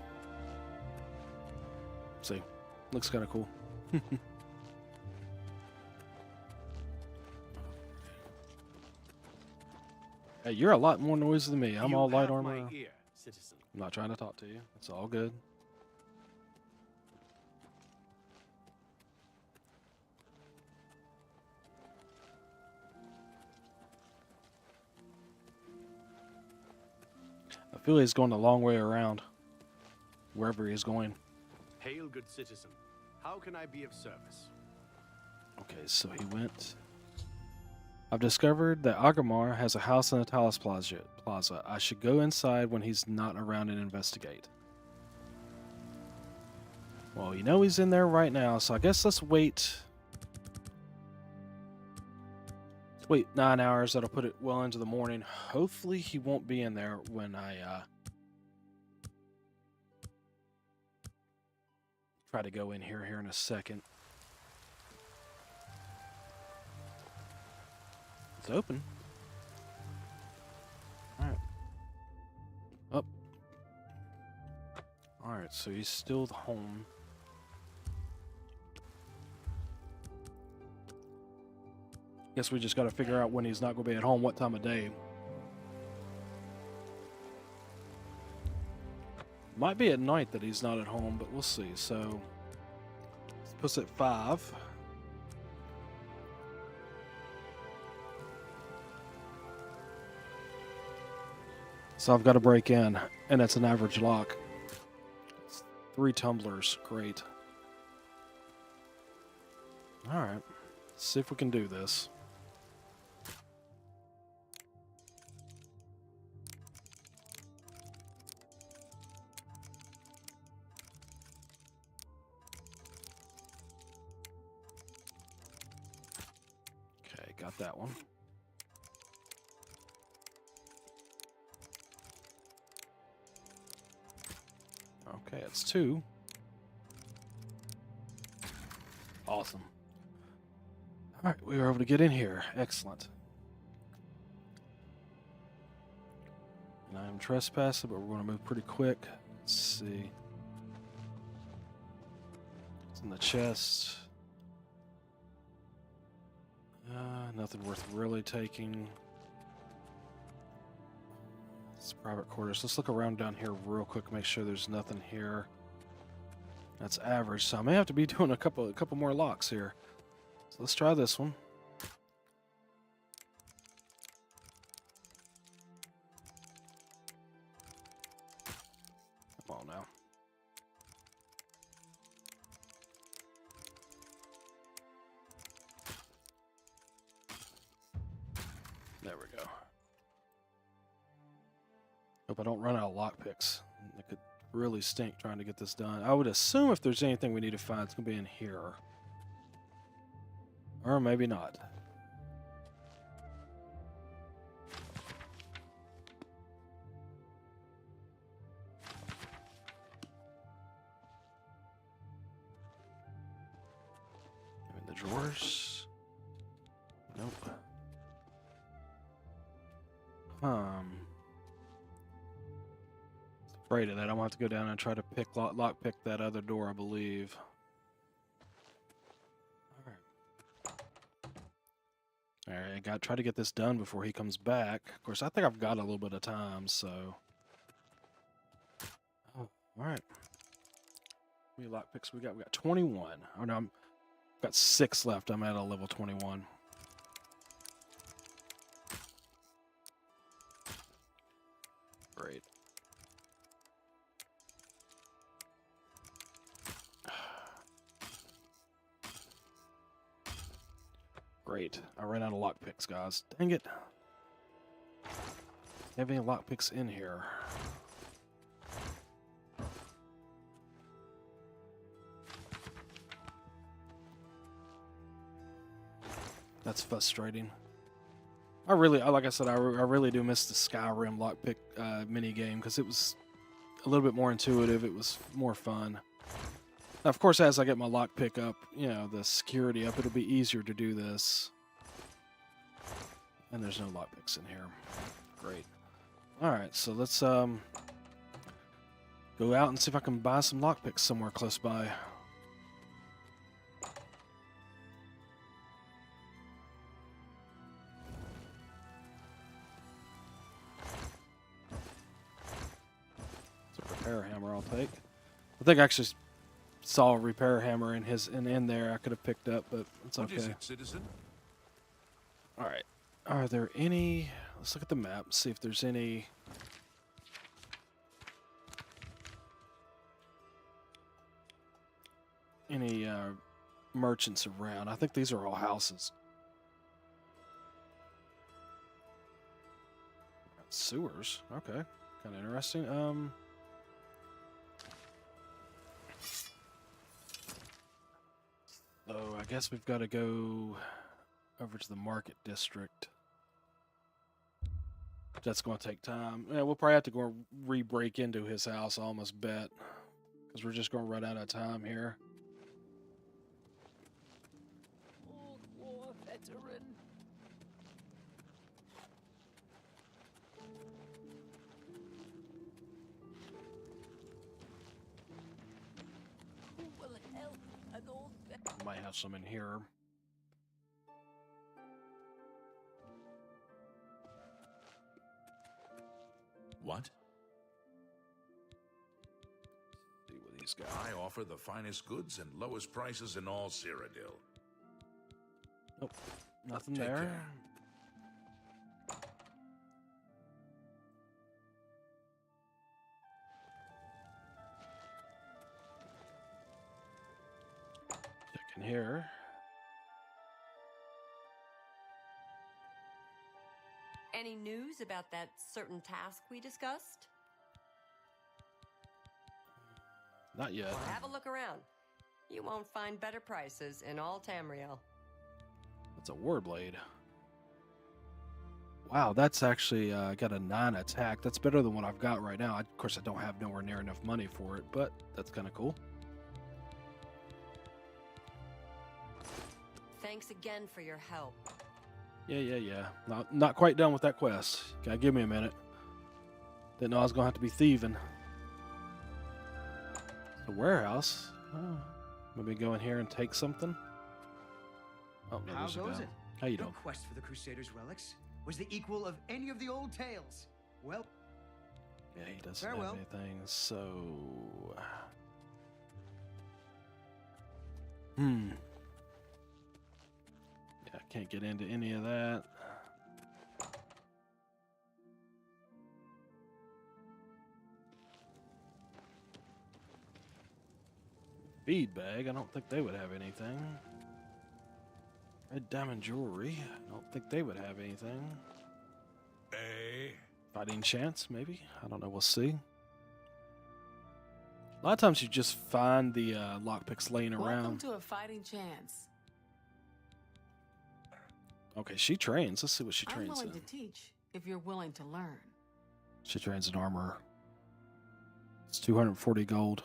See, looks kind of cool. Hey, you're a lot more noisy than me. I'm all light armor. My ear, citizen. I'm not trying to talk to you. It's all good. I feel he's going a long way around, wherever he's going. Hail, good citizen. How can I be of service? Okay, so he went... I've discovered that Agamar has a house in the Talos Plaza. I should go inside when he's not around and investigate. Well, he's in there right now, so I guess let's wait... Wait 9 hours. That'll put it well into the morning. Hopefully he won't be in there when I try to go in here in a second. It's open. Alright. Up. Alright, so he's still home. Guess we just got to figure out when he's not going to be at home, what time of day. Might be at night that he's not at home, but we'll see. So, let's put us at 5. So I've got to break in, and that's an average lock. It's 3 tumblers. Great. All right. Let's see if we can do this. Got that one. Okay, it's 2. Awesome. All right, we were able to get in here. Excellent. And I'm trespassing, but we're going to move pretty quick. Let's see. It's in the chest. Nothing worth really taking. It's private quarters. Let's look around down here real quick, make sure there's nothing here. That's average, so I may have to be doing a couple more locks here. So let's try this one. Come on now. There we go. Hope I don't run out of lockpicks. It could really stink trying to get this done. I would assume if there's anything we need to find, it's going to be in here. Or maybe not. In the drawers? Nope. Afraid of that. I'm gonna have to go down and try to lock pick that other door, I believe. All right, I try to get this done before he comes back. Of course, I think I've got a little bit of time, so. Oh, all right. How many lockpicks we got? We got 21. Oh no, I've got 6 left. I'm at a level 21. Great. Great. I ran out of lockpicks, guys. Dang it. Have any lockpicks in here? That's frustrating. Like I said, I really do miss the Skyrim lockpick mini game because it was a little bit more intuitive. It was more fun. Now, of course, as I get my lockpick up, you know, the security up, it'll be easier to do this. And there's no lockpicks in here. Great. All right, so let's go out and see if I can buy some lockpicks somewhere close by. Repair hammer I'll take. I think I actually saw a repair hammer in there I could have picked up, but it's okay. What is it, citizen? All right. Are there any? Let's look at the map and see if there's any. Any merchants around? I think these are all houses. Sewers. Okay. Kind of interesting. So I guess we've got to go over to the market district. That's going to take time. Yeah, we'll probably have to go re-break into his house, I almost bet. Because we're just going to run out of time here. Old war veteran. Who will help an old veteran? Might have some in here. What? See what he's got. I offer the finest goods and lowest prices in all Cyrodiil. Nope, nothing Take there. care. Check in here. Any news about that certain task we discussed? Not yet. Well, have a look around. You won't find better prices in all Tamriel. That's a warblade. Wow, that's actually got a 9 attack. That's better than what I've got right now. Of course, I don't have nowhere near enough money for it, but that's kind of cool. Thanks again for your help. Yeah. Not quite done with that quest. Gotta give me a minute. Didn't know I was gonna have to be thieving. The warehouse. Oh, maybe go in here and take something. Oh, no, How there's a goes guy. it? How you Your doing? quest for the Crusaders' relics was the equal of any of the old tales. Well, Yeah, he doesn't farewell. have anything. So, yeah, I can't get into any of that. Bead bag. I don't think they would have anything. Red diamond jewelry. I don't think they would have anything. Fighting chance, maybe? I don't know. We'll see. A lot of times you just find the lockpicks laying Welcome around. to a fighting chance. Okay, she trains. Let's see what she I'm trains willing in. to teach if you're willing to learn. She trains in armor. It's 240 gold.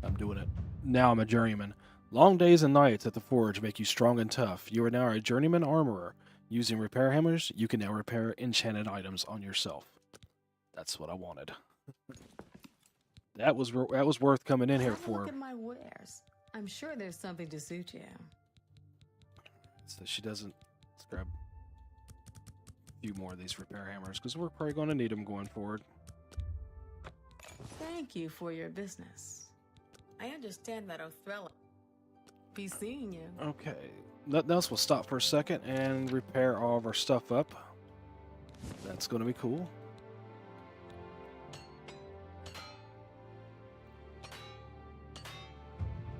I'm doing it. Now I'm a journeyman. Long days and nights at the forge make you strong and tough. You are now a journeyman armorer. Using repair hammers, you can now repair enchanted items on yourself. That's what I wanted. that was worth coming in here Have a look for. at my wares. I'm sure there's something to suit you. So she doesn't. Let's grab a few more of these repair hammers because we're probably going to need them going forward. Thank you for your business. I understand that Othrella be seeing you. Okay. Nothing else. We'll stop for a second and repair all of our stuff up. That's going to be cool.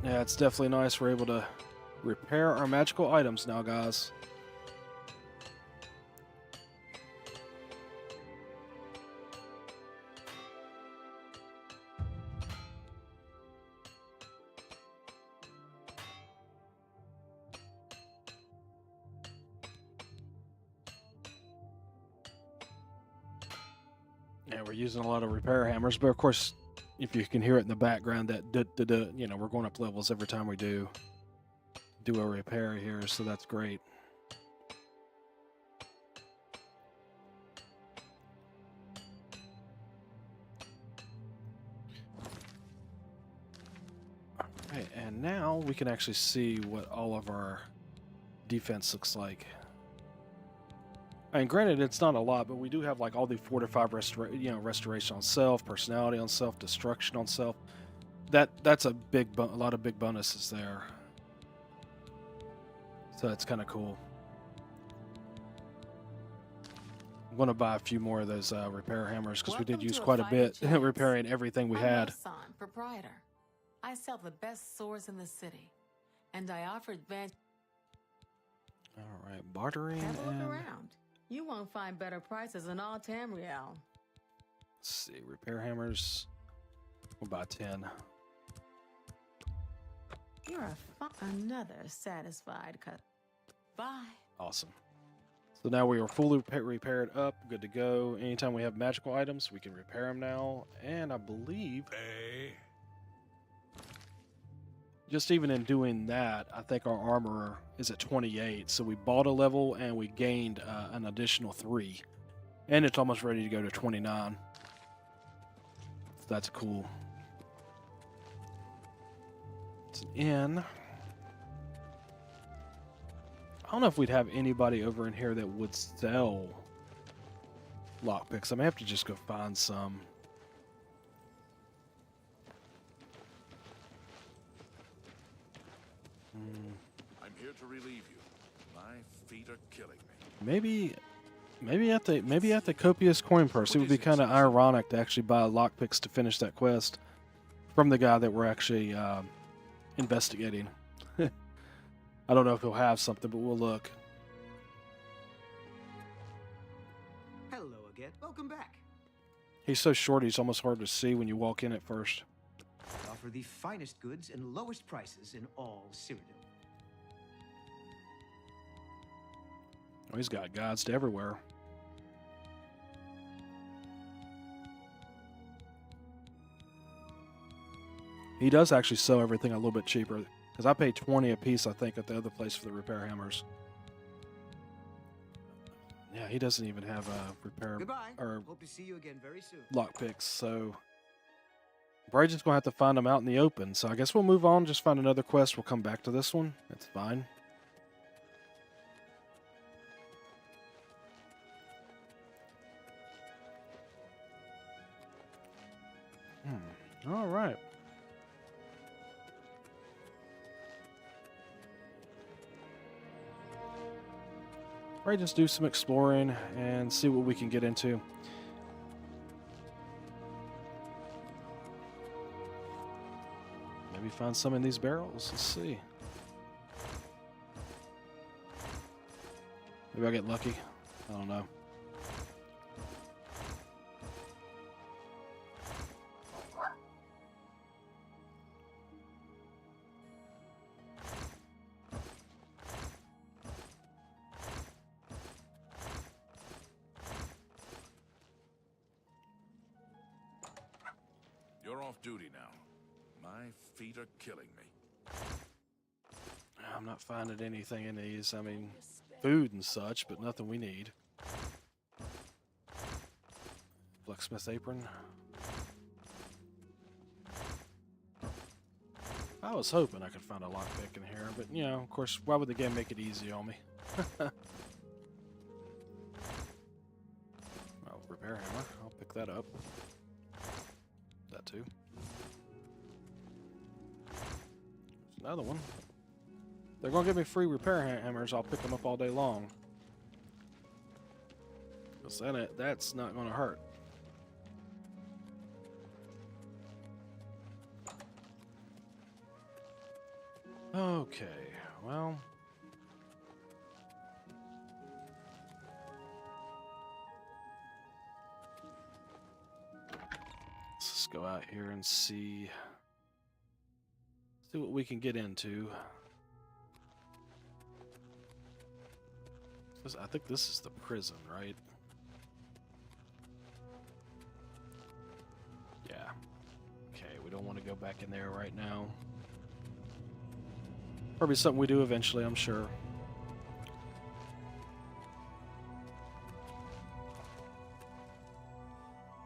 Yeah, it's definitely nice we're able to repair our magical items now, guys. Yeah, we're using a lot of repair hammers, but of course, if you can hear it in the background, that you know, we're going up levels every time we do a repair here, so that's great. Okay, and now we can actually see what all of our defense looks like. And granted, it's not a lot, but we do have like all the fortified restoration on self, personality on self, destruction on self. That's a lot of big bonuses there. So that's kind of cool. I'm going to buy a few more of those repair hammers because we did use quite a bit repairing everything we had. I'm Hassan, proprietor. I sell the best swords in the city, and I offer advantage. All right, bartering. Have a look and... around. You won't find better prices in all Tamriel. Let's see, repair hammers. We'll buy 10. You're another satisfied cut. Bye. Awesome. So now we are fully repaired up, good to go. Anytime we have magical items, we can repair them now. And I believe, just even in doing that, I think our armor is at 28. So we bought a level and we gained an additional 3. And it's almost ready to go to 29. So that's cool. It's an inn. I don't know if we'd have anybody over in here that would sell lockpicks. I may have to just go find some. I'm here to relieve you. My feet are killing me. Maybe at the copious coin purse, it would be kind of ironic to actually buy lockpicks to finish that quest from the guy that we're actually investigating. I don't know if he'll have something, but we'll look. Hello again. Welcome back. He's so short, he's almost hard to see when you walk in at first. I offer the finest goods and lowest prices in all Cyrodiil. Oh, he's got guides to everywhere. He does actually sell everything a little bit cheaper, because I paid 20 a piece, I think, at the other place for the repair hammers. Yeah, he doesn't even have a repair Goodbye. or Hope to see you again very soon. lockpicks, so we're just gonna have to find them out in the open. So I guess we'll move on, just find another quest. We'll come back to this one. That's fine. All right. Right, just do some exploring and see what we can get into. Maybe find some in these barrels. Let's see. Maybe I'll get lucky. I don't know. You're off duty now. My feet are killing me. I'm not finding anything in these. I mean, food and such, but nothing we need. Blacksmith apron. I was hoping I could find a lockpick in here, but you know, of course, why would the game make it easy on me? Oh, repair hammer. I'll pick that up. That too. There's another one. They're gonna give me free repair hammers. I'll pick them up all day long. Cause that's not gonna hurt. Okay, well. Let's just go out here and see what we can get into. I think this is the prison, right? Yeah. Okay, we don't want to go back in there right now. Probably something we do eventually, I'm sure.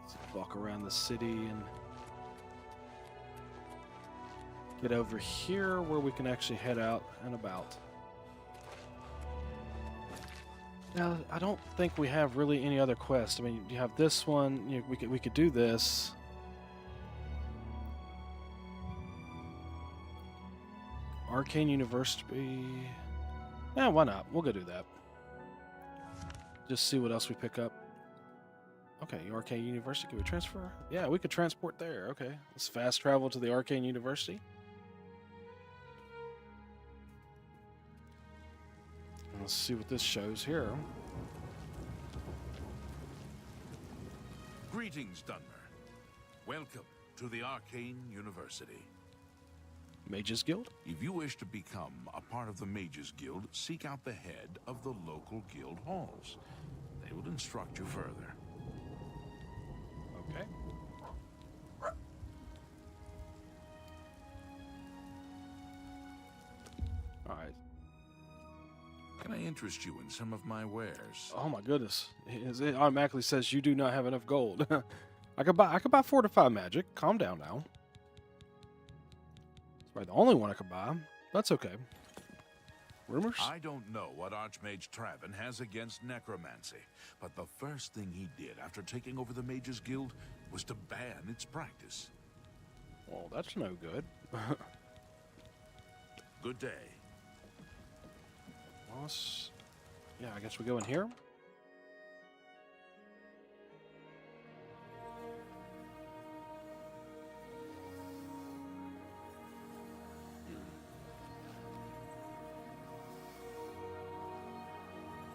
Let's walk around the city and get over here where we can actually head out and about. Now, I don't think we have really any other quests. I mean, you have this one. You know, we could do this. Arcane University. Yeah, why not? We'll go do that. Just see what else we pick up. Okay, Arcane University. Can we transfer? Yeah, we could transport there. Okay, let's fast travel to the Arcane University. Let's see what this shows here. Greetings, Dunmer. Welcome to the Arcane University. Mages Guild? If you wish to become a part of the Mages Guild, seek out the head of the local guild halls. They will instruct you further. Okay. All right. Can I interest you in some of my wares? Oh my goodness! It automatically says you do not have enough gold. I could buy fortified magic. Calm down now. It's probably the only one I could buy. That's okay. Rumors? I don't know what Archmage Traven has against necromancy, but the first thing he did after taking over the Mages Guild was to ban its practice. Well, that's no good. Good day. Yeah, I guess we go in here.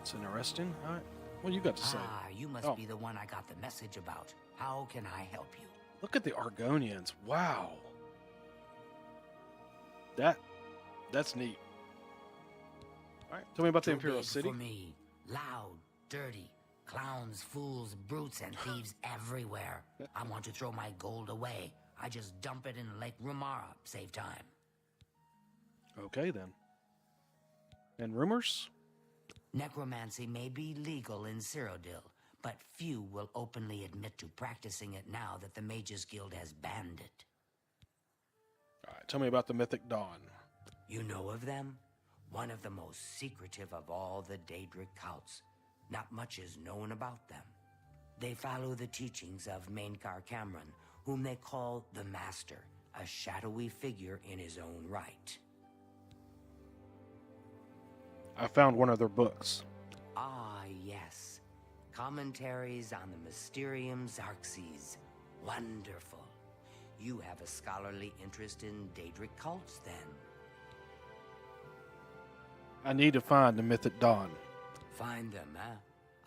It's interesting. All right. What you got to say? Ah, you must be the one I got the message about. How can I help you? Look at the Argonians. Wow. That's neat. All right, tell me about the Imperial City. For me, loud, dirty, clowns, fools, brutes, and thieves everywhere. I want to throw my gold away. I just dump it in Lake Rumara, save time. Okay then. And rumors? Necromancy may be legal in Cyrodiil, but few will openly admit to practicing it now that the Mages Guild has banned it. All right, tell me about the Mythic Dawn. You know of them? One of the most secretive of all the Daedric cults. Not much is known about them. They follow the teachings of Mainkar Cameron, whom they call the Master, a shadowy figure in his own right. I found one of their books. Ah, yes. Commentaries on the Mysterium Xarxes. Wonderful. You have a scholarly interest in Daedric cults, then? I need to find the Mythic Dawn. Find them, huh?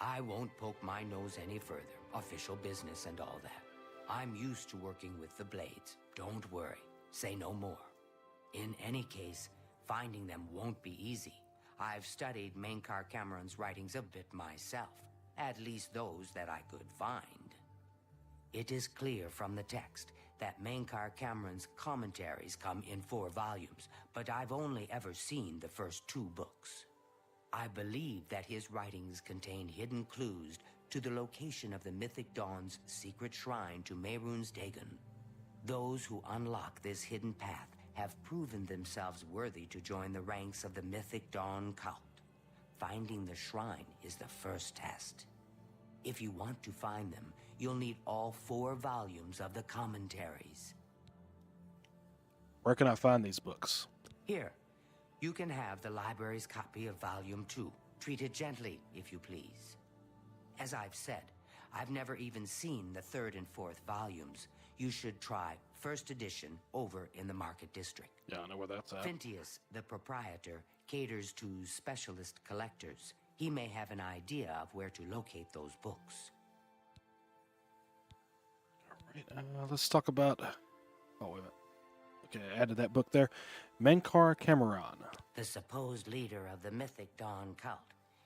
I won't poke my nose any further. Official business and all that. I'm used to working with the Blades. Don't worry. Say no more. In any case, finding them won't be easy. I've studied Mainkar Cameron's writings a bit myself. At least those that I could find. It is clear from the text that Mainkar Cameron's commentaries come in 4 volumes, but I've only ever seen the first 2 books. I believe that his writings contain hidden clues to the location of the Mythic Dawn's secret shrine to Mehrunes Dagon. Those who unlock this hidden path have proven themselves worthy to join the ranks of the Mythic Dawn cult. Finding the shrine is the first test. If you want to find them, you'll need all 4 volumes of the commentaries. Where can I find these books? Here, you can have the library's copy of Volume 2. Treat it gently, if you please. As I've said, I've never even seen the 3rd and 4th volumes. You should try first edition over in the Market District. Yeah, I know where that's at. Phintius, the proprietor, caters to specialist collectors. He may have an idea of where to locate those books. All right, let's talk about... Oh, wait a minute. Okay, I added that book there. Menkar Cameron. The supposed leader of the Mythic Dawn cult.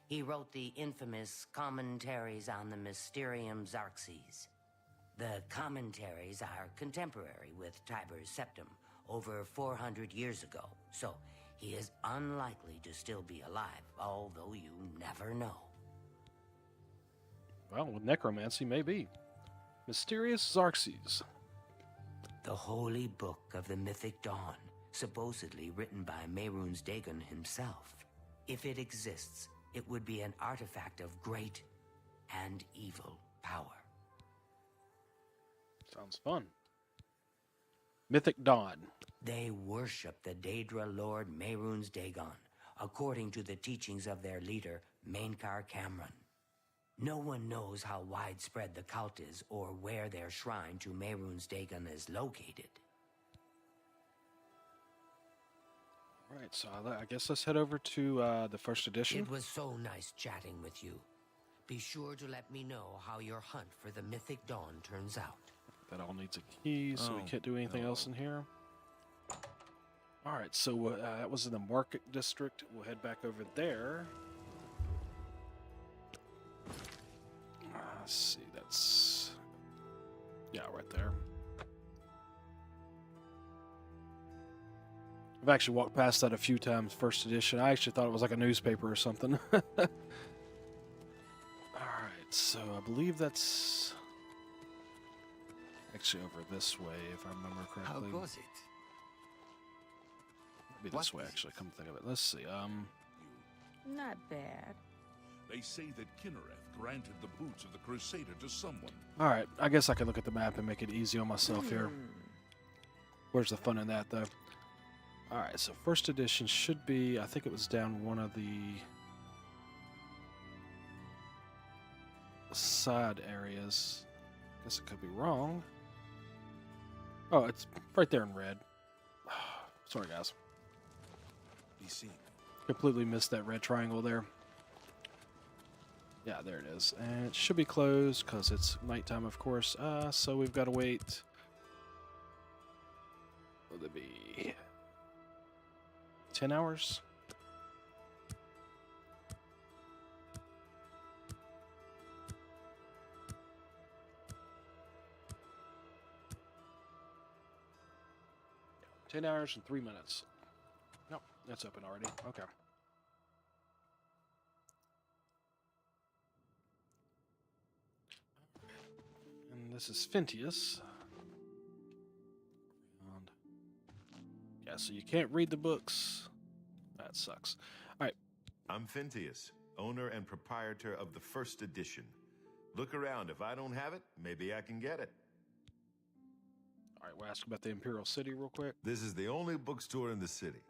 He wrote the infamous Commentaries on the Mysterium Xarxes. The commentaries are contemporary with Tiber's Septum, over 400 years ago, so he is unlikely to still be alive, although you never know. Well, with necromancy, maybe. Mysterious Xarxes. The holy book of the Mythic Dawn, supposedly written by Mehrunes Dagon himself. If it exists, it would be an artifact of great and evil power. Sounds fun. Mythic Dawn. They worship the Daedra Lord Mehrunes Dagon, according to the teachings of their leader, Menkar Cameron. No one knows how widespread the cult is or where their shrine to Mehrunes Dagon is located. Right, so I guess let's head over to the first edition. It was so nice chatting with you. Be sure to let me know how your hunt for the Mythic Dawn turns out. That all needs a key, so we can't do anything else in here. All right, so that was in the Market District. We'll head back over there. Let's see, that's... Yeah, right there. I've actually walked past that a few times, first edition. I actually thought it was like a newspaper or something. Alright, so I believe that's actually over this way, if I remember correctly. How goes it? Maybe this way, actually, come to think of it. Let's see, Not bad. They say that Kinnereth granted the boots of the Crusader to someone. Alright, I guess I could look at the map and make it easy on myself here. Where's the fun in that, though? Alright, so first edition should be, I think it was down one of the side areas. Guess it could be wrong. Oh, it's right there in red. Sorry, guys. Be seen. Completely missed that red triangle there. Yeah, there it is. And it should be closed because it's nighttime, of course. So we've got to wait. Will it be 10 hours? Yeah, 10 hours and 3 minutes. Nope, that's open already. Okay. And this is Phintius. And yeah, so you can't read the books. That sucks. All right. I'm Phintius, owner and proprietor of the first edition. Look around. If I don't have it, maybe I can get it. All right, we'll ask about the Imperial City real quick. This is the only bookstore in the city.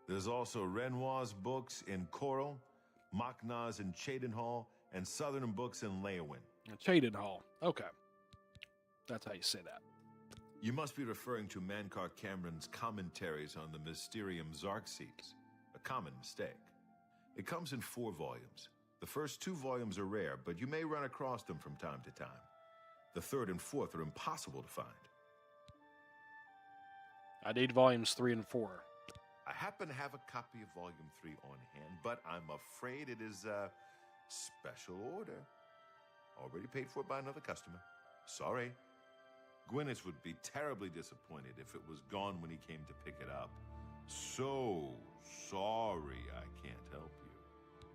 There's also Renoir's books in Coral, Machna's in Cheydinhal, and Southern books in Leyawen. Cheydinhal. Okay. That's how you say that. You must be referring to Menkar Cameron's commentaries on the Mysterium Xarxes. A common mistake. It comes in 4 volumes. The first 2 volumes are rare, but you may run across them from time to time. The 3rd and 4th are impossible to find. I need volumes 3 and 4. I happen to have a copy of Volume 3 on hand, but I'm afraid it is a special order. Already paid for by another customer. Sorry. Gwyneth would be terribly disappointed if it was gone when he came to pick it up. So sorry I can't help you.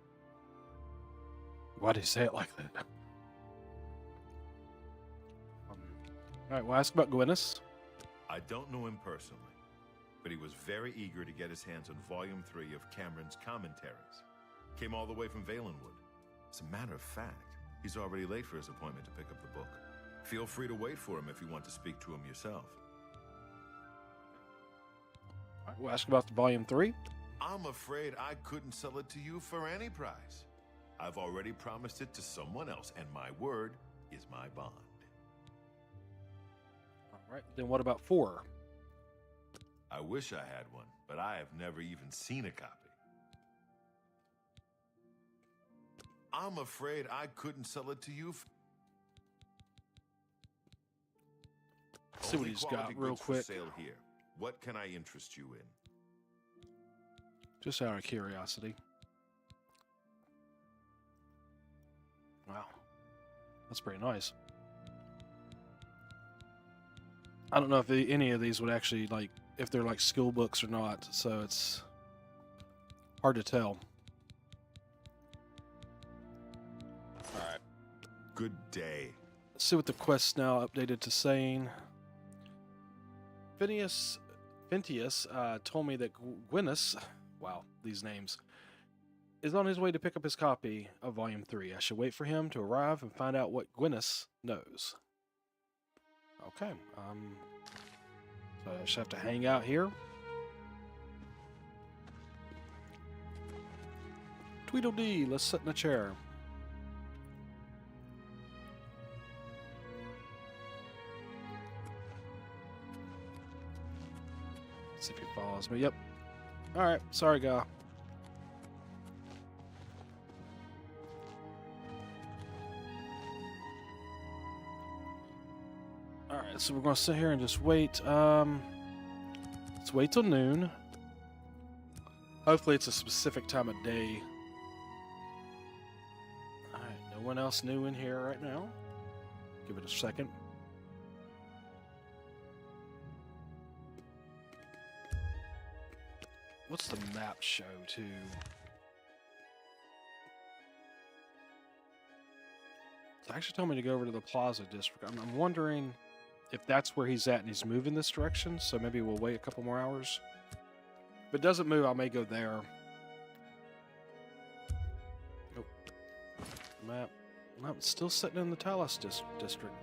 Why do you say it like that? All right, we'll ask about Gwyneth. I don't know him personally. but he was very eager to get his hands on Volume 3 of Cameron's commentaries. Came all the way from Valenwood. As a matter of fact, he's already late for his appointment to pick up the book. Feel free to wait for him if you want to speak to him yourself. All right, we'll ask about the Volume 3. I'm afraid I couldn't sell it to you for any price. I've already promised it to someone else, and my word is my bond. All right, then what about 4? I wish I had one, but I have never even seen a copy. I'm afraid I couldn't sell it to you. See what Only he's quality got real goods quick. For sale here. What can I interest you in? Just out of curiosity. Wow. That's pretty nice. I don't know if any of these would actually, like, if they're like skill books or not, so it's hard to tell. Alright. Good day. Let's see what the quest's now updated to saying. Phineas told me that Gwyneth, wow, these names, is on his way to pick up his copy of Volume 3. I should wait for him to arrive and find out what Gwyneth knows. Okay, so I just have to hang out here. Tweedledee, let's sit in a chair. See if he follows me. Yep. Alright, sorry, guy. Alright, so we're going to sit here and just wait. Let's wait till noon. Hopefully it's a specific time of day. Alright, no one else new in here right now. Give it a second. What's the map show, too? It's actually telling me to go over to the Plaza District. I'm wondering if that's where he's at and he's moving this direction, so maybe we'll wait a couple more hours. If it doesn't move, I may go there. Nope. Map. No, it's still sitting in the Talos District.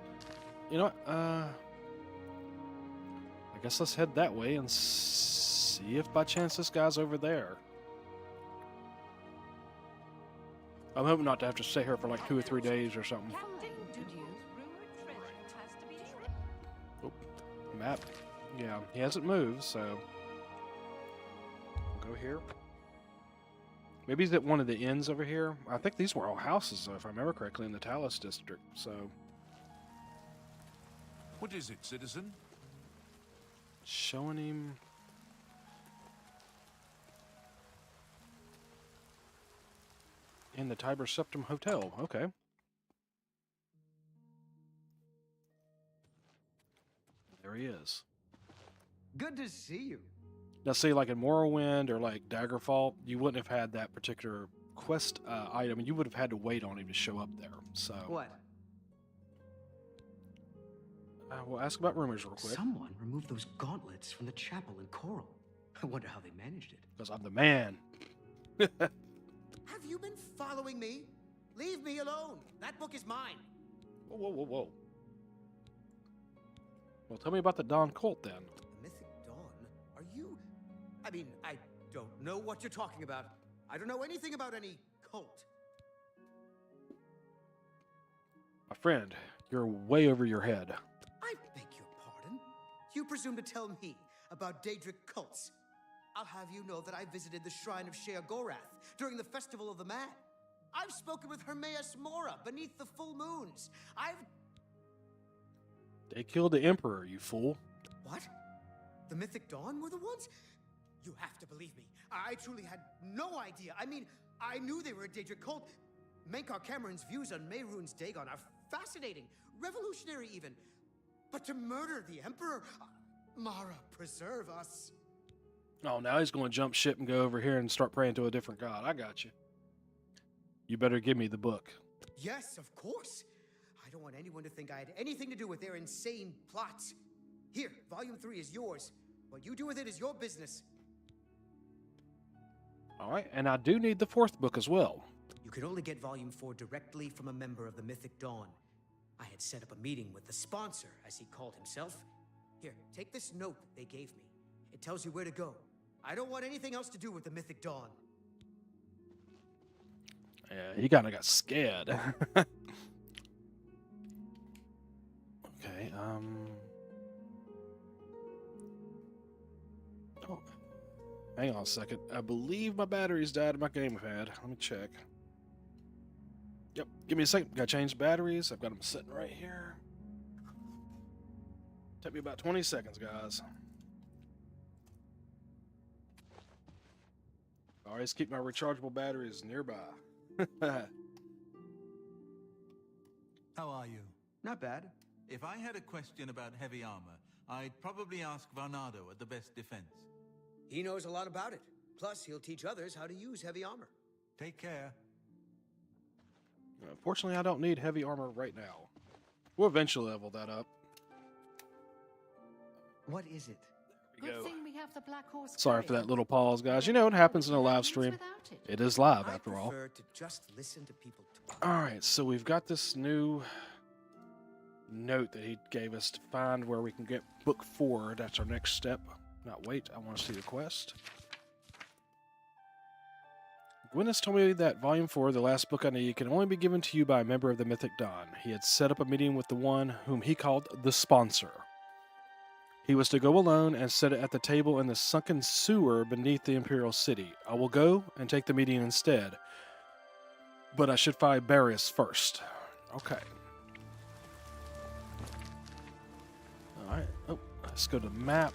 You know what? I guess let's head that way and see if by chance this guy's over there. I'm hoping not to have to stay here for like 2 or 3 days or something. Oh, map. Yeah, he hasn't moved, so we'll go here. Maybe he's at one of the inns over here. I think these were all houses, though, if I remember correctly, in the Talos District, so. What is it, citizen? Showing him. In the Tiber Septum Hotel. Okay. There he is. Good to see you. Now, see, like in Morrowind or like Daggerfall, you wouldn't have had that particular quest item, and you would have had to wait on him to show up there. So. What? We'll ask about rumors real quick. Someone removed those gauntlets from the chapel in Coral. I wonder how they managed it. Because I'm the man. Have you been following me? Leave me alone. That book is mine. Whoa, whoa, whoa, whoa. Well, tell me about the Dawn cult then. The Mythic Dawn? Are you... I mean, I don't know what you're talking about. I don't know anything about any cult. My friend, you're way over your head. I beg your pardon? You presume to tell me about Daedric cults? I'll have you know that I visited the shrine of Sheogorath during the Festival of the Mad. I've spoken with Hermaeus Mora beneath the full moons. They killed the Emperor, you fool. What? The Mythic Dawn were the ones? You have to believe me. I truly had no idea. I mean, I knew they were a Daedric cult. Menkar Cameron's views on Mehrunes Dagon are fascinating, revolutionary even. But to murder the Emperor? Mara, preserve us. Oh, now he's going to jump ship and go over here and start praying to a different god. I got you. You better give me the book. Yes, of course. I don't want anyone to think I had anything to do with their insane plots. Here, Volume 3 is yours. What you do with it is your business. All right, and I do need the 4th book as well. You can only get Volume 4 directly from a member of the Mythic Dawn. I had set up a meeting with the sponsor, as he called himself. Here, take this note that they gave me. It tells you where to go. I don't want anything else to do with the Mythic Dawn. Yeah, he kind of got scared. Okay, oh, hang on a second. I believe my batteries died in my gamepad. Let me check. Yep, give me a second. Gotta change batteries. I've got them sitting right here. Take me about 20 seconds, guys. I always keep my rechargeable batteries nearby. How are you? Not bad. If I had a question about heavy armor, I'd probably ask Varnado at the best defense. He knows a lot about it. Plus, he'll teach others how to use heavy armor. Take care. Unfortunately, I don't need heavy armor right now. We'll eventually level that up. What is it? Good thing we have the Black Horse. Sorry for that little pause, guys. You know what happens in a live stream. It is live, after all. I prefer to just listen to people talk. All right, so we've got this new note that he gave us to find where we can get book 4. That's our next step. Not wait, I want to see the quest. Gwyneth told me that Volume 4, the last book I need, can only be given to you by a member of the Mythic Dawn. He had set up a meeting with the one whom he called the sponsor. He was to go alone and sit at the table in the sunken sewer beneath the Imperial City. I will go and take the meeting instead. But I should find Barrius first. Okay. Alright. Oh, let's go to the map.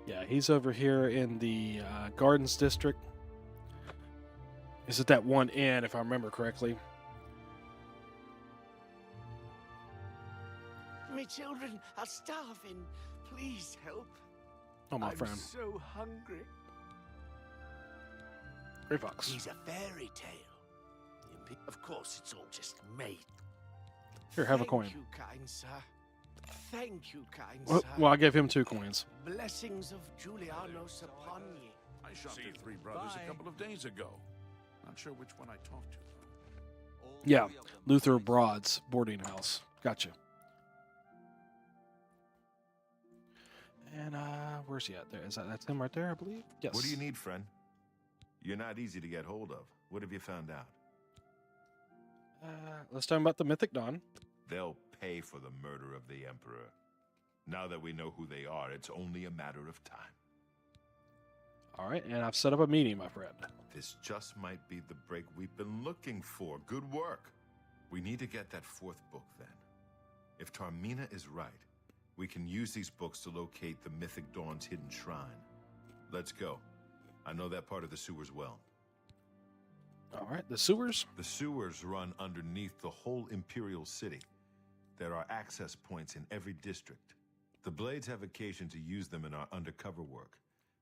Yeah, he's over here in the Gardens District. Is it that one inn, if I remember correctly? My children are starving. Please help. Oh, my I'm friend. so hungry. Gray Fox. He's a fairy tale. Of course, it's all just made. Here, have a coin. Thank you, kind sir. Thank you, kind Well, sir. I gave him 2 coins. Blessings of Julianos upon ye. I shot the 3 brothers a couple of days ago. Not sure which one I talked to. Yeah, Luther Broad's boarding house. Gotcha. And where's he at there? That's him right there, I believe? Yes. What do you need, friend? You're not easy to get hold of. What have you found out? Let's talk about the Mythic Dawn. They'll pay for the murder of the Emperor. Now that we know who they are, it's only a matter of time. All right, and I've set up a meeting, my friend. This just might be the break we've been looking for. Good work. We need to get that 4th book, then. If Tarmina is right, we can use these books to locate the Mythic Dawn's hidden shrine. Let's go. I know that part of the sewers well. All right, the sewers? The sewers run underneath the whole Imperial City. There are access points in every district. The Blades have occasion to use them in our undercover work,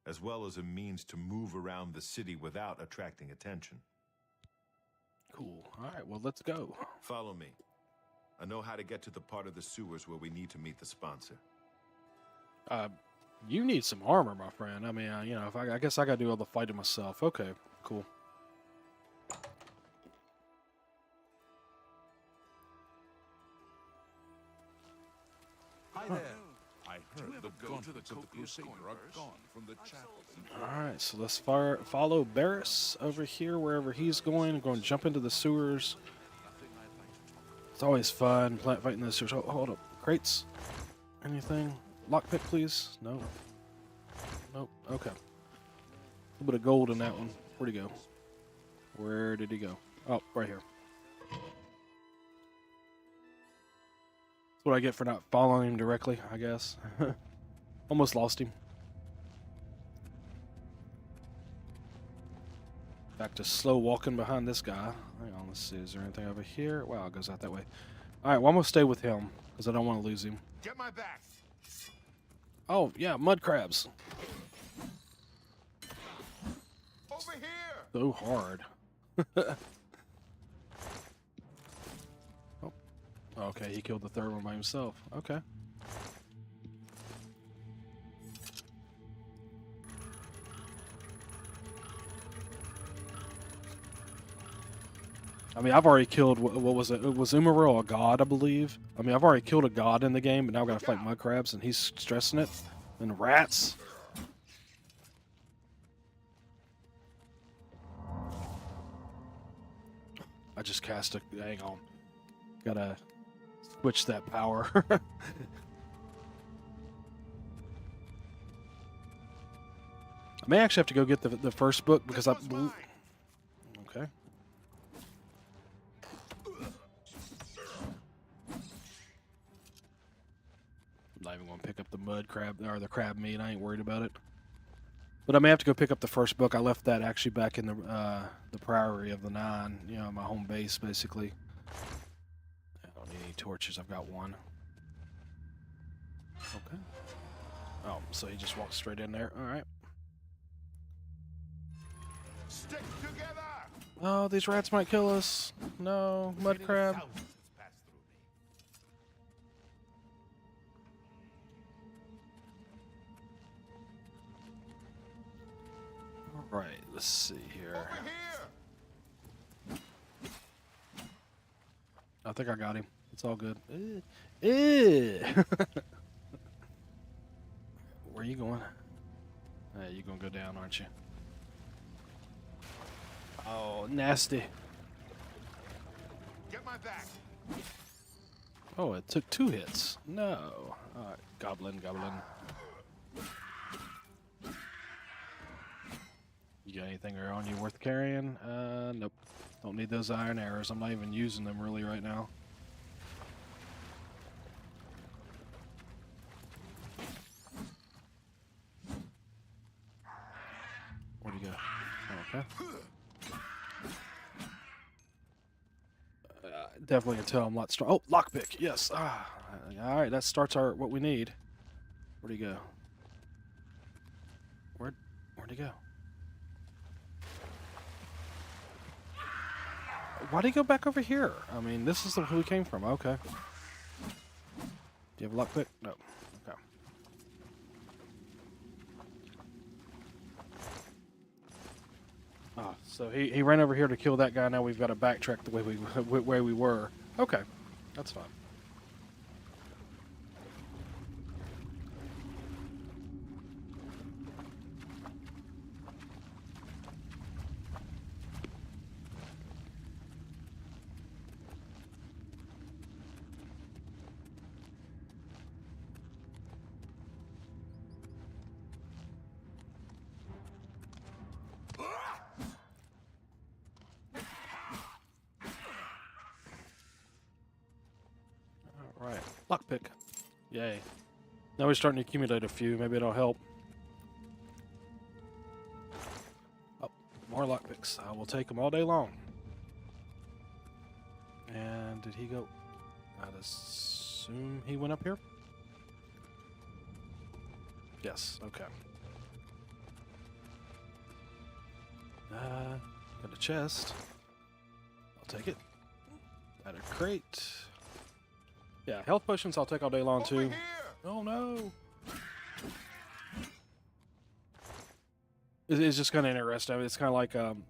as well as a means to move around the city without attracting attention. Cool. All right, well, let's go. Follow me. I know how to get to the part of the sewers where we need to meet the sponsor. You need some armor, my friend. I mean, you know, I guess I gotta do all the fighting myself. Okay, cool. Hi there. I heard the gauntlets of the Crusader are gone from the chapel. All right, so let's follow Barrius over here, wherever he's going. I'm going to jump into the sewers. It's always fun fighting in the sewers. Oh, hold up. Crates? Anything? Lockpick, please? No. Nope. Okay. A little bit of gold in that one. Where'd he go? Where did he go? Oh, right here. That's what I get for not following him directly, I guess. Almost lost him. Back to slow walking behind this guy. Hang on, let's see. Is there anything over here? Wow, it goes out that way. All right, well, I'm going to stay with him because I don't want to lose him. Get my back! Oh, yeah, mud crabs. Over here! So hard. Oh, okay, he killed the 3rd one by himself. Okay. I mean, I've already killed, what was it? It was Umaril, a god, I believe. I mean, I've already killed a god in the game, but now I've got to fight mud crabs, and he's stressing it. And rats. I just cast a, hang on. Gotta switch that power. I may actually have to go get the first book because I... Okay. I'm not even going to pick up the mud crab or the crab meat. I ain't worried about it. But I may have to go pick up the first book. I left that actually back in the Priory of the Nine. You know, my home base basically. I don't need any torches. I've got one. Okay. Oh, so he just walked straight in there. All right. Stick together. Oh, these rats might kill us. No, mud crab. All right, let's see here. I think I got him. It's all good. Where are you going? Hey, you're gonna go down, aren't you? Oh, nasty. Get my back. Oh, it took 2 hits. No. All right, goblin. You got anything on you worth carrying? Nope. Don't need those iron arrows. I'm not even using them really right now. Where'd he go? Oh, okay. Definitely can tell I'm a lot strong. Oh, lockpick. Yes. Ah. All right, that starts what we need. Where'd he go? Where'd he go? Why'd he go back over here? I mean, this is who he came from. Okay. Do you have a lockpick? No. Okay. Oh, so he ran over here to kill that guy. Now we've got to backtrack the way we were. Okay, that's fine. Alright, lockpick. Yay. Now we're starting to accumulate a few. Maybe it'll help. Oh, more lockpicks. I will take them all day long. And did he go? I'd assume he went up here? Yes, okay. Got a chest. I'll take it. Got a crate. Yeah, health potions I'll take all day long too. Oh no! It's just kind of interesting. I mean, it's kind of like I'm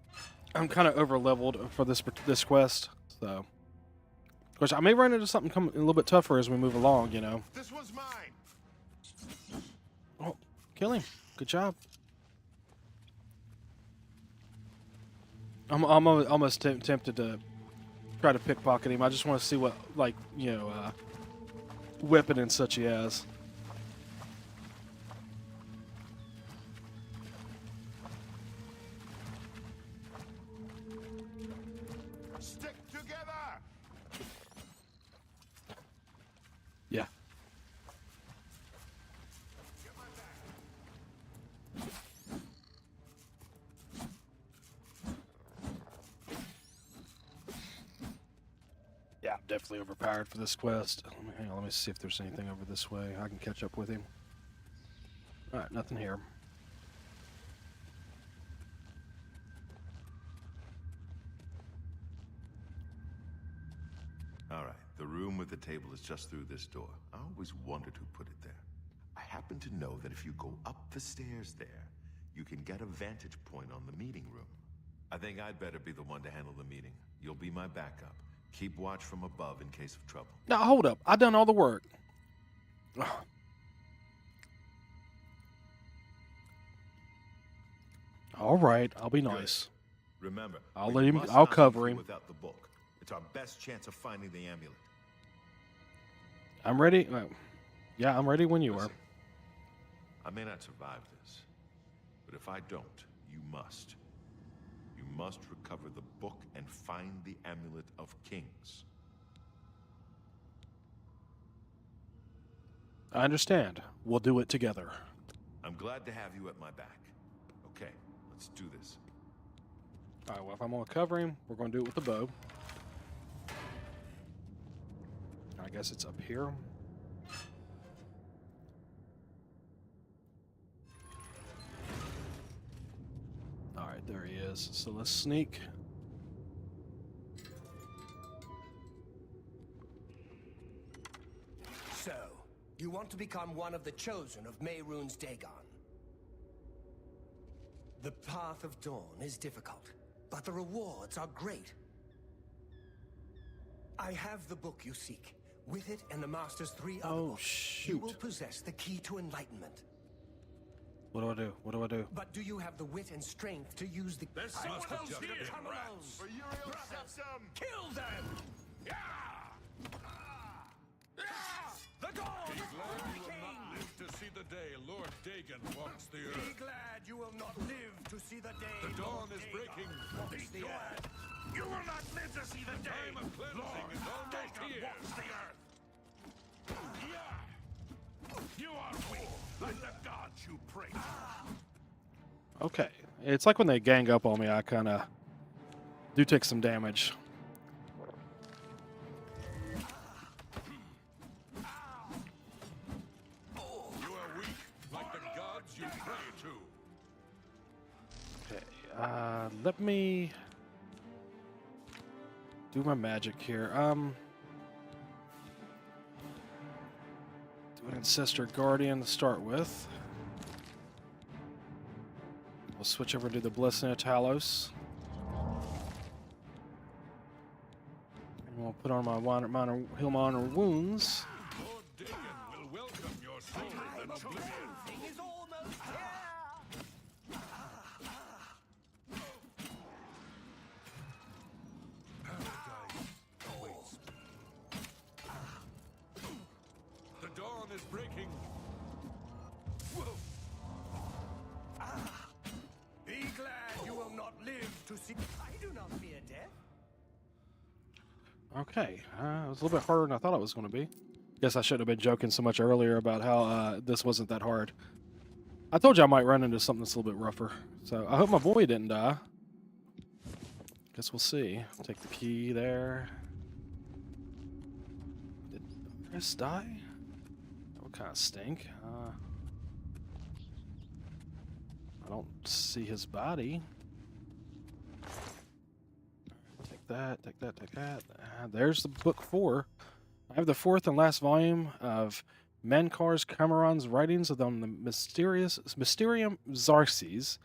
kind of over leveled for this quest, so. Which I may run into something a little bit tougher as we move along, you know. This one's mine. Oh, kill him! Good job. I'm almost tempted to try to pickpocket him. I just want to see what, like, you know, weapon and such he has. Stick together. Yeah. Yeah, I'm definitely overpowered for this quest. Hang on, let me see if there's anything over this way. I can catch up with him. Alright, nothing here. All right, the room with the table is just through this door. I always wondered who put it there. I happen to know that if you go up the stairs there, you can get a vantage point on the meeting room. I think I'd better be the one to handle the meeting. You'll be my backup. Keep watch from above in case of trouble. Now, hold up. I done all the work. Ugh. All right, I'll be nice. Remember, I'll we let him. must I'll not leave cover here him. without the book. It's our best chance of finding the amulet. I'm ready. Yeah, I'm ready when you are. I may not survive this, but if I don't, you must. You must recover the book and find the amulet of kings. I understand. We'll do it together. I'm glad to have you at my back. Okay, let's do this. All right, well, if I'm going to cover him, we're going to do it with the bow. I guess it's up here. All right, there he is. So let's sneak. So, you want to become one of the chosen of Mehrunes Dagon. The path of dawn is difficult, but the rewards are great. I have the book you seek. With it and the Master's 3 other books, you will possess the key to enlightenment. What do I do? What do I do? But do you have the wit and strength to use the... There's someone else here! Come along! For Uriel Septum! Kill them! The dawn! Be glad you will not live to see the day Lord Dagon walks the Be earth. glad you will not live to see the day The dawn Lord is Dagon breaking. walks the earth. You will not live to see the day time of cleansing is almost here. Walks the earth. You are weak, like the gods you pray to. Okay. It's like when they gang up on me, I kind of do take some damage. You are weak, like the gods you pray to. Okay. Let me do my magic here. Do an Ancestor Guardian to start with. We'll switch over to the Blessing of Talos. And we'll put on my heal minor wounds. Lord Dagon will welcome your soul in Oblivion. Is almost here. The dawn is breaking. Be glad you will not live to see... I do not fear death. Okay, it was a little bit harder than I thought it was going to be. Guess I shouldn't have been joking so much earlier about how this wasn't that hard. I told you I might run into something that's a little bit rougher. So I hope my boy didn't die. Guess we'll see. Take the key there. Did Chris die? That would kind of stink. I don't see his body. Take that, take that, take that. There's the book 4. I have the 4th and last volume of Mankar's Cameron's writings on the Mysterium Xarxes.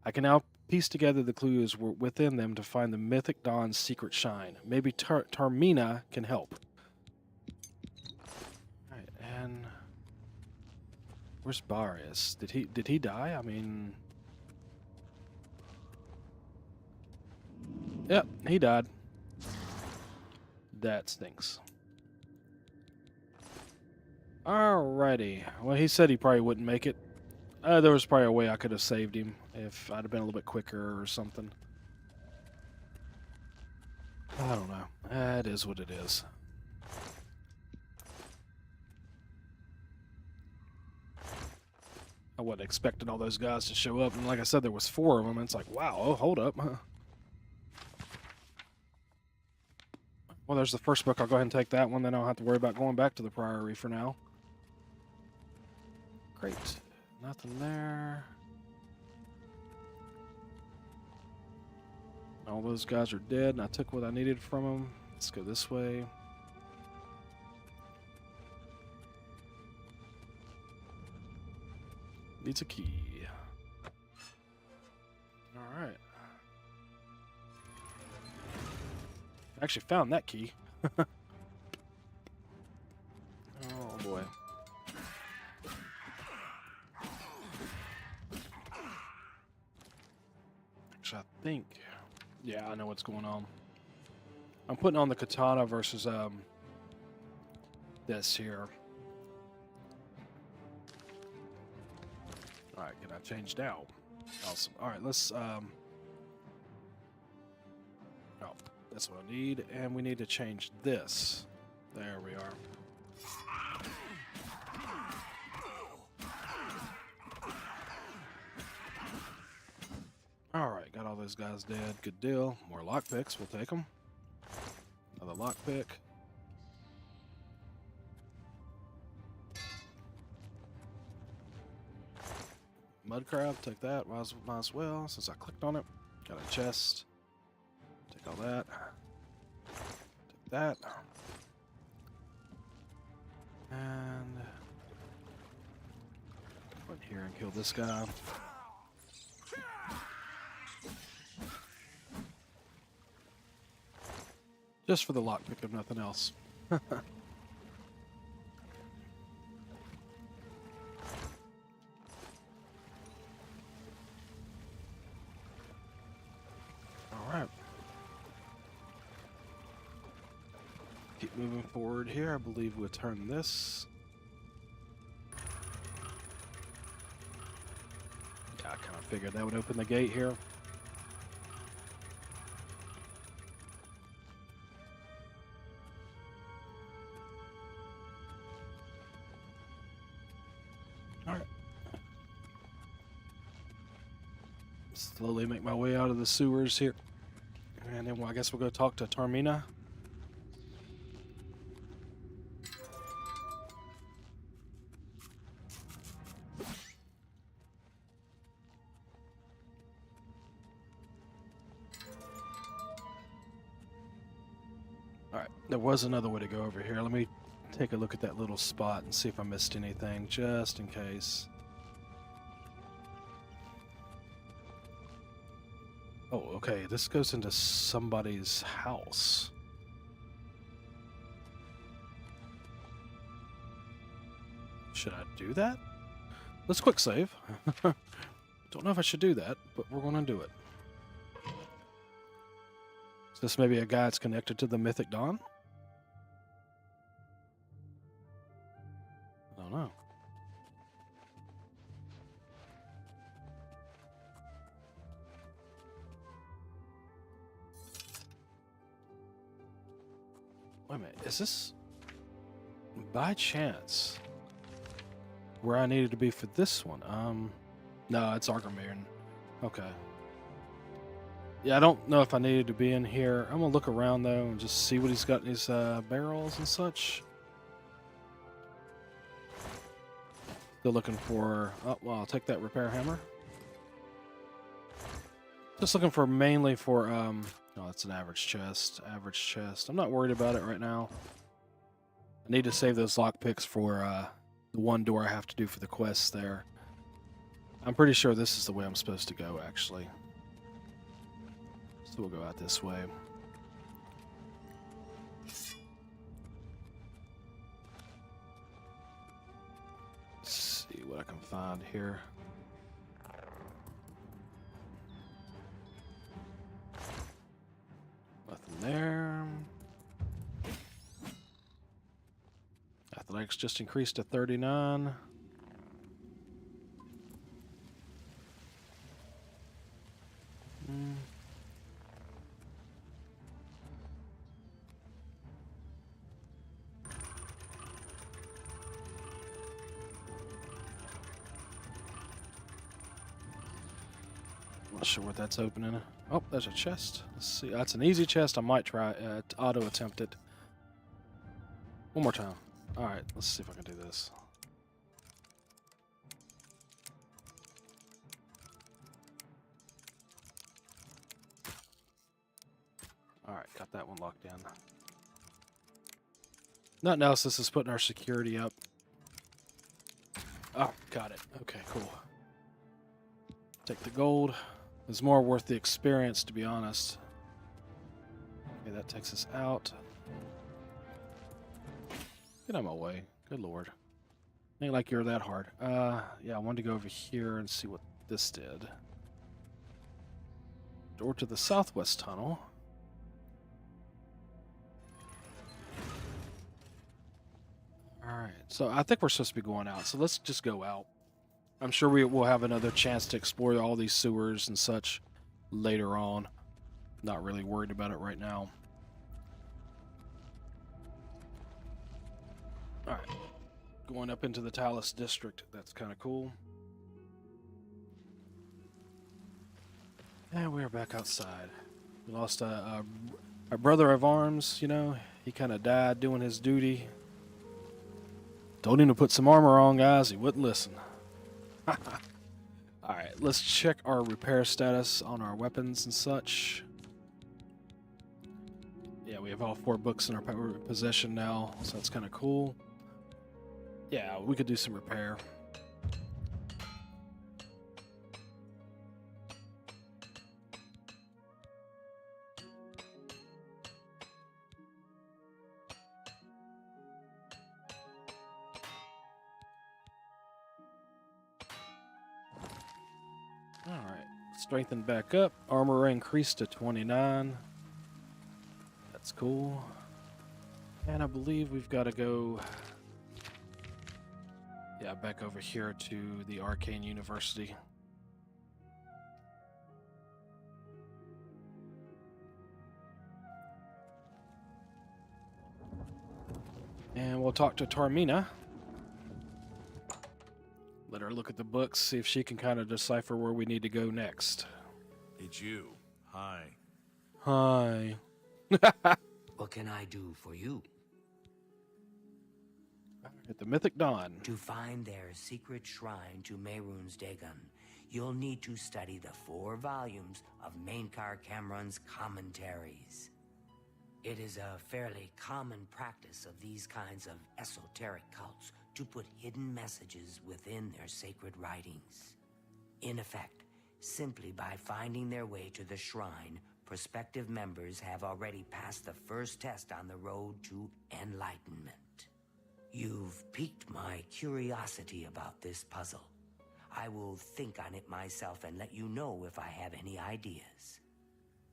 I can now piece together the clues within them to find the Mythic Dawn's secret shine. Maybe Tarmina can help. Alright, and where's Barius? Did he die? I mean, yep, he died. That stinks. Alrighty. Well, he said he probably wouldn't make it. There was probably a way I could have saved him if I'd have been a little bit quicker or something. I don't know. That is what it is. I wasn't expecting all those guys to show up, and like I said, there was 4 of them. And it's like, wow, oh, hold up. Well, there's the first book. I'll go ahead and take that one. Then I don't have to worry about going back to the Priory for now. Great. Nothing there. All those guys are dead, and I took what I needed from them. Let's go this way. Needs a key. All right. Actually found that key. Oh boy. Actually, I think, yeah, I know what's going on. I'm putting on the katana versus this here. All right, can I change now? Awesome. All right, let's oh, that's what I need, and we need to change this. There we are. All right, got all those guys dead. Good deal. More lockpicks. We'll take them. Another lockpick. Mud crab. Take that. Might as well, since I clicked on it. Got a chest. Take all that. Take that. And go in here and kill this guy. Just for the lockpick, if nothing else. Alright. Keep moving forward here. I believe we'll turn this. Yeah, I kind of figured that would open the gate here. Slowly make my way out of the sewers here. And then I guess we'll go talk to Tamriel. Alright, there was another way to go over here. Let me take a look at that little spot and see if I missed anything, just in case. Oh, okay, this goes into somebody's house. Should I do that? Let's quick save. Don't know if I should do that, but we're going to do it. Is this maybe a guy that's connected to the Mythic Dawn? I don't know. Wait a minute, is this by chance where I needed to be for this one? No, it's Argamarin. Okay. Yeah, I don't know if I needed to be in here. I'm gonna look around though and just see what he's got in his barrels and such. Still looking for, oh, well, I'll take that repair hammer. Just looking for mainly for, oh, that's an average chest. Average chest. I'm not worried about it right now. I need to save those lockpicks for the one door I have to do for the quests there. I'm pretty sure this is the way I'm supposed to go, actually. So we'll go out this way. Let's see what I can find here. Nothing there. Athletics just increased to 39. Not sure what that's opening. Oh, there's a chest. Let's see. That's an easy chest. I might try auto attempt it. One more time. All right, let's see if I can do this. All right, got that one locked in. Nothing else. This is putting our security up. Oh, got it. Okay, cool. Take the gold. It's more worth the experience, to be honest. Okay, that takes us out. Get out of my way. Good lord. Ain't like you're that hard. Yeah, I wanted to go over here and see what this did. Door to the southwest tunnel. Alright, so I think we're supposed to be going out, so let's just go out. I'm sure we will have another chance to explore all these sewers and such later on. Not really worried about it right now. Alright. Going up into the Talus district. That's kind of cool. And we're back outside. We lost our brother of arms, you know. He kind of died doing his duty. Told him to put some armor on, guys. He wouldn't listen. Alright, let's check our repair status on our weapons and such. Yeah, we have all 4 books in our possession now, so that's kind of cool. Yeah, we could do some repair. Alright, strengthen back up. Armor increased to 29. That's cool. And I believe we've got to go... yeah, back over here to the Arcane University. And we'll talk to Tarmina. Let her look at the books, see if she can kind of decipher where we need to go next. It's you. Hi. Hi. What can I do for you? At the Mythic Dawn. To find their secret shrine to Mehrunes Dagon, you'll need to study the 4 volumes of Mainkar Cameron's commentaries. It is a fairly common practice of these kinds of esoteric cults to put hidden messages within their sacred writings. In effect, simply by finding their way to the shrine, prospective members have already passed the first test on the road to enlightenment. You've piqued my curiosity about this puzzle. I will think on it myself and let you know if I have any ideas.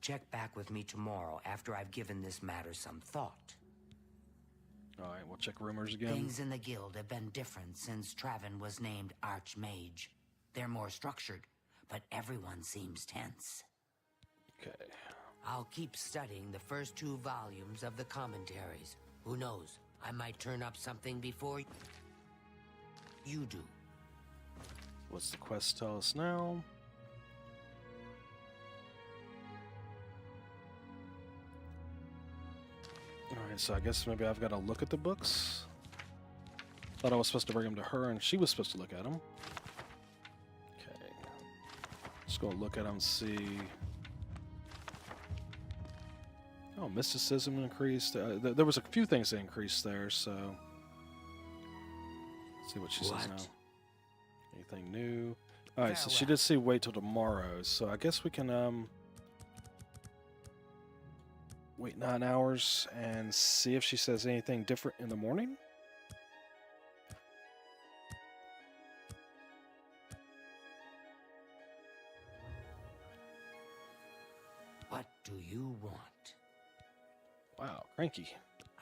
Check back with me tomorrow after I've given this matter some thought. Alright, we'll check rumors again. Things in the guild have been different since Traven was named Archmage. They're more structured, but everyone seems tense. Okay. I'll keep studying the first 2 volumes of the commentaries. Who knows? I might turn up something before you do. What's the quest tell us now? Alright, so I guess maybe I've got to look at the books. Thought I was supposed to bring them to her and she was supposed to look at them. Okay. Just gonna look at them and see. Oh, mysticism increased. There was a few things that increased there, so... Let's see what she says now. Anything new? Alright, so she did say wait till tomorrow, so I guess we can, wait 9 hours and see if she says anything different in the morning? What do you want? Wow, cranky.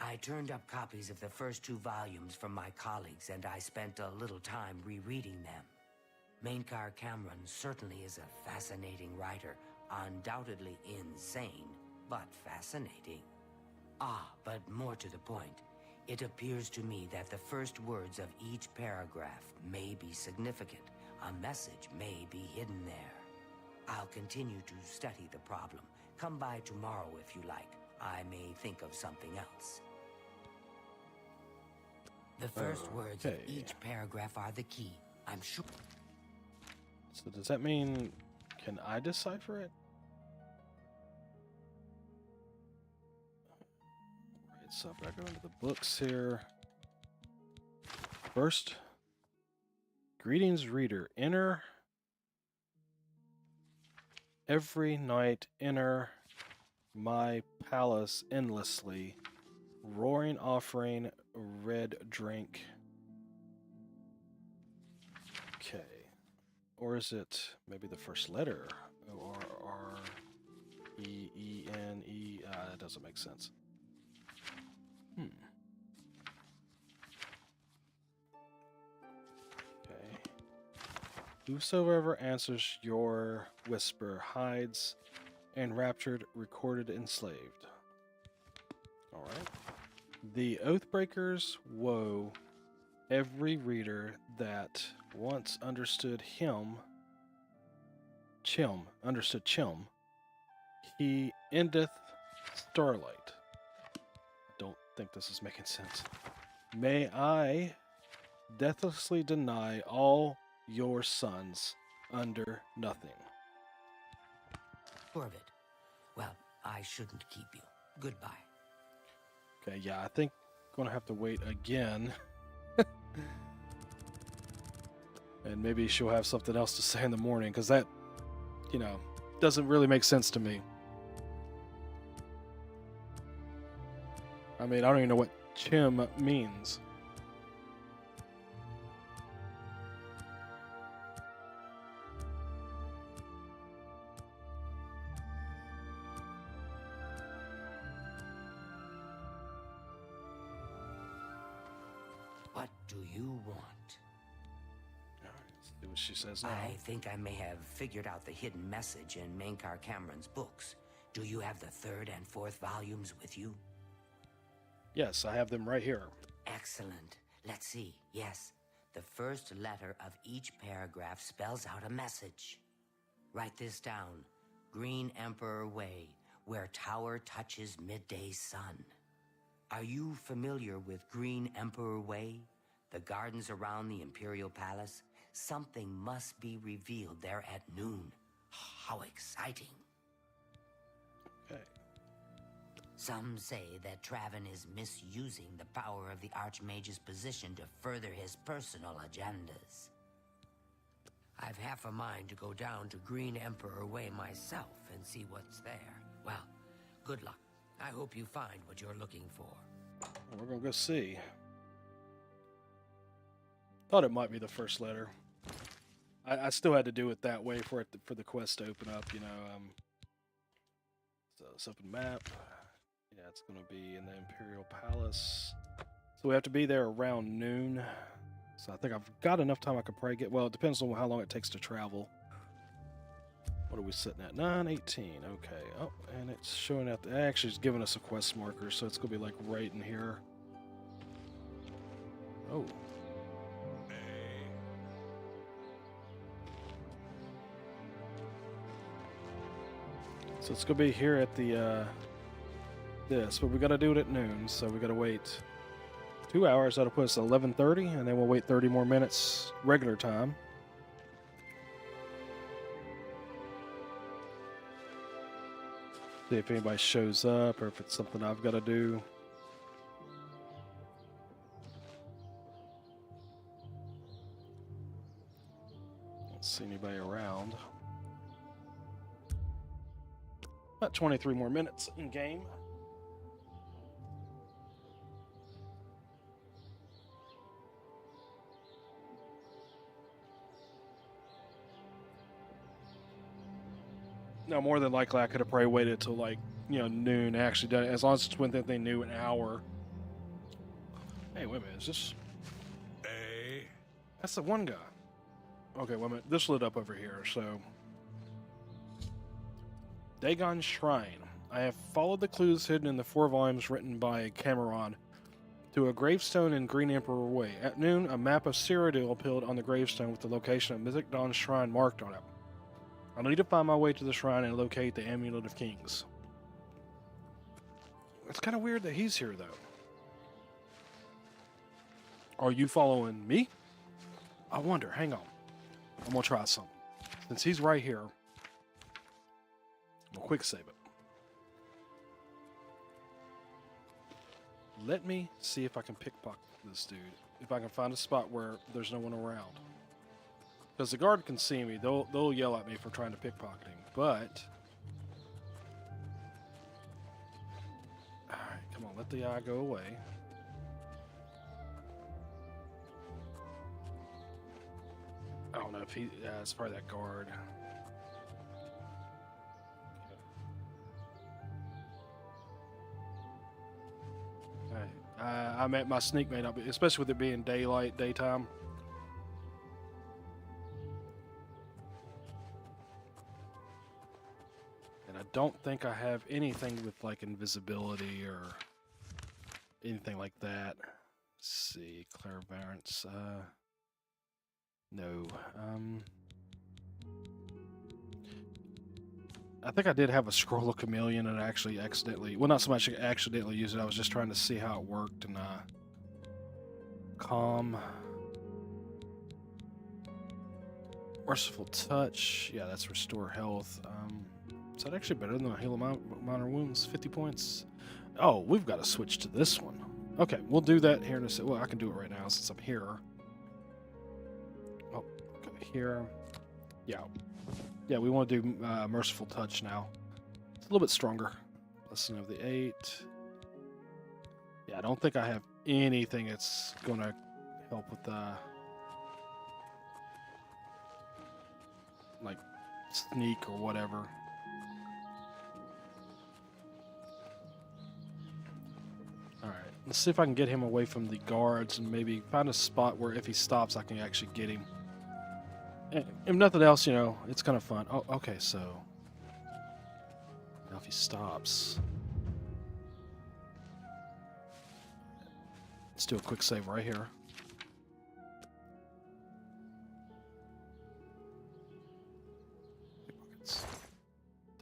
I turned up copies of the first 2 volumes from my colleagues, and I spent a little time rereading them. Mainkar Cameron certainly is a fascinating writer, undoubtedly insane, but fascinating. Ah, but more to the point, it appears to me that the first words of each paragraph may be significant. A message may be hidden there. I'll continue to study the problem. Come by tomorrow if you like. I may think of something else. The first words of each paragraph are the key, I'm sure. So does that mean, can I decipher it? Alright, so if I go into the books here. First, greetings reader, enter. Every night enter my palace endlessly, roaring offering red drink. Okay. Or is it maybe the first letter? O-R-R-E-E-N-E. That doesn't make sense. Okay. Whosoever answers your whisper hides, enraptured, recorded, enslaved. Alright. The Oathbreakers woe every reader that once understood Chim. He endeth starlight. Don't think this is making sense. May I deathlessly deny all your sons under nothing. Orbit. Well, I shouldn't keep you. Goodbye. Okay, yeah, I think I'm going to have to wait again. And maybe she'll have something else to say in the morning, because that, doesn't really make sense to me. I mean, I don't even know what Chim means. What do you want? Let's see what she says now. I think I may have figured out the hidden message in Mankar Cameron's books. Do you have the 3rd and 4th volumes with you? Yes, I have them right here. Excellent. Let's see. Yes. The first letter of each paragraph spells out a message. Write this down. Green Emperor Way, where tower touches midday sun. Are you familiar with Green Emperor Way? The gardens around the Imperial Palace? Something must be revealed there at noon. How exciting. Okay. Some say that Traven is misusing the power of the Archmage's position to further his personal agendas. I've half a mind to go down to Green Emperor Way myself and see what's there. Well, good luck. I hope you find what you're looking for. We're going to go see. Thought it might be the first letter. I still had to do it that way for the quest to open up, So let's open map. Yeah, it's going to be in the Imperial Palace. So we have to be there around noon. So I think I've got enough time I could probably get... Well, it depends on how long it takes to travel. What are we sitting at? 9:18. Okay. Oh, and it's showing up... Actually, it's giving us a quest marker, so it's going to be like right in here. Oh. So it's going to be here at the... this, but we got to do it at noon, so we got to wait 2 hours. That'll put us at 11:30, and then we'll wait 30 more minutes regular time. See if anybody shows up or if it's something I've got to do. Don't see anybody around. About 23 more minutes in game. No, more than likely I could have probably waited till noon. Actually done it, as long as it's within they knew an hour. Hey, wait a minute, is this... Hey. That's the one guy. Okay, wait a minute, this lit up over here, so... Dagon Shrine. I have followed the clues hidden in the 4 volumes written by Cameron to a gravestone in Green Emperor Way. At noon, a map of Cyrodiil appeared on the gravestone with the location of Mythic Dawn's Shrine marked on it. I need to find my way to the shrine and locate the Amulet of Kings. It's kind of weird that he's here, though. Are you following me? I wonder. Hang on. I'm going to try something. Since he's right here, I'm going to quick save it. Let me see if I can pickpocket this dude. If I can find a spot where there's no one around. Because the guard can see me. They'll yell at me for trying to pickpocket him. But let the eye go away. I don't know if he. It's probably that guard. I meant my sneak may not be, especially with it being daytime. And I don't think I have anything with like invisibility or anything like that. Let's see, clairvoyance. No. I think I did have a scroll of chameleon and I actually accidentally, well, not so much accidentally used it. I was just trying to see how it worked. And calm, merciful touch. Yeah, that's restore health. Is that actually better than the heal minor wounds? 50 points. Oh, we've got to switch to this one. Okay, we'll do that here in a second. Well, I can do it right now since I'm here. Oh, go here. Yeah. Yeah, we want to do merciful touch now. It's a little bit stronger. Lesson of the 8. Yeah, I don't think I have anything that's going to help with like sneak or whatever. Alright, let's see if I can get him away from the guards and maybe find a spot where if he stops I can actually get him. If nothing else, you know, it's kind of fun. Oh, okay, so now if he stops, let's do a quick save right here.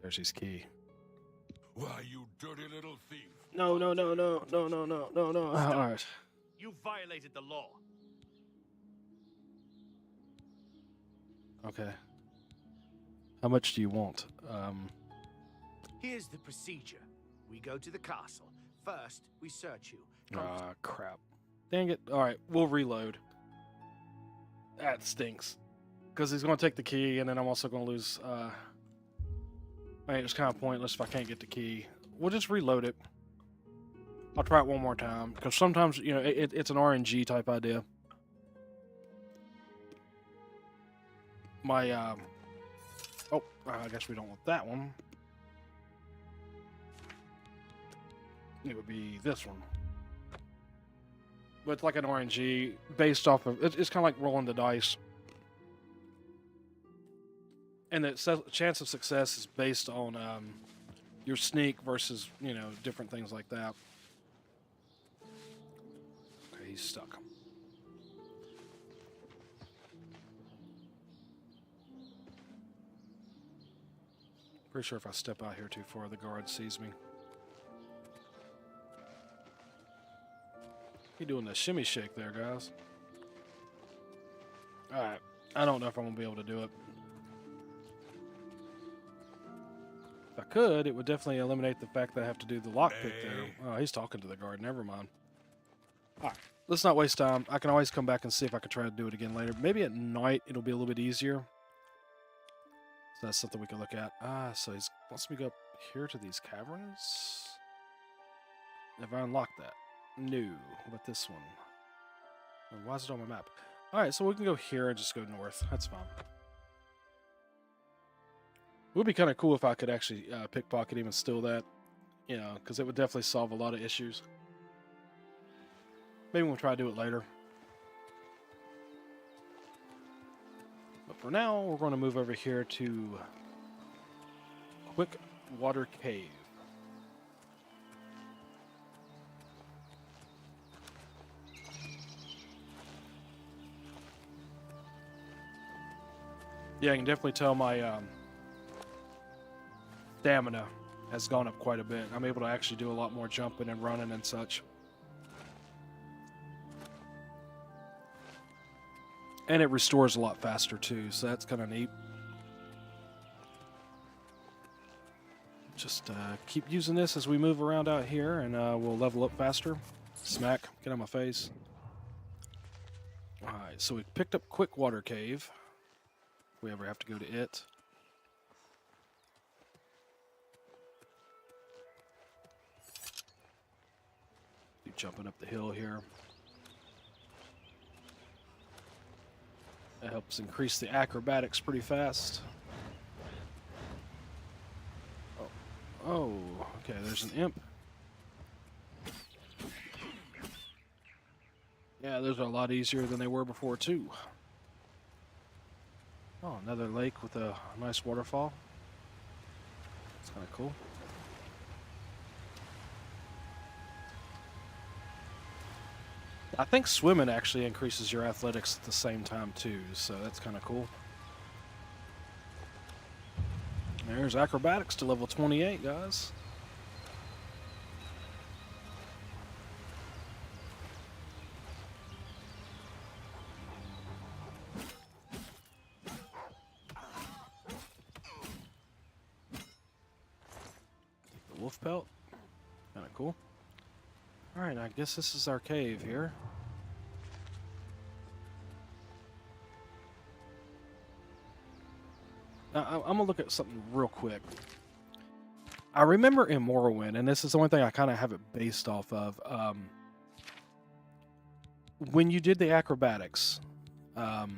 There's his key. Why, you dirty little thief. No. All right. You violated the law. Okay. How much do you want? Here's the procedure. We go to the castle. First, we search you. Crap. Dang it. Alright, we'll reload. That stinks. Because he's going to take the key, and then I'm also going to lose... I mean, it's kind of pointless if I can't get the key. We'll just reload it. I'll try it one more time. Because sometimes, you know, it's an RNG type idea. My, oh, I guess we don't want that one. It would be this one. But it's like an RNG based off of, it's kind of like rolling the dice. And the chance of success is based on your sneak versus, you know, different things like that. Okay, he's stuck. Pretty sure if I step out here too far, the guard sees me. You doing the shimmy shake there, guys. Alright. I don't know if I'm going to be able to do it. If I could, it would definitely eliminate the fact that I have to do the lockpick there. Oh, he's talking to the guard. Never mind. Alright. Let's not waste time. I can always come back and see if I can try to do it again later. Maybe at night it'll be a little bit easier. So that's something we can look at. So he wants me to go up here to these caverns. Have I unlocked that? No. What about this one? Why is it on my map? Alright, so we can go here and just go north. That's fine. It would be kind of cool if I could actually pickpocket him and steal that. You know, because it would definitely solve a lot of issues. Maybe we'll try to do it later. But for now, we're going to move over here to Quick Water Cave. Yeah, I can definitely tell my stamina has gone up quite a bit. I'm able to actually do a lot more jumping and running and such. And it restores a lot faster too, so that's kind of neat. Just keep using this as we move around out here, and we'll level up faster. Smack, get on my face. Alright, so we picked up Quick Water Cave. If we ever have to go to it. Keep jumping up the hill here. That helps increase the acrobatics pretty fast. Oh, okay, there's an imp. Yeah, those are a lot easier than they were before, too. Oh, another lake with a nice waterfall. That's kind of cool. I think swimming actually increases your athletics at the same time, too, so that's kind of cool. There's acrobatics to level 28, guys. Take the wolf pelt. Kind of cool. Alright, I guess this is our cave here. Now, I'm going to look at something real quick. I remember in Morrowind, and this is the only thing I kind of have it based off of, when you did the acrobatics, the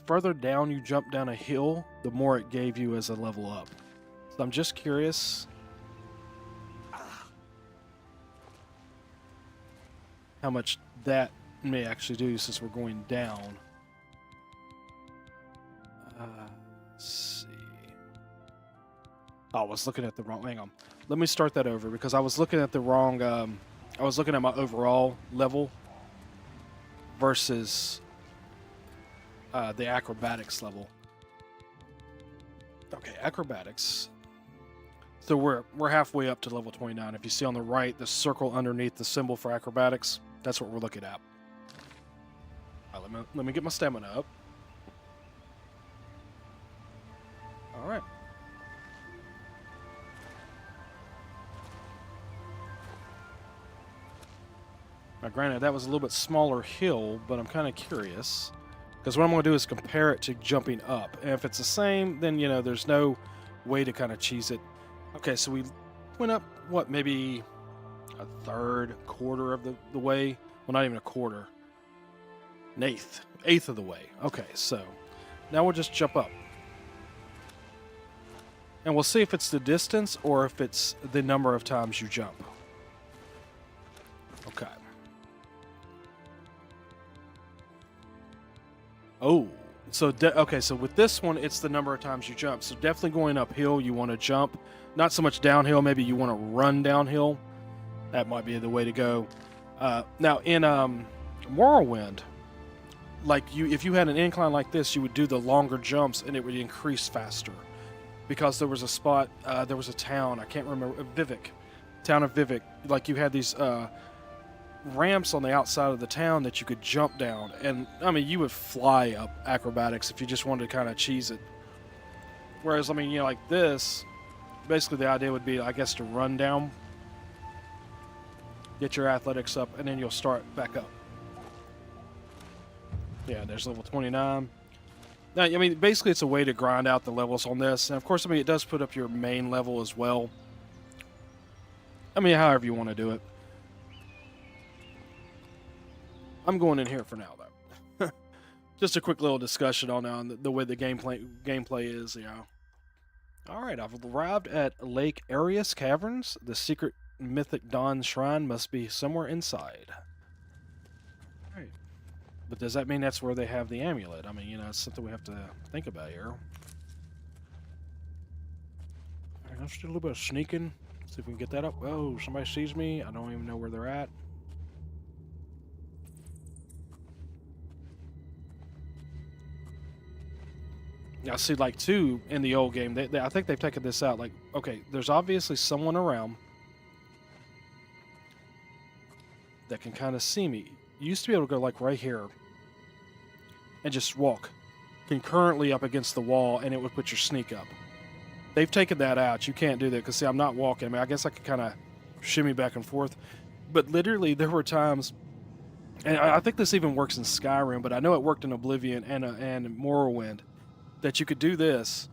further down you jump down a hill, the more it gave you as a level up. So I'm just curious how much that may actually do since we're going down. Let's see. Oh, I was looking at the wrong. Hang on. Let me start that over because I was looking at the wrong. I was looking at my overall level versus the acrobatics level. Okay, acrobatics. So we're halfway up to level 29. If you see on the right, the circle underneath the symbol for acrobatics, that's what we're looking at. All right, let me get my stamina up. All right. Now, granted, that was a little bit smaller hill, but I'm kind of curious. Because what I'm going to do is compare it to jumping up. And if it's the same, then, you know, there's no way to kind of cheese it. Okay, so we went up, what, maybe a third, quarter of the way? Well, not even a quarter. An eighth of the way. Okay, so now we'll just jump up. And we'll see if it's the distance or if it's the number of times you jump. Okay. Oh, so okay, so with this one, it's the number of times you jump. So definitely going uphill, you want to jump. Not so much downhill, maybe you want to run downhill. That might be the way to go. Now, in Morrowind, like if you had an incline like this, you would do the longer jumps and it would increase faster. Because there was a spot, there was a town, I can't remember, town of Vivek. Like you had these ramps on the outside of the town that you could jump down. And, I mean, you would fly up acrobatics if you just wanted to kind of cheese it. Whereas, I mean, you know, like this, basically the idea would be, I guess, to run down, get your athletics up, and then you'll start back up. Yeah, there's level 29. Now, I mean, basically it's a way to grind out the levels on this. And, of course, I mean, it does put up your main level as well. I mean, however you want to do it. I'm going in here for now, though. Just a quick little discussion on the way the gameplay is, you know. All right, I've arrived at Lake Arius Caverns. The secret mythic Dawn Shrine must be somewhere inside. All right. But does that mean that's where they have the amulet? I mean, you know, it's something we have to think about here. All right, let's do a little bit of sneaking. See if we can get that up. Oh, somebody sees me. I don't even know where they're at. I see, like, too, in the old game, I think they've taken this out. Like, okay, there's obviously someone around that can kind of see me. You used to be able to go, like, right here and just walk concurrently up against the wall, and it would put your sneak up. They've taken that out. You can't do that because, see, I'm not walking. I mean, I guess I could kind of shimmy back and forth. But literally, there were times, and I think this even works in Skyrim, but I know it worked in Oblivion and Morrowind, that you could do this,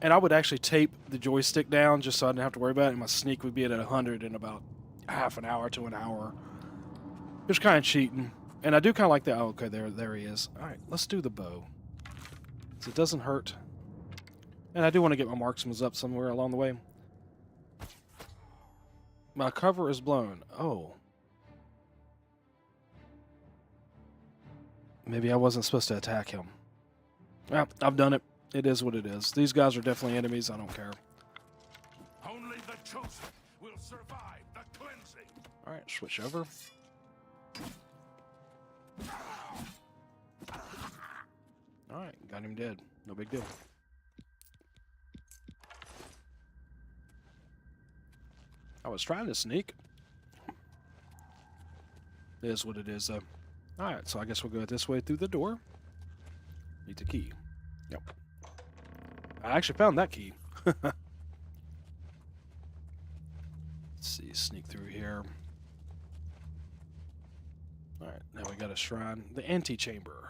and I would actually tape the joystick down just so I didn't have to worry about it, and my sneak would be at 100 in about half an hour to an hour. Just kind of cheating. And I do kind of like that. Oh, okay, there he is. All right, let's do the bow. So it doesn't hurt. And I do want to get my marksman's up somewhere along the way. My cover is blown. Oh. Maybe I wasn't supposed to attack him. Well, I've done it. It is what it is. These guys are definitely enemies. I don't care. Only the chosen will survive the cleansing. All right, switch over. All right, got him dead. No big deal. I was trying to sneak. It is what it is, though. All right, so I guess we'll go this way through the door. Need the key. Yep. I actually found that key. Let's see, sneak through here. All right, now we got a shrine. The antechamber.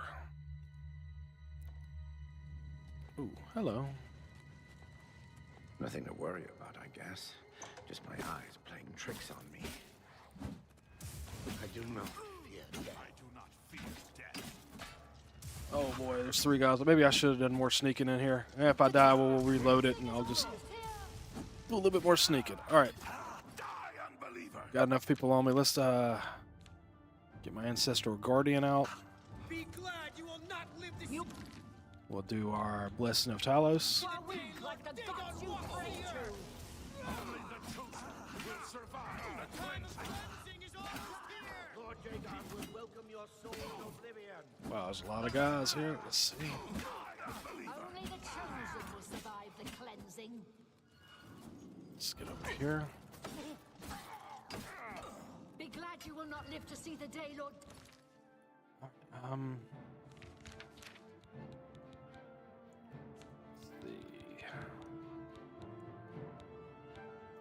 Ooh, hello. Nothing to worry about, I guess. Just my eyes playing tricks on me. I do not fear death. I do not fear death. Oh boy, there's 3 guys. Maybe I should have done more sneaking in here. If I die, we'll reload it, and I'll just do a little bit more sneaking. All right. Got enough people on me. Let's get my ancestral guardian out. Be glad you will not live this. We'll do our blessing of Talos. Only the chosen will survive the cleansing. Lord Dagon will welcome your soul to Oblivion. Wow, there's a lot of guys here. Let's see. Only the chosen will survive the cleansing. Let's get over here. Be glad you will not live to see the day, Lord.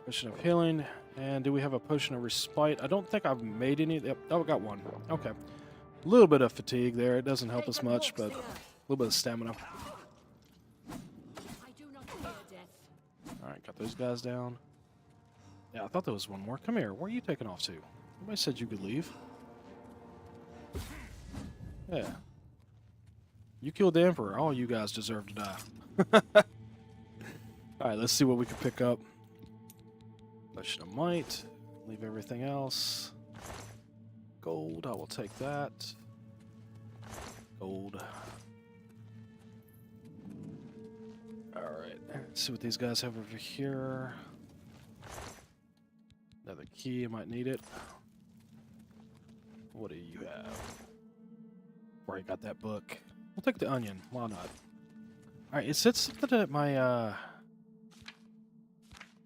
Potion of healing. And do we have a potion of respite? I don't think I've made any. Yep, oh, I got one. Okay. A little bit of fatigue there. It doesn't help us much, but a little bit of stamina. I do not fear death. Alright, got those guys down. Yeah, I thought there was one more. Come here. Where are you taking off to? Nobody said you could leave. Yeah. You killed the Emperor. All you guys deserve to die. Alright, let's see what we can pick up. Potion of Might. Leave everything else. Gold, I will take that. Gold. Alright, let's see what these guys have over here. Another key, I might need it. What do you have? Already got that book. We'll take the onion, why not? Alright, it said something that my, I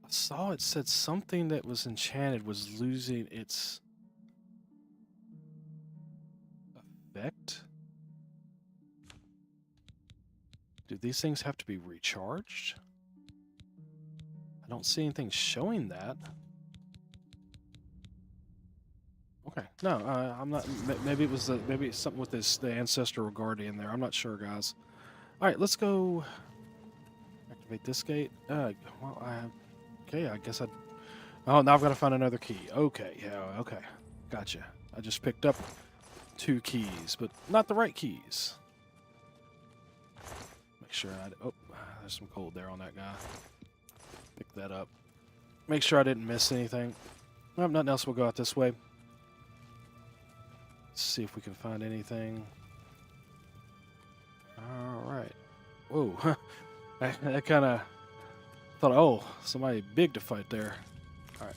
saw it said something that was enchanted was losing its effect. Do these things have to be recharged? I don't see anything showing that. Okay, no, I'm not. Maybe it was maybe it's something with the ancestral guardian there. I'm not sure, guys. All right, let's go activate this gate. Well, okay, I guess I. Oh, now I've got to find another key. Okay, yeah, okay, gotcha. I just picked up 2 keys, but not the right keys. Make sure I. Oh, there's some cold there on that guy. Pick that up. Make sure I didn't miss anything. Well, nothing else. We'll go out this way. Let's see if we can find anything. All right. Whoa. I kind of thought, oh, somebody big to fight there. All right.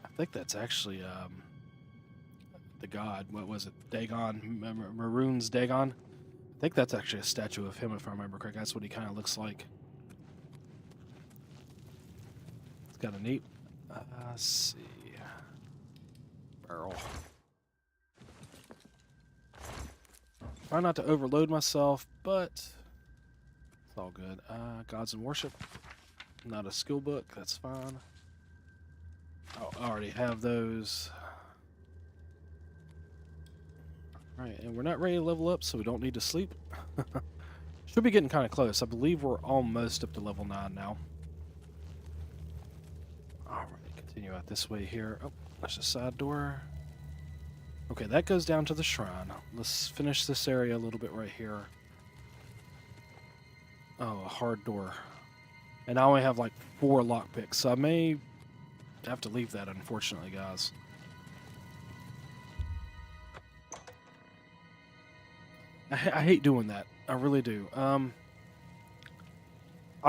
I think that's actually the god. What was it? Dagon. Maroon's Dagon. I think that's actually a statue of him, if I remember correctly. That's what he kind of looks like. It's kind of neat. Let's see. Barrel. Try not to overload myself, but it's all good. Gods and Worship. Not a skill book. That's fine. Oh, I already have those. Alright, and we're not ready to level up, so we don't need to sleep. Should be getting kind of close. I believe we're almost up to level 9 now. Continue out this way here. Oh, there's a side door. Okay, that goes down to the shrine. Let's finish this area a little bit right here. Oh, a hard door. And I only have like 4 lockpicks, so I may have to leave that, unfortunately, guys. I hate doing that. I really do. I'll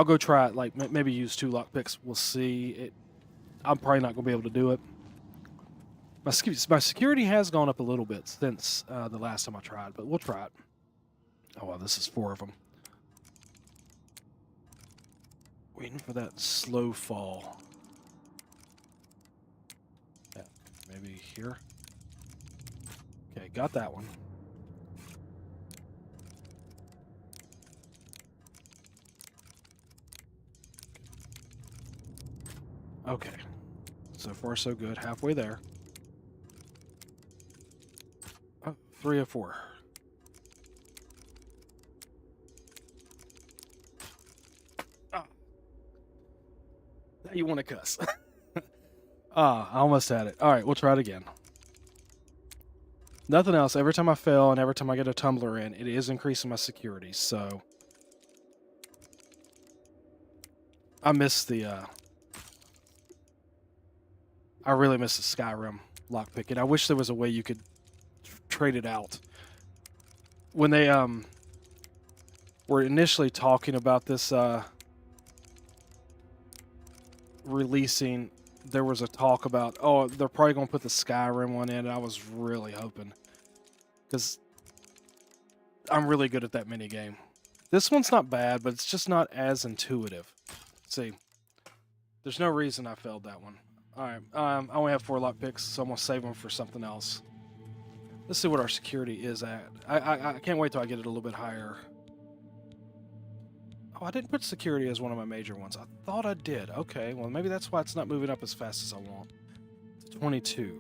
go try it, like maybe use 2 lockpicks. We'll see. I'm probably not going to be able to do it. My security has gone up a little bit since the last time I tried, but we'll try it. Oh, wow, this is 4 of them. Waiting for that slow fall. Yeah, maybe here. Okay, got that one. Okay. So far, so good. Halfway there. Oh, 3 of 4. Oh. Now you want to cuss. I almost had it. All right, we'll try it again. Nothing else. Every time I fail and every time I get a tumbler in, it is increasing my security. So I missed the... I really miss the Skyrim lockpick, and I wish there was a way you could trade it out. When they were initially talking about this releasing, there was a talk about, oh, they're probably going to put the Skyrim one in, and I was really hoping. Because I'm really good at that minigame. This one's not bad, but it's just not as intuitive. See, there's no reason I failed that one. Alright, I only have 4 lockpicks, so I'm going to save them for something else. Let's see what our security is at. I can't wait till I get it a little bit higher. Oh, I didn't put security as one of my major ones. I thought I did. Okay, well, maybe that's why it's not moving up as fast as I want. 22.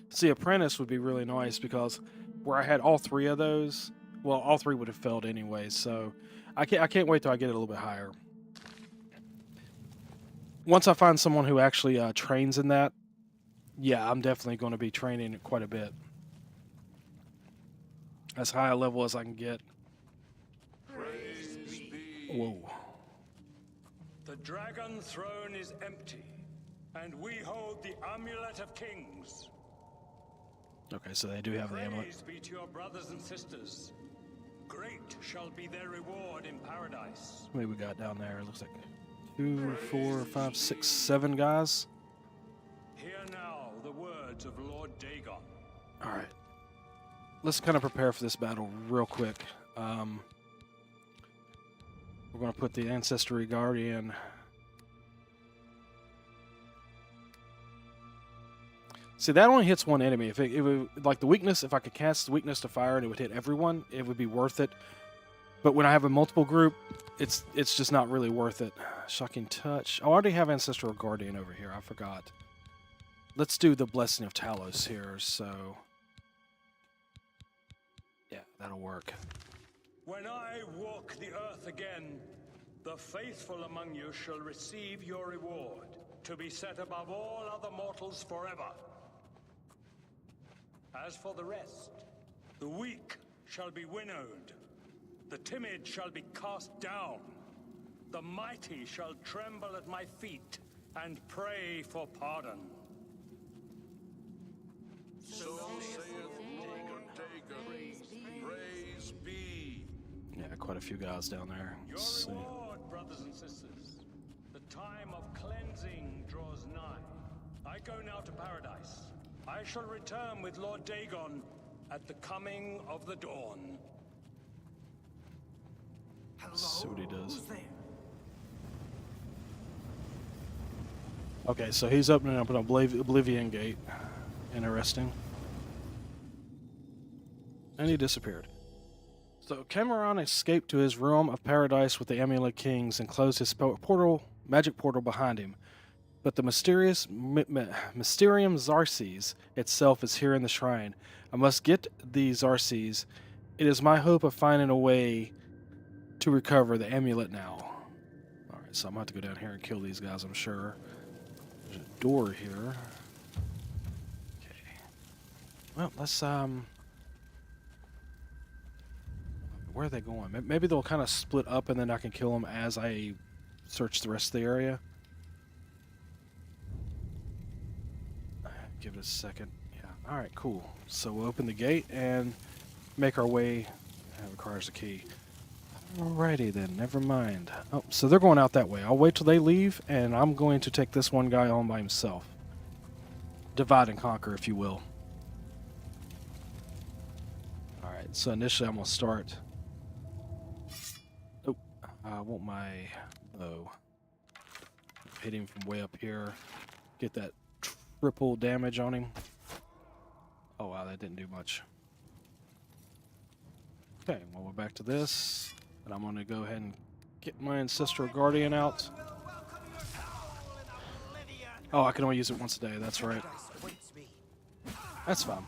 See, Apprentice would be really nice because where I had all 3 of those... Well, all 3 would have failed anyway, so I can't wait till I get it a little bit higher. Once I find someone who actually trains in that, yeah, I'm definitely going to be training it quite a bit. As high a level as I can get. Whoa. The dragon throne is empty, and we hold the amulet of kings. Okay, so they do have the amulet. Praise be to your brothers and sisters. Great shall be their reward in paradise. What do we got down there? It looks like 2, 4, 5, 6, 7 guys. Hear now the words of Lord Dagon. All right. Let's kind of prepare for this battle real quick. We're going to put the Ancestry Guardian. See, that only hits one enemy. If it would, like the weakness, if I could cast the weakness to fire and it would hit everyone, it would be worth it. But when I have a multiple group, it's just not really worth it. Shocking Touch. I already have Ancestral Guardian over here. I forgot. Let's do the Blessing of Talos here. So, yeah, that'll work. When I walk the earth again, the faithful among you shall receive your reward, to be set above all other mortals forever. As for the rest, the weak shall be winnowed, the timid shall be cast down, the mighty shall tremble at my feet and pray for pardon. So saith Lord Dagon, praise be. Yeah, quite a few guys down there. Your reward, brothers and sisters. The time of cleansing draws nigh. I go now to paradise. I shall return with Lord Dagon at the coming of the dawn. Let's see what he does. Okay, so he's opening up an Oblivion gate. Interesting. And he disappeared. So Cameron escaped to his realm of paradise with the Amulet Kings and closed his magic portal behind him. But the mysterious Mysterium Xarxes itself is here in the shrine. I must get the Xarxes It is my hope of finding a way to recover the amulet now. All right, so I'm about to go down here and kill these guys, I'm sure. There's a door here. Okay. Well, let's where are they going? Maybe they'll kind of split up and then I can kill them as I search the rest of the area. Give it a second. Yeah. All right, cool. So we'll open the gate and make our way. That requires a key. Alrighty then, never mind. Oh, so they're going out that way. I'll wait till they leave, and I'm going to take this one guy on by himself. Divide and conquer, if you will. Alright, so initially I'm going to start... Oh, I want my bow. Hit him from way up here. Get that triple damage on him. Oh wow, that didn't do much. Okay, well we're back to this. And I'm going to go ahead and get my Ancestral Guardian out. Oh, I can only use it once a day, that's right. That's fine.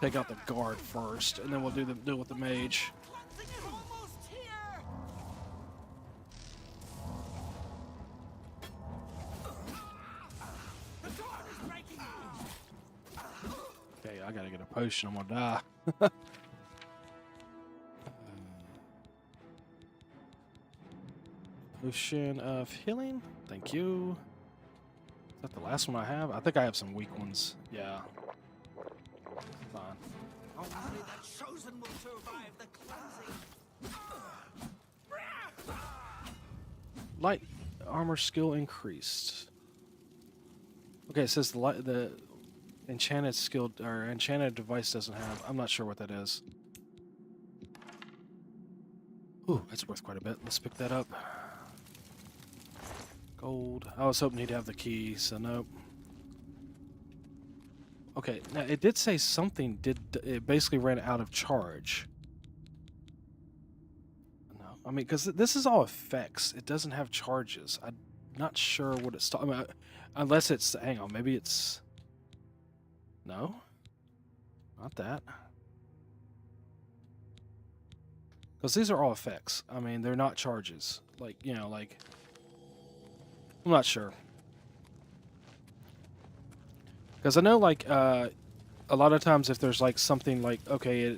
Take out the guard first, and then we'll deal with the mage. Okay, I gotta get a potion, I'm gonna die. Potion of healing, thank you. Is that the last one I have? I think I have some weak ones. Yeah. Fine. Only the chosen will survive the cleansing. Light armor skill increased. Okay, it says the enchanted skill or enchanted device doesn't have. I'm not sure what that is. Ooh, that's worth quite a bit. Let's pick that up. Gold. I was hoping he'd have the key, so nope. Okay, now it did say something it basically ran out of charge. No, I mean, because this is all effects. It doesn't have charges. I'm not sure what it's talking about. Unless it's, hang on, maybe it's, no, not that. Because these are all effects. I mean, they're not charges. Like, you know, like, I'm not sure. Because I know, like, a lot of times if there's, like, something like, okay,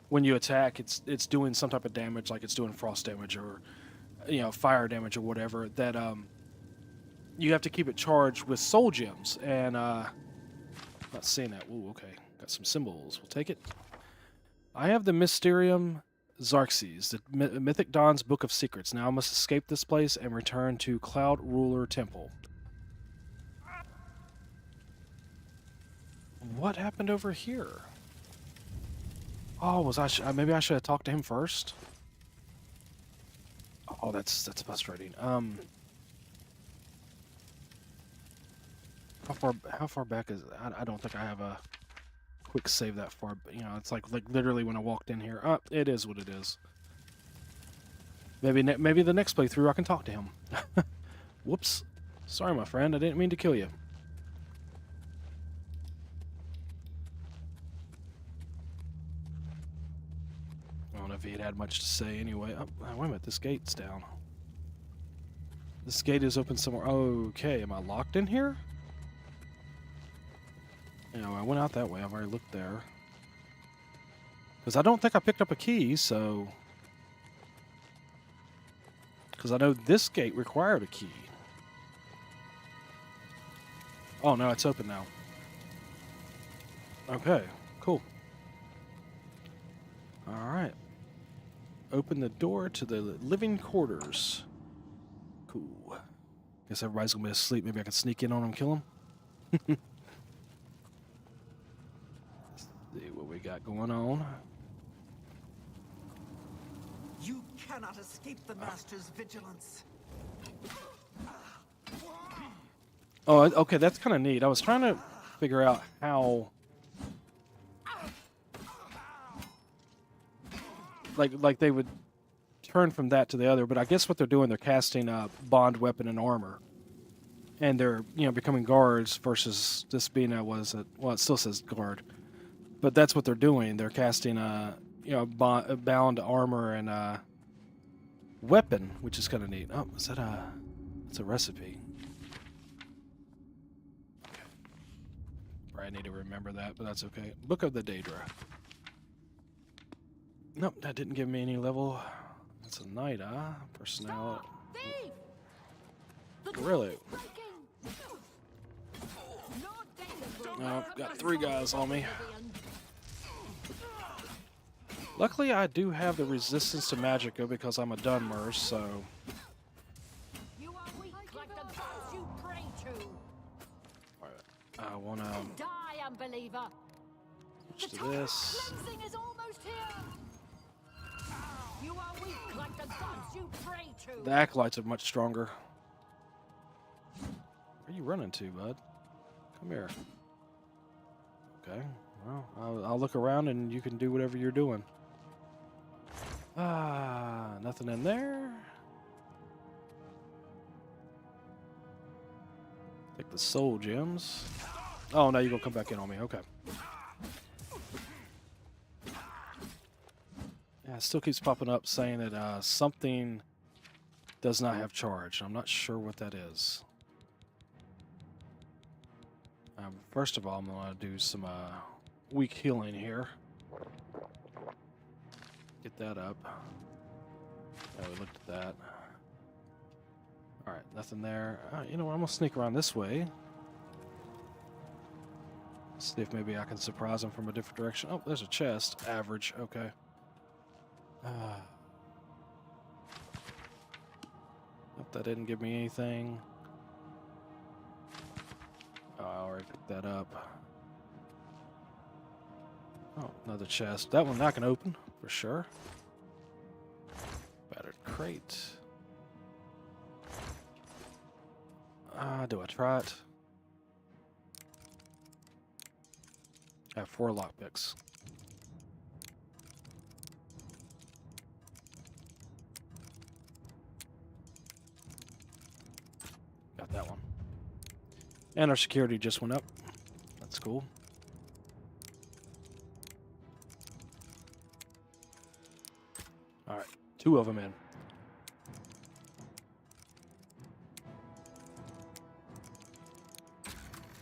when you attack, it's doing some type of damage, like it's doing frost damage or, you know, fire damage or whatever, that, you have to keep it charged with soul gems. And, not seeing that. Ooh, okay. Got some symbols. We'll take it. I have the Mysterium Xarxes, the Mythic Dawn's Book of Secrets. Now I must escape this place and return to Cloud Ruler Temple. What happened over here? Oh, was I? Maybe I should have talked to him first. Oh, that's frustrating. How far back is? I don't think I have a quick save that far. But, you know, it's like literally when I walked in here. It is what it is. Maybe the next playthrough I can talk to him. Whoops. Sorry, my friend. I didn't mean to kill you. I don't know if he had much to say anyway. Oh, wait a minute. This gate's down. This gate is open somewhere. Okay. Am I locked in here? You know, I went out that way. I've already looked there. Because I don't think I picked up a key, so... Because I know this gate required a key. Oh, no, it's open now. Okay, cool. Alright. Open the door to the living quarters. Cool. Guess everybody's going to be asleep. Maybe I can sneak in on them and kill them. See what we got going on. You cannot escape the Master's vigilance. Oh, okay, that's kind of neat. I was trying to figure out how... Like they would turn from that to the other, but I guess what they're doing, they're casting a bond weapon and armor. and they're becoming guards versus this being well, it still says guard, but that's what they're doing. They're casting bound armor and weapon, which is kind of neat. Oh, is that it's a recipe? Okay, probably need to remember that, but that's okay. Book of the Daedra. Nope, that didn't give me any level. That's a knight, personality. Really? No, got 3 guys on me. Luckily, I do have the resistance to magicka because I'm a Dunmer, so. You are weak like the gods you pray to. I want to Die, unbeliever. switch to this. Cleansing is almost here. You are weak like the gods you pray to. The acolytes are much stronger. Where are you running to, bud? Come here. Okay. Well, I'll look around and you can do whatever you're doing. Nothing in there. Take the soul gems. Oh, now you're gonna come back in on me. Okay. Yeah, it still keeps popping up saying that something does not have charge. I'm not sure what that is. First of all, I'm going to do some weak healing here. Get that up. Yeah, we looked at that. Alright, nothing there. You know what, I'm going to sneak around this way. See if maybe I can surprise him from a different direction. Oh, there's a chest. Average, okay. Nope, that didn't give me anything. Oh, I already picked that up. Oh, another chest. That one I can open, for sure. Battered crate. Do I try it? I have 4 lockpicks. Got that one. And our security just went up. That's cool. Alright, 2 of them in.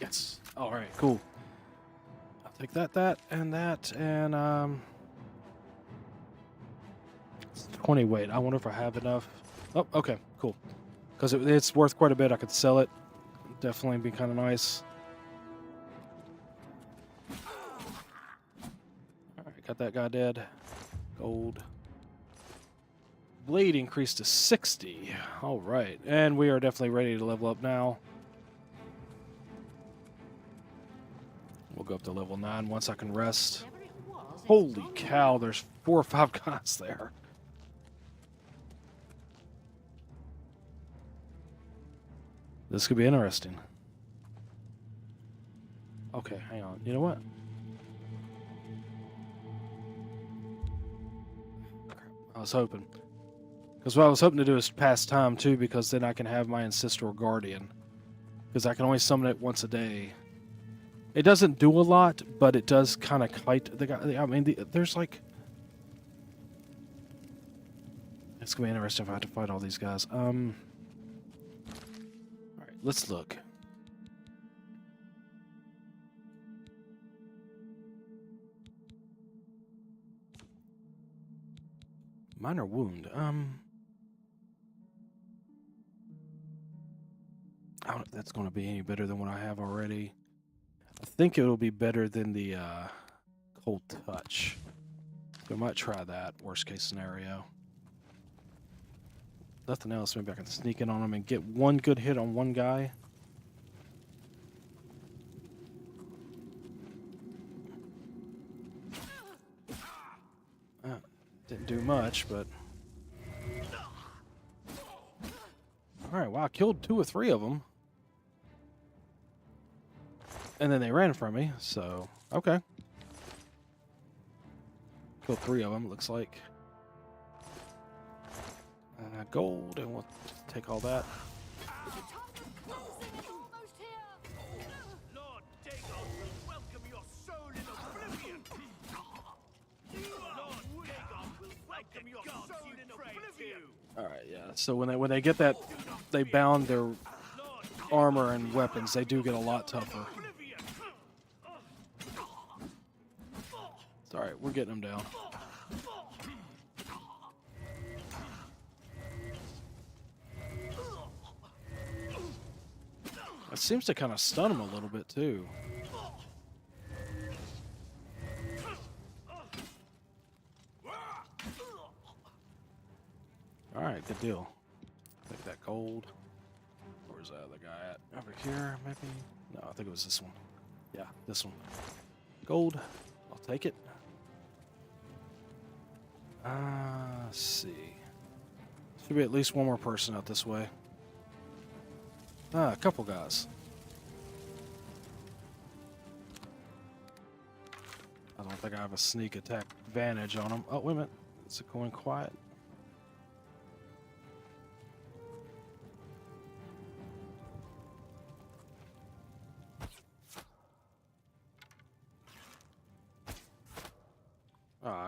Yes. Alright, cool. I'll take that, and that, and it's 20 weight. I wonder if I have enough. Oh, okay, cool. Because it's worth quite a bit. I could sell it. Definitely be kind of nice. Alright, got that guy dead. Gold. Blade increased to 60. Alright, and we are definitely ready to level up now. We'll go up to level 9 once I can rest. Holy cow, there's 4 or 5 guys there. This could be interesting. Okay, hang on. You know what? I was hoping. Because what I was hoping to do is pass time too, because then I can have my ancestral guardian. Because I can only summon it once a day. It doesn't do a lot, but it does kind of kite the guy. I mean, there's like... It's going to be interesting if I have to fight all these guys. Alright, let's look. Minor wound. I don't know if that's going to be any better than what I have already. I think it'll be better than the cold touch. So I might try that, worst case scenario. Nothing else, maybe I can sneak in on him and get one good hit on one guy. Didn't do much, but... Alright, wow, I killed 2 or 3 of them. And then they ran from me, so... Okay. Killed 3 of them, it looks like. Gold, and we'll take all that. welcome your soul in oblivion. All right, yeah. So when they get that, they bound their armor and weapons. They do get a lot tougher. It's all right. We're getting them down. It seems to kind of stun them a little bit too. All right, good deal. Take that gold. Where's the other guy at? Over here, maybe? No, I think it was this one. Yeah, this one. Gold. I'll take it. Let's see. Should be at least one more person out this way. A couple guys. I don't think I have a sneak attack advantage on them. Oh, wait a minute. Is it going quiet?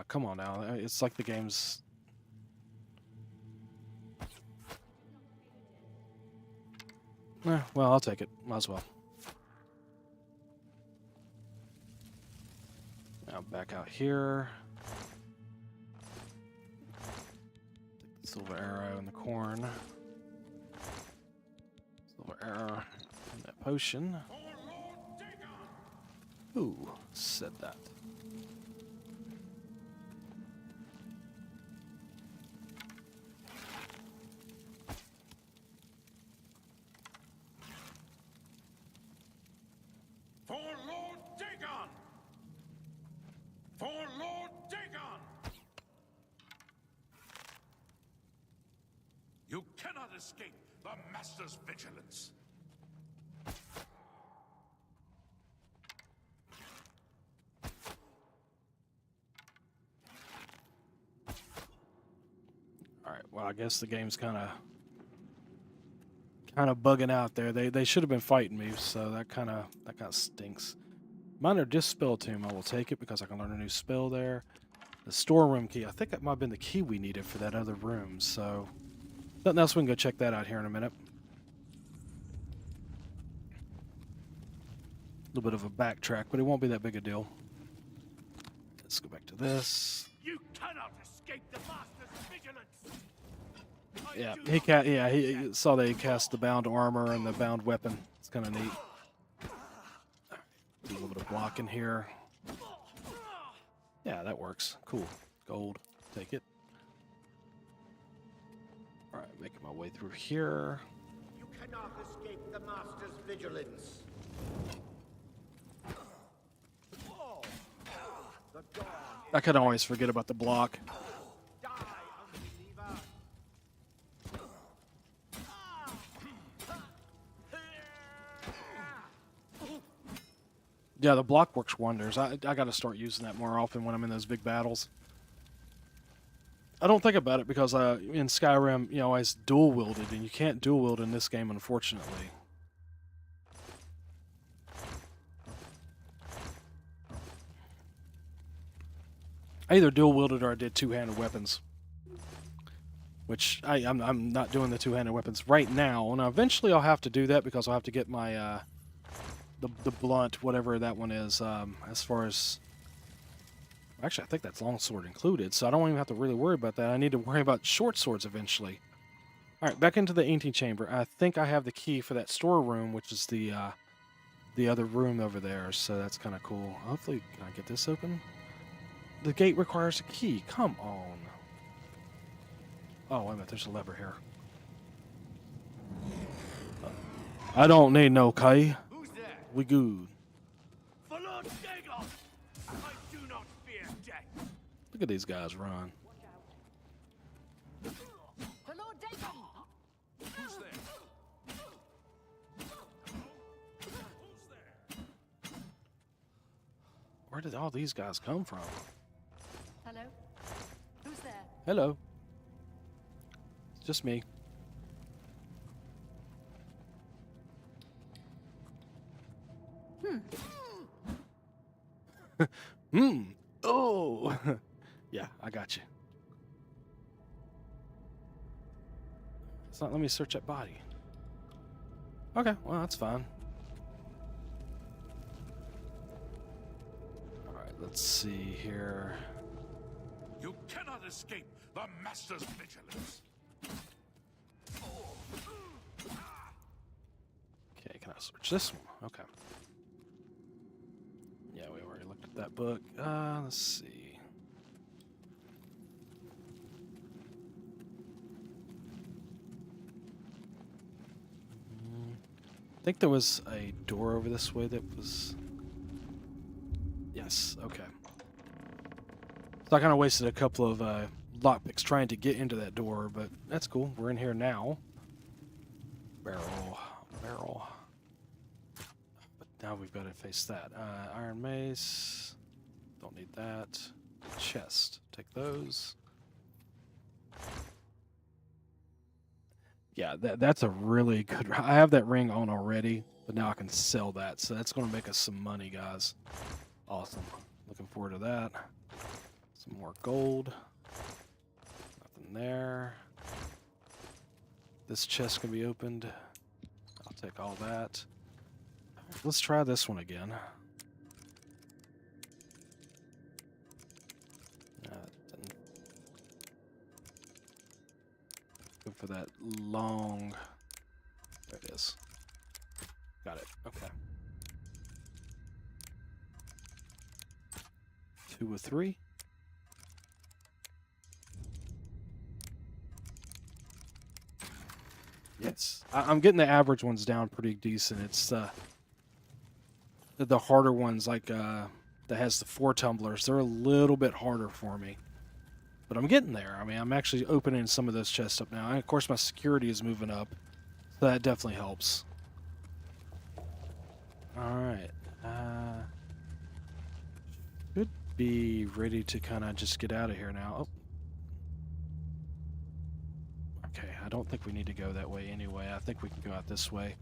Come on now. It's like the game's... well, I'll take it. Might as well. Now back out here. Take the silver arrow and the corn. Silver arrow and that potion. Who said that? You cannot escape the Master's vigilance. Alright, well, I guess the game's kind of bugging out there. They should have been fighting me, so that kind of stinks. Minor Dispel Tomb, I will take it because I can learn a new spell there. The storeroom key, I think that might have been the key we needed for that other room, so... Nothing else, we can go check that out here in a minute. A little bit of a backtrack, but it won't be that big a deal. Let's go back to this. You cannot escape the Master's vigilance. Yeah, he saw that he cast the bound armor and the bound weapon. It's kind of neat. Do a little bit of blocking here. Yeah, that works. Cool. Gold. Take it. Alright, making my way through here. You cannot escape the Master's vigilance. I can always forget about the block. Yeah, the block works wonders. I got to start using that more often when I'm in those big battles. I don't think about it because in Skyrim, you know, I dual wielded, and you can't dual wield in this game, unfortunately. I either dual wielded or I did two-handed weapons, which I'm not doing the two-handed weapons right now. And eventually I'll have to do that because I'll have to get my the blunt, whatever that one is, as far as. Actually, I think that's longsword included, so I don't even have to really worry about that. I need to worry about short swords eventually. All right, back into the Ancient Chamber. I think I have the key for that storeroom, which is the other room over there, so that's kind of cool. Hopefully, can I get this open? The gate requires a key. Come on. Oh, wait a minute. There's a lever here. I don't need no key. Who's there? We good. For Lord Dagon, I do not fear death. Look at these guys run. For Lord Dagon! Who's there? Where did all these guys come from? Hello? Who's there? Hello. It's just me. Oh. Yeah, I got you. It's not letting me search that body. Okay, well, that's fine. Alright, let's see here. You cannot escape the Master's vigilance. Okay, can I search this one? Okay. Yeah, we already looked at that book. Let's see. I think there was a door over this way that was... Yes, okay. So I kind of wasted a couple of lockpicks trying to get into that door, but that's cool. We're in here now. Barrel. But now we've got to face that. Iron mace. Don't need that. Chest. Take those. Yeah, that's a really good... I have that ring on already, but now I can sell that. So that's going to make us some money, guys. Awesome. Looking forward to that. Some more gold. Nothing there. This chest can be opened. I'll take all that. Let's try this one again. Go for that long... There it is. Got it. Okay. 2 of 3. Yes. I'm getting the average ones down pretty decent. It's the harder ones, like that has the 4 tumblers. They're a little bit harder for me. But I'm getting there. I mean, I'm actually opening some of those chests up now. And of course, my security is moving up. So that definitely helps. Alright. Should be ready to kind of just get out of here now. Oh. Okay, I don't think we need to go that way anyway. I think we can go out this way.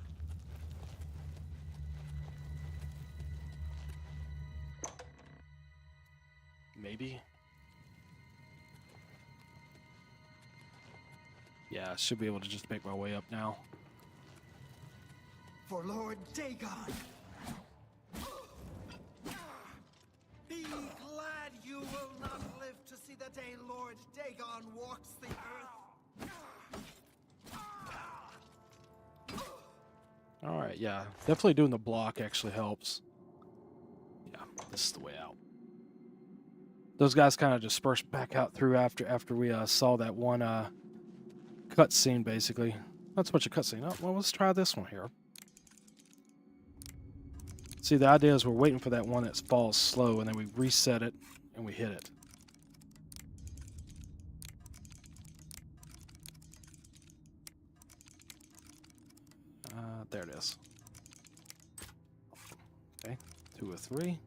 Maybe. Yeah, I should be able to just make my way up now. For Lord Dagon. Be glad you will not live to see the day Lord Dagon walks the earth. Alright, yeah. Definitely doing the block actually helps. Yeah, this is the way out. Those guys kind of dispersed back out through after we saw that one cutscene, basically. Not so much a cutscene. Oh, well, let's try this one here. See, the idea is we're waiting for that one that falls slow, and then we reset it, and we hit it. There it is. Okay, 2 of 3.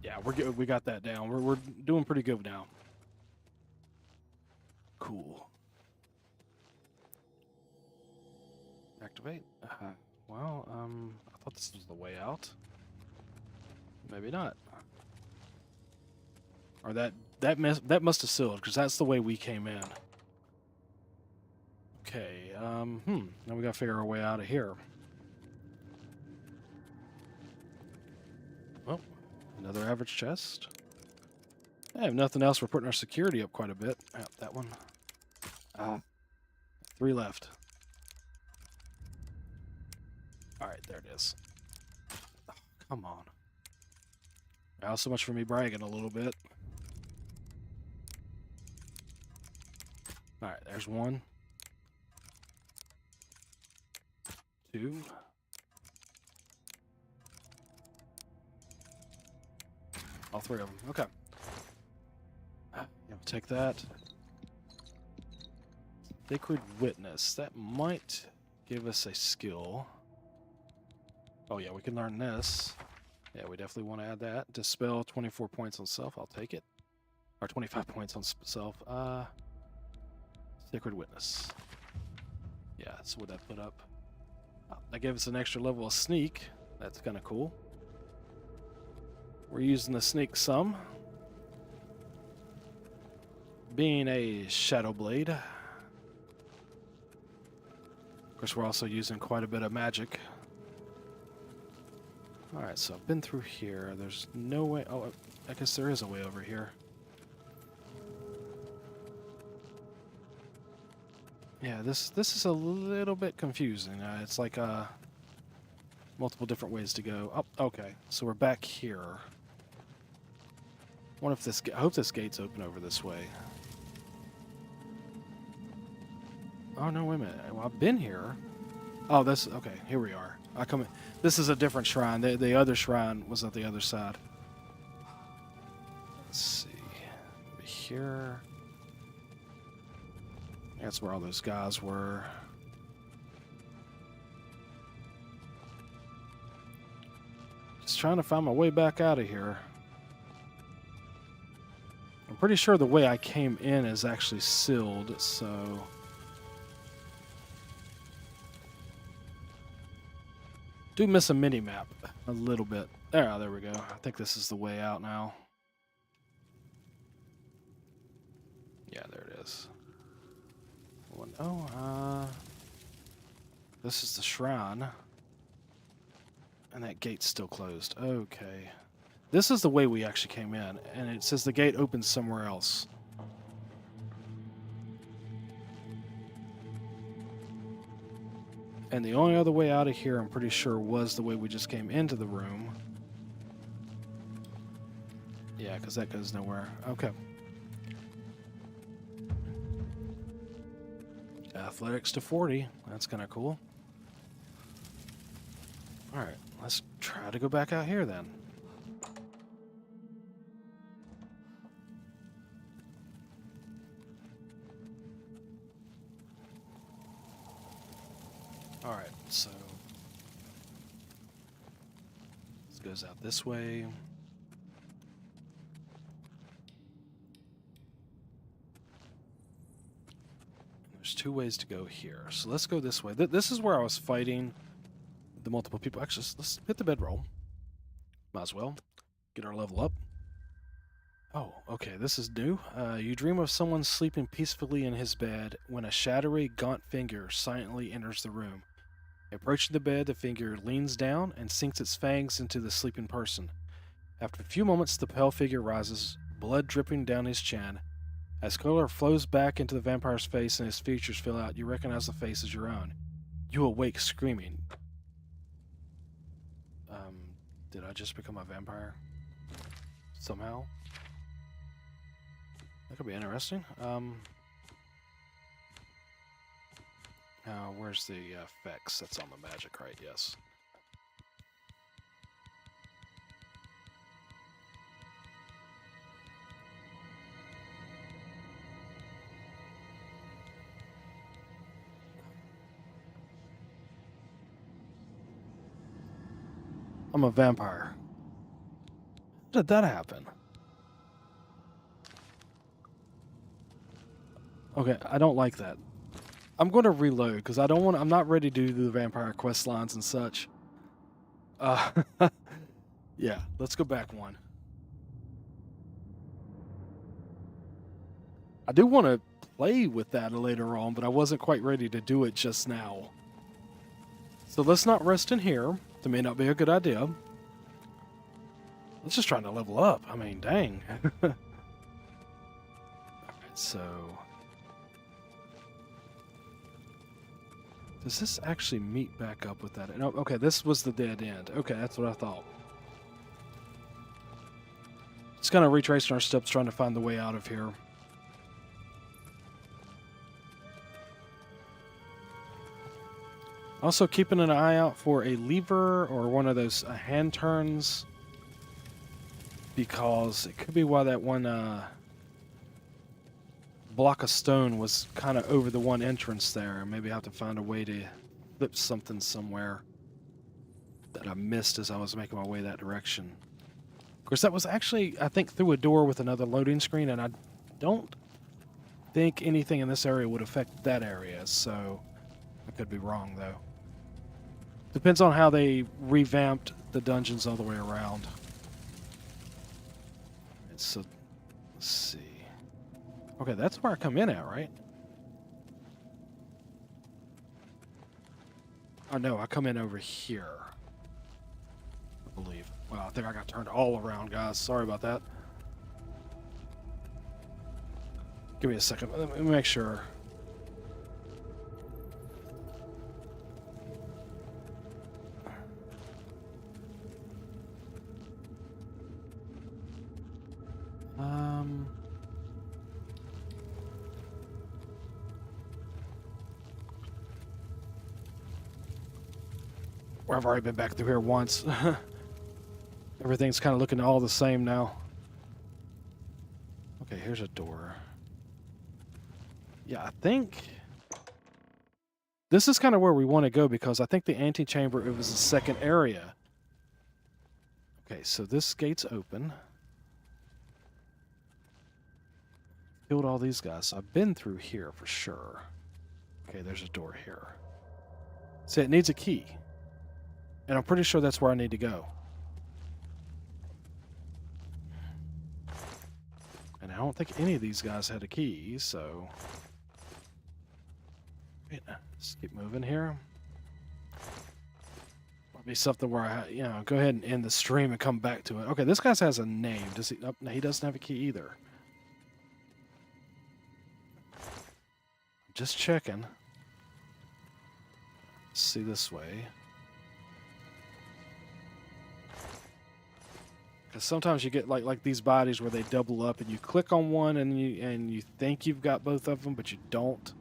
Yeah, we're good. We got that down. We're doing pretty good now. Cool. Activate. Well, I thought this was the way out. Maybe not. Or that must have sealed, because that's the way we came in. Okay. Now we gotta figure our way out of here. Well, another average chest. Hey, if nothing else, we're putting our security up quite a bit. Oh, that one. 3 left. Alright, there it is. Oh, come on. Now, so much for me bragging a little bit. Alright, there's 1. 2. All 3 of them. Okay. Yeah, take that. Sacred Witness. That might give us a skill. Oh yeah, we can learn this. Yeah, we definitely want to add that. Dispel 24 points on self. I'll take it. Or 25 points on self. Sacred Witness. Yeah, that's what that put up. That gave us an extra level of sneak. That's kind of cool. We're using the sneak some. being a Shadow Blade. Of course, we're also using quite a bit of magic. Alright, so I've been through here. There's no way... Oh, I guess there is a way over here. Yeah, this is a little bit confusing. It's like multiple different ways to go. Oh, okay. So we're back here. I hope this gate's open over this way. Oh, no, wait a minute. Well, I've been here. Oh, this... Okay, here we are. I come in. This is a different shrine. The other shrine was at the other side. Let's see. Over here. That's where all those guys were. Just trying to find my way back out of here. I'm pretty sure the way I came in is actually sealed, so... Do miss a mini-map a little bit. There we go. I think this is the way out now. Yeah, there it is. Oh, this is the shrine. And that gate's still closed. Okay. This is the way we actually came in, and it says the gate opens somewhere else. And the only other way out of here, I'm pretty sure, was the way we just came into the room. Yeah, because that goes nowhere. Okay. Athletics to 40. That's kind of cool. Alright, let's try to go back out here then. Alright, so... this goes out this way. There's two ways to go here. So let's go this way. This is where I was fighting the multiple people. Actually, let's hit the bedroll. Might as well. Get our level up. Oh, okay, this is new. You dream of someone sleeping peacefully in his bed when a shadowy, gaunt figure silently enters the room. Approaching the bed, the figure leans down and sinks its fangs into the sleeping person. After a few moments, the pale figure rises, blood dripping down his chin. As color flows back into the vampire's face and his features fill out, you recognize the face as your own. You awake screaming. Did I just become a vampire? Somehow? That could be interesting. Where's the effects? That's on the magic, right? Yes. I'm a vampire. How did that happen? Okay, I don't like that. I'm going to reload because I'm not ready to do the vampire quest lines and such. Yeah, let's go back one. I do want to play with that later on, but I wasn't quite ready to do it just now. So let's not rest in here. That may not be a good idea. Let's just try to level up. I mean, dang. Alright, so... does this actually meet back up with that? No, okay, this was the dead end. Okay, that's what I thought. Just kind of retracing our steps, trying to find the way out of here. Also keeping an eye out for a lever or one of those hand turns, because it could be why that one block of stone was kind of over the one entrance there. Maybe I have to find a way to flip something somewhere that I missed as I was making my way that direction. Of course, that was actually, I think, through a door with another loading screen, and I don't think anything in this area would affect that area, so I could be wrong, though. Depends on how they revamped the dungeons all the way around. So, let's see. Okay, that's where I come in at, right? Oh no, I come in over here. I believe. Wow, I think I got turned all around, guys. Sorry about that. Give me a second. Let me make sure. Well, I've already been back through here once. Everything's kind of looking all the same now. Okay, here's a door. Yeah, I think this is kind of where we want to go because I think the antechamber, it was the second area. Okay, so this gate's open. Killed all these guys. So I've been through here for sure. Okay, there's a door here. See, it needs a key. And I'm pretty sure that's where I need to go. And I don't think any of these guys had a key, so... Let's keep moving here. Might be something where I, go ahead and end the stream and come back to it. Okay, this guy has a name. Does he? Oh, no, he doesn't have a key either. Just checking. Let's see this way. Because sometimes you get like these bodies where they double up, and you click on one, and you think you've got both of them, but you don't.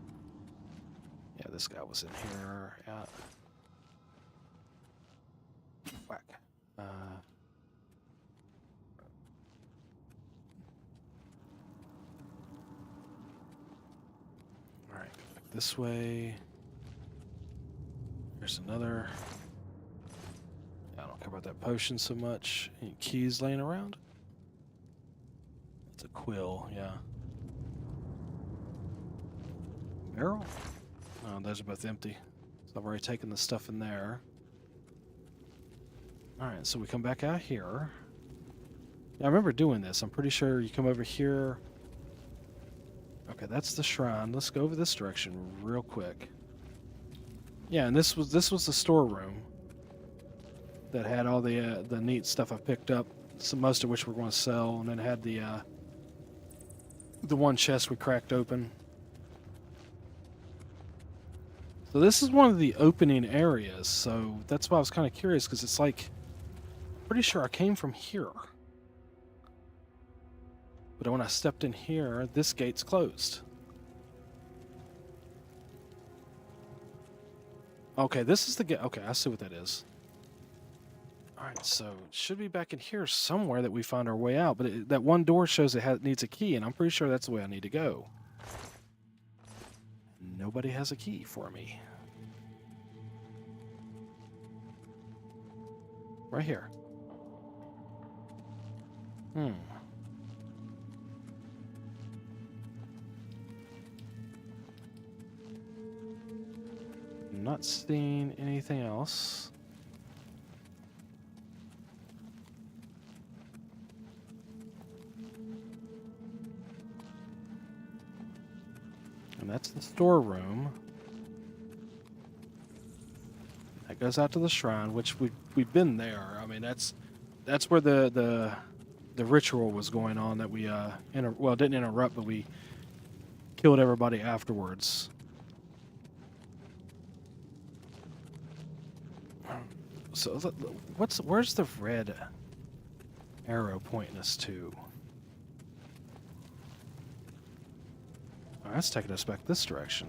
Yeah, this guy was in here. Yeah. Whack. All right, go back this way. There's another. I don't care about that potion so much. Any keys laying around? It's a quill, yeah. Barrel? Oh, those are both empty. So I've already taken the stuff in there. Alright, so we come back out here. Yeah, I remember doing this. I'm pretty sure you come over here. Okay, that's the shrine. Let's go over this direction real quick. Yeah, and this was the storeroom that had all the neat stuff I picked up, most of which we're going to sell, and then had the one chest we cracked open. So this is one of the opening areas, so that's why I was kind of curious, because it's like, pretty sure I came from here. But when I stepped in here, this gate's closed. Okay, this is the gate. Okay, I see what that is. Alright, so it should be back in here somewhere that we find our way out, but that one door shows it needs a key, and I'm pretty sure that's the way I need to go. Nobody has a key for me. Right here. I'm not seeing anything else. And that's the storeroom. That goes out to the shrine, which we've been there. I mean, that's where the ritual was going on that we didn't interrupt, but we killed everybody afterwards. So where's the red arrow pointing us to? Oh, that's taking us back this direction.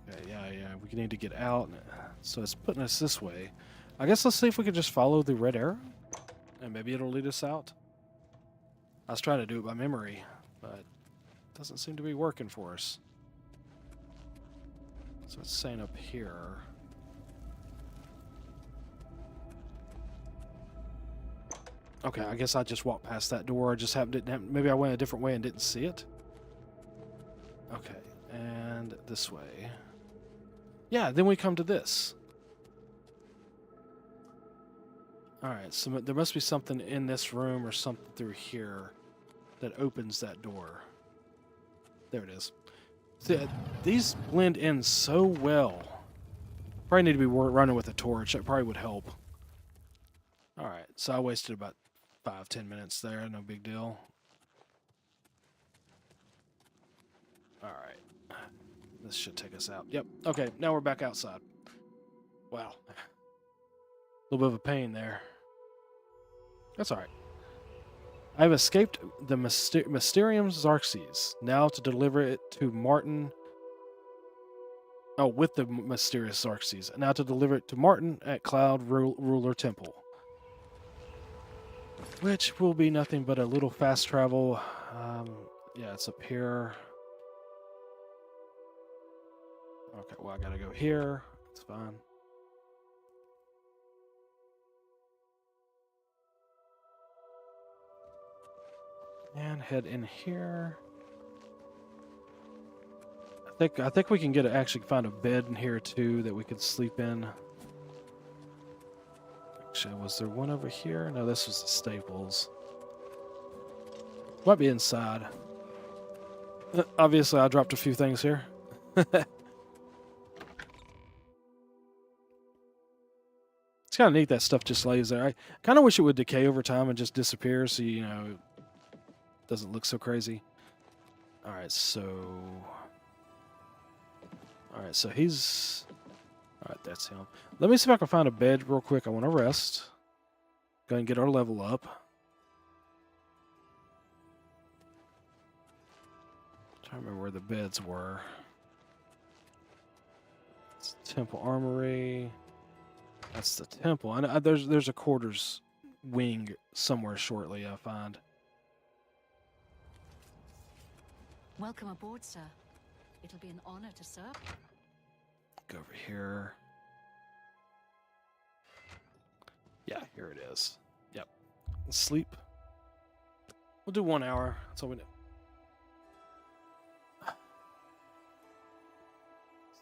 Okay, yeah, we need to get out, so it's putting us this way. I guess let's see if we can just follow the red arrow, and maybe it'll lead us out. I was trying to do it by memory, but it doesn't seem to be working for us. So it's saying up here. Okay, I guess I just walked past that door. I just maybe I went a different way and didn't see it. Okay, and this way. Yeah, then we come to this. Alright, so there must be something in this room or something through here that opens that door. There it is. See, these blend in so well. Probably need to be running with a torch. That probably would help. Alright, so I wasted about 5-10 minutes there. No big deal. Alright. This should take us out. Yep. Okay, now we're back outside. Wow. A little bit of a pain there. That's alright. I've escaped the Mysterium Xerxes, now to deliver it to Martin. Oh, with the mysterious Xerxes, now to deliver it to Martin at Cloud Ruler Temple. Which will be nothing but a little fast travel. Yeah, it's up here. Okay, well, I gotta go here. It's fine. And head in here. I think we can actually find a bed in here too that we could sleep in. Actually, was there one over here? No, this was the stables. Might be inside. Obviously, I dropped a few things here. It's kind of neat that stuff just lays there. I kind of wish it would decay over time and just disappear so, you know, it doesn't look so crazy. Alright, so he's... Alright, that's him. Let me see if I can find a bed real quick. I want to rest. Go ahead and get our level up. Trying to remember where the beds were. It's Temple Armory. That's the temple. And there's a quarters wing somewhere shortly, I find. Welcome aboard, sir. It'll be an honor to serve. Go over here. Yeah, here it is. Yep. Sleep. We'll do 1 hour. That's all we do.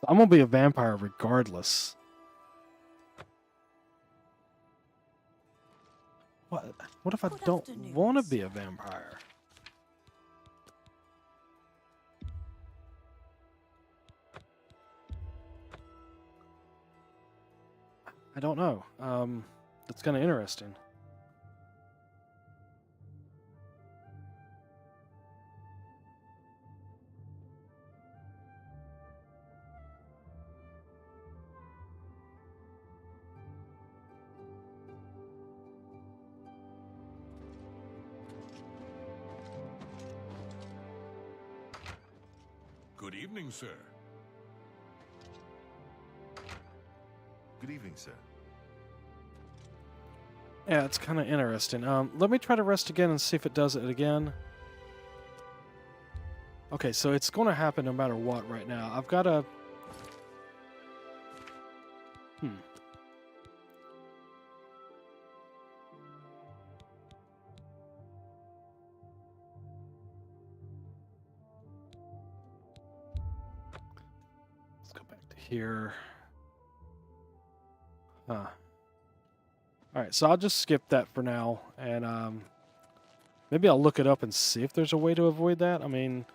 I'm gonna be a vampire regardless. What if I don't want to be a vampire? I don't know. It's kind of interesting. Good evening, sir. Good evening, sir. Yeah, it's kind of interesting. Let me try to rest again and see if it does it again. Okay, so it's going to happen no matter what right now. I've got to... Let's go back to here. Huh. Alright, so I'll just skip that for now, and maybe I'll look it up and see if there's a way to avoid that. I mean,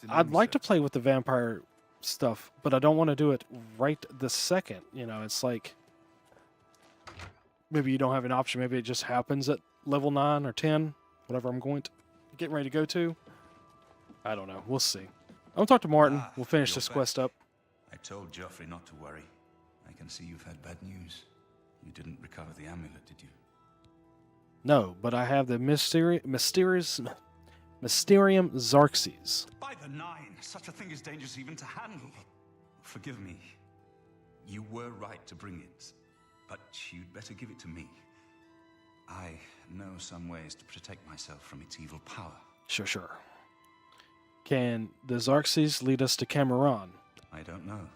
I'd like to play with the vampire stuff, but I don't want to do it right this second. You know, it's like, maybe you don't have an option. Maybe it just happens at level 9 or 10, whatever I'm getting ready to go to. I don't know. We'll see. I'll talk to Martin. We'll finish this quest up. I told Joffrey not to worry. I can see you've had bad news. You didn't recover the amulet, did you? No, but I have the Mysterium Xerxes. By the 9, such a thing is dangerous even to handle. Forgive me. You were right to bring it, but you'd better give it to me. I know some ways to protect myself from its evil power. Sure. Can the Xerxes lead us to Cameron? I don't know.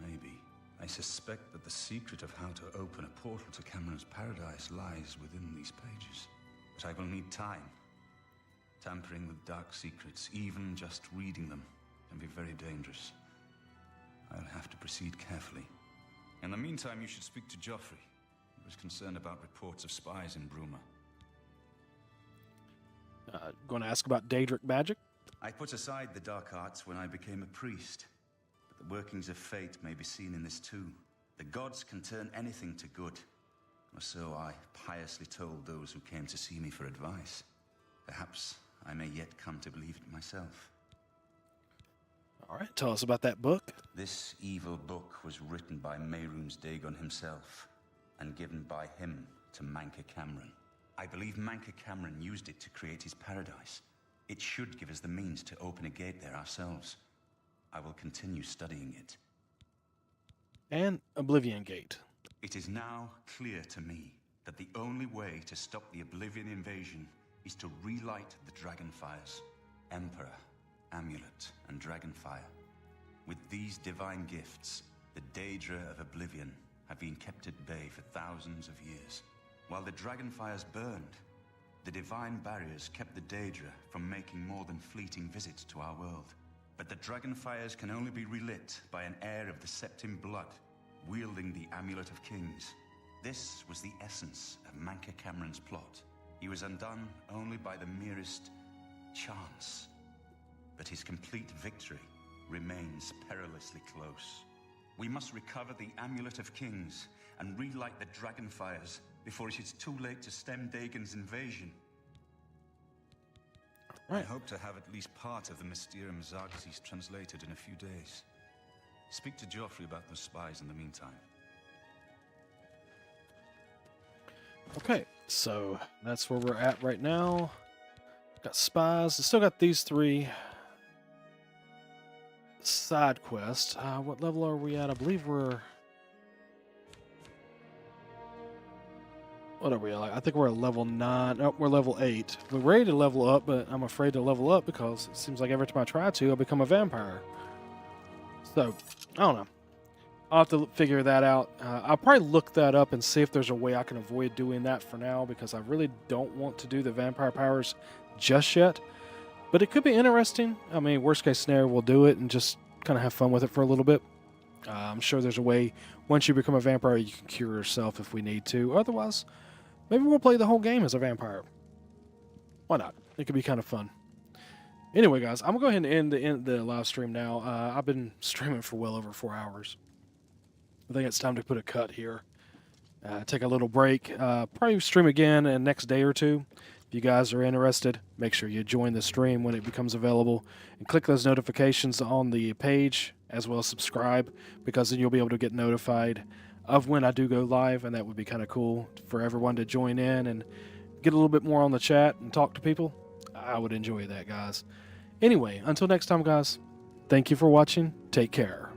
Maybe. I suspect that the secret of how to open a portal to Cameron's paradise lies within these pages. But I will need time. Tampering with dark secrets, even just reading them, can be very dangerous. I'll have to proceed carefully. In the meantime, you should speak to Joffrey. I was concerned about reports of spies in Bruma. Going to ask about Daedric magic? I put aside the dark arts when I became a priest, but the workings of fate may be seen in this too. The gods can turn anything to good, or so I piously told those who came to see me for advice. Perhaps I may yet come to believe it myself. All right, tell us about that book. This evil book was written by Mehrunes Dagon himself, and given by him to Manka Cameron. I believe Manka Cameron used it to create his paradise. It should give us the means to open a gate there ourselves. I will continue studying it. And Oblivion Gate. It is now clear to me that the only way to stop the Oblivion invasion is to relight the Dragonfires. Emperor, Amulet, and Dragonfire. With these divine gifts, the Daedra of Oblivion have been kept at bay for thousands of years. While the Dragonfires burned, the divine barriers kept the Daedra from making more than fleeting visits to our world. But the Dragonfires can only be relit by an heir of the Septim blood, wielding the Amulet of Kings. This was the essence of Manka Cameron's plot. He was undone only by the merest chance. But his complete victory remains perilously close. We must recover the Amulet of Kings and relight the Dragonfires before it is too late to stem Dagon's invasion. I hope to have at least part of the Mysterium Zarxes translated in a few days. Speak to Joffrey about those spies in the meantime. Okay, so that's where we're at right now. Got spies. I still got these 3 side quests. What level are we at? I believe we're... What are we at? I think we're at level 9. Oh, we're level 8. We're ready to level up, but I'm afraid to level up because it seems like every time I try to, I become a vampire. So, I don't know. I'll have to figure that out. I'll probably look that up and see if there's a way I can avoid doing that for now, because I really don't want to do the vampire powers just yet. But it could be interesting. I mean, worst case scenario, we'll do it and just kind of have fun with it for a little bit. I'm sure there's a way, once you become a vampire, you can cure yourself if we need to. Otherwise, maybe we'll play the whole game as a vampire. Why not? It could be kind of fun. Anyway, guys, I'm going to go ahead and end the live stream now. I've been streaming for well over 4 hours. I think it's time to put a cut here. Take a little break. Probably stream again in the next day or two. If you guys are interested, make sure you join the stream when it becomes available. And click those notifications on the page, as well as subscribe, because then you'll be able to get notified of when I do go live, and that would be kind of cool for everyone to join in and get a little bit more on the chat and talk to people. I would enjoy that, guys. Anyway, until next time, guys, thank you for watching. Take care.